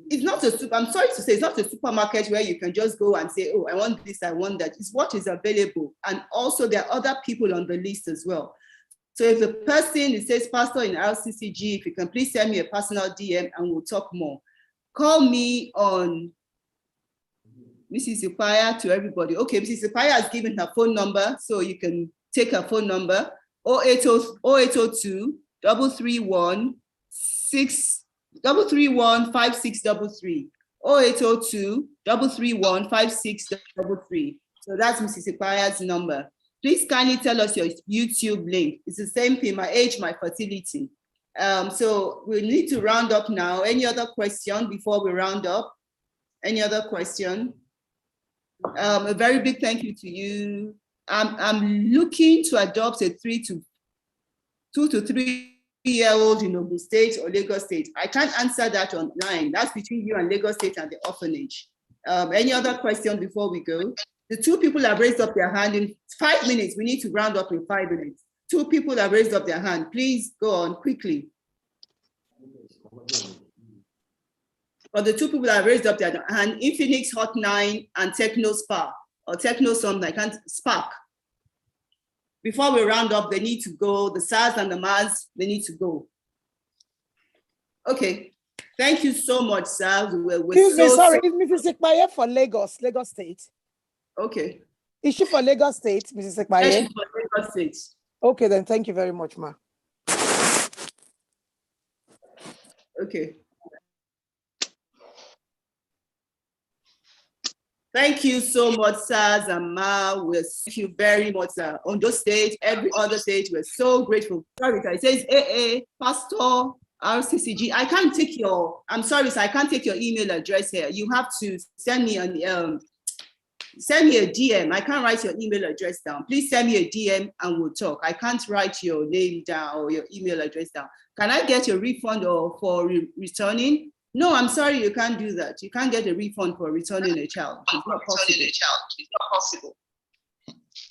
it's not I'm sorry to say, it's not a supermarket where you can just go and say, oh, I want this, I want that. It's what is available. And also there are other people on the list as well. So if the person, it says pastor in RCCG, if you can please send me a personal DM and we'll talk more. Call me on Mrs. Upaya to everybody. Okay, Mrs. Upaya has given her phone number, so you can take her phone number, 0802 331 5633, 0802 331 5633. So that's Mrs. Upaya's number. Please kindly tell us your YouTube link. It's the same thing, my age, my fertility. So we need to round up now. Any other question before we round up? Any other question? A very big thank you to you. I'm looking to adopt a 2 to 3 year old in Ogun State or Lagos State. I can't answer that online. That's between you and Lagos State and the orphanage. Any other question before we go? The 2 people have raised up their hand in 5 minutes. We need to round up in 5 minutes. 2 people have raised up their hand. Please go on quickly. But the 2 people that have raised up their hand, Infinix Hot 9 and Techno Spark or Techno something, I can't Spark. Before we round up, they need to go. The SARS and the MARS, they need to go. Okay. Thank you so much, sir. Excuse me, sorry, Mrs. Ekpaye for Lagos State. Okay. Is she for Lagos State, Mrs. Ekpaye? Yes, she's for Lagos State. Okay, then thank you very much, ma. Okay. Thank you so much, sirs and ma. Thank you very much, sir. On those stage, every other stage, we're so grateful. Sorry, it says AA, Pastor, RCCG. I can't take I'm sorry, sir, I can't take your email address here. You have to send me a DM. I can't write your email address down. Please send me a DM and we'll talk. I can't write your name down or your email address down. Can I get a refund or for returning? No, I'm sorry, you can't do that. You can't get a refund for returning a child. It's not possible.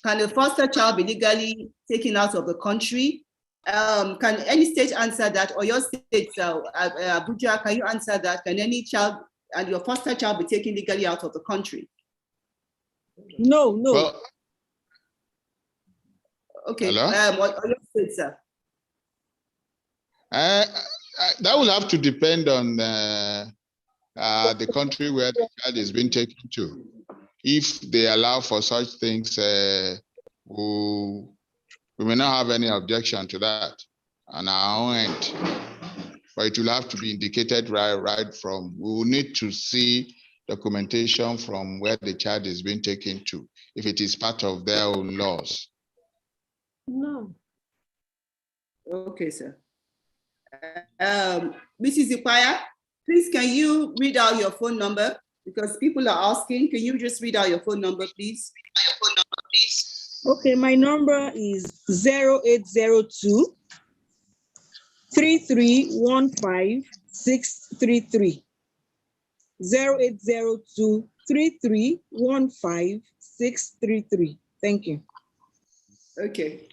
Can a foster child be legally taken out of the country? Can any state answer that? Or your state, Abuja, can you answer that? Can any child and your foster child be taken legally out of the country? No. Well, okay. Hello? What are your states, sir? That will have to depend on the country where the child is being taken to. If they allow for such things, we may not have any objection to that on our own end. But it will have to be indicated right from, we will need to see documentation from where the child is being taken to, if it is part of their own laws. No. Okay, sir. Mrs. Ipaya, please can you read out your phone number? Because people are asking, can you just read out your phone number, please? Okay, my number is 0802 3315 633. 0802 3315 633. Thank you. Okay.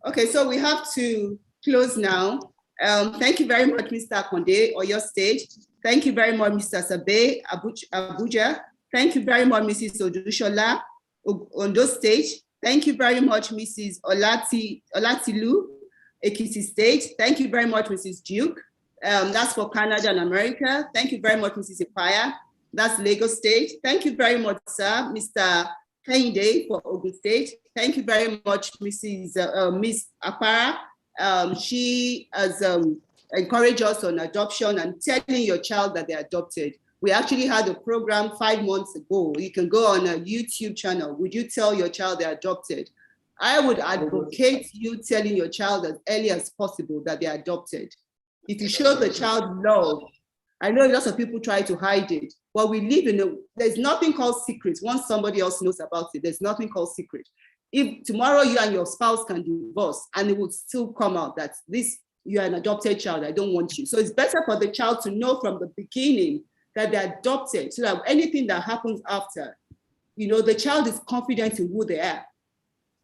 Okay, so we have to close now. Thank you very much, Mr. Akonde, or your stage. Thank you very much, Mr. Sabe, Abuja. Thank you very much, Mrs. Odushola, Ondo State. Thank you very much, Mrs. Olatilu, Ekiti State. Thank you very much, Mrs. Duke. That's for Canada and America. Thank you very much, Mrs. Ipaya. That's Lagos State. Thank you very much, sir, Mr. Kehinde for Ogun State. Thank you very much, Miss Apara. She has encouraged us on adoption and telling your child that they're adopted. We actually had a program 5 months ago. You can go on a YouTube channel. Would you tell your child they're adopted? I would advocate you telling your child as early as possible that they're adopted. If you show the child love, I know lots of people try to hide it, but we live in there's nothing called secret. Once somebody else knows about it, there's nothing called secret. If tomorrow you and your spouse can divorce and it would still come out that you're an adopted child, I don't want you. So it's better for the child to know from the beginning that they're adopted, so that anything that happens after, the child is confident in who they are.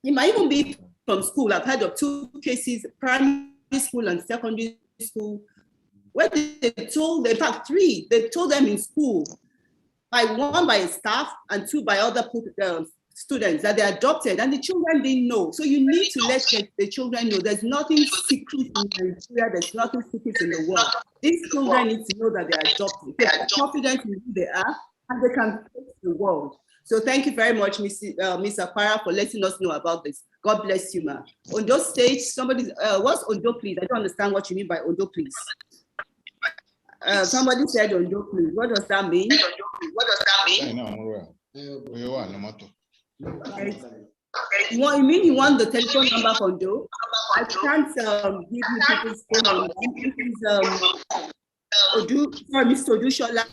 It might even be from school. I've heard of 2 cases, primary school and secondary school, where they told, in fact 3, they told them in school, one by staff and 2 by other students, that they're adopted, and the children didn't know. So you need to let the children know there's nothing secret in Nigeria, there's nothing secret in the world. These children need to know that they're adopted. They're confident in who they are, and they can face the world. So thank you very much, Ms. Apara, for letting us know about this. God bless you, ma'am. Ondo State, somebody, what's Ondo, please? I don't understand what you mean by Ondo, please. Somebody said Ondo, please. What does that mean? You mean you want the telephone number for Ondo? I can't give you people's phone number. Mr. Odushola.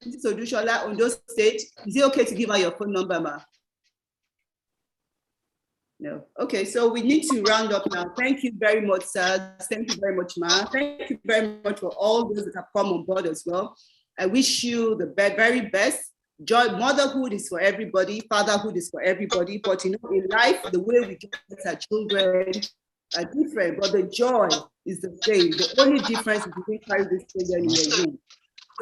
Mrs. Odushola, Ondo State. Is it okay to give her your phone number, ma? No. Okay, so we need to round up now. Thank you very much, sir. Thank you very much, ma. Thank you very much for all those that have come on board as well. I wish you the very best. Joy, motherhood is for everybody, fatherhood is for everybody, but in life, the way we get our children are different, but the joy is the same. The only difference is we carry these children in a room.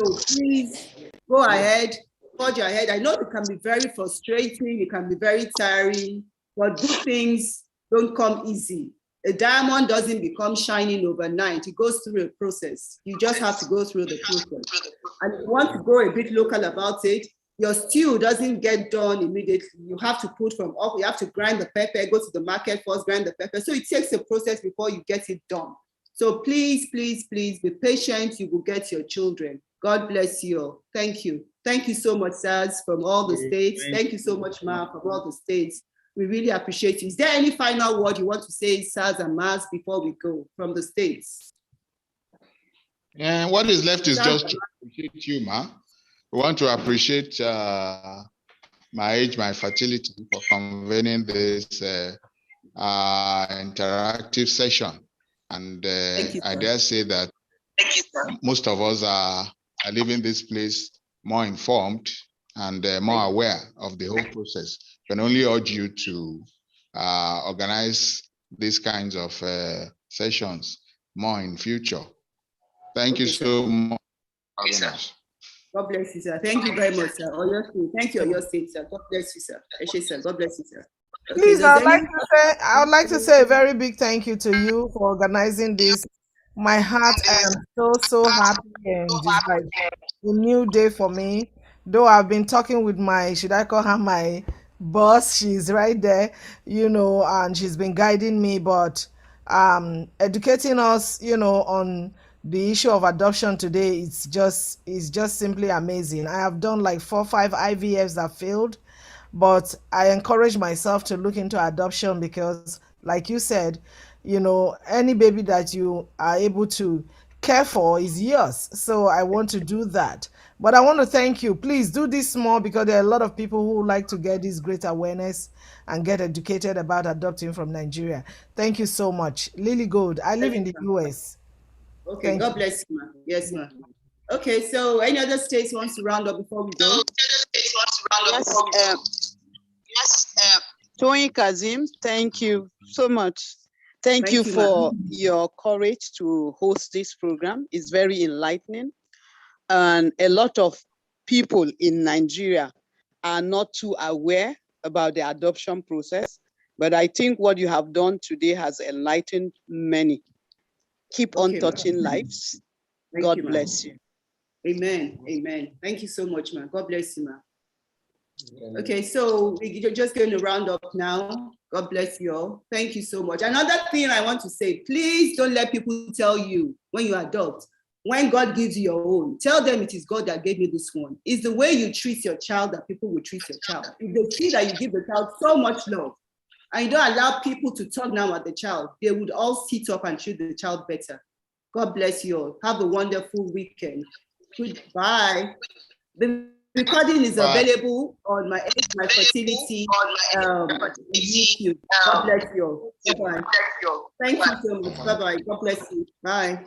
So please go ahead, forge ahead. I know it can be very frustrating, it can be very tiring, but good things don't come easy. A diamond doesn't become shining overnight. It goes through a process. You just have to go through the process. And if you want to go a bit local about it, your stew doesn't get done immediately. You have to put from up, you have to grind the pepper, go to the market first, grind the pepper. So it takes a process before you get it done. So please, please, please be patient. You will get your children. God bless you all. Thank you. Thank you so much, sirs, from all the states. Thank you so much, ma, from all the states. We really appreciate you. Is there any final word you want to say, sirs and mas, before we go from the states? And what is left is just to appreciate you, ma. We want to appreciate my age, my fertility for convening this interactive session. And I dare say that most of us are are leaving this place more informed and more aware of the whole process. Can only urge you to organize these kinds of sessions more in future. Thank you so much. God bless you, sir. Thank you very much, sir. Thank you, your state, sir. God bless you, sir. Sir. God bless you, sir. Okay, Please, I would like to say a very big thank you to you for organizing this. My heart, I am so happy, and it's like a new day for me. Though I've been talking with my, should I call her my boss? She's right there, and she's been guiding me, but educating us, on the issue of adoption today, it's just simply amazing. I have done like 4 or 5 IVFs that failed, but I encourage myself to look into adoption because, like you said, any baby that you are able to care for is yours. So I want to do that. But I want to thank you. Please do this more because there are a lot of people who like to get this great awareness and get educated about adopting from Nigeria. Thank you so much. Lily Gold, I live in the US. Okay, Thank God you. bless you, ma'am. Yes, ma'am. Okay, so any other states wants to round up before we go? Yes, Toyin Kazim, thank you so much. Thank you for your courage to host this program. It's very enlightening. And a lot of people in Nigeria are not too aware about the adoption process. But I think what you have done today has enlightened many. Keep on touching lives. God bless you. Amen. Amen. Thank you so much, man. God bless you, man. Okay, so we're just going to round up now. God bless you all. Thank you so much. Another thing I want to say, please don't let people tell you when you adopt, when God gives you your own, tell them it is God that gave you this one. It's the way you treat your child that people will treat your child. If they see that you give the child so much love and you don't allow people to talk now at the child, they would all sit up and treat the child better. God bless you all. Have a wonderful weekend. Goodbye. The recording is available on my age, my fertility YouTube. God bless you all. Bye-bye. Thank you so much. Bye-bye. God bless you. Bye.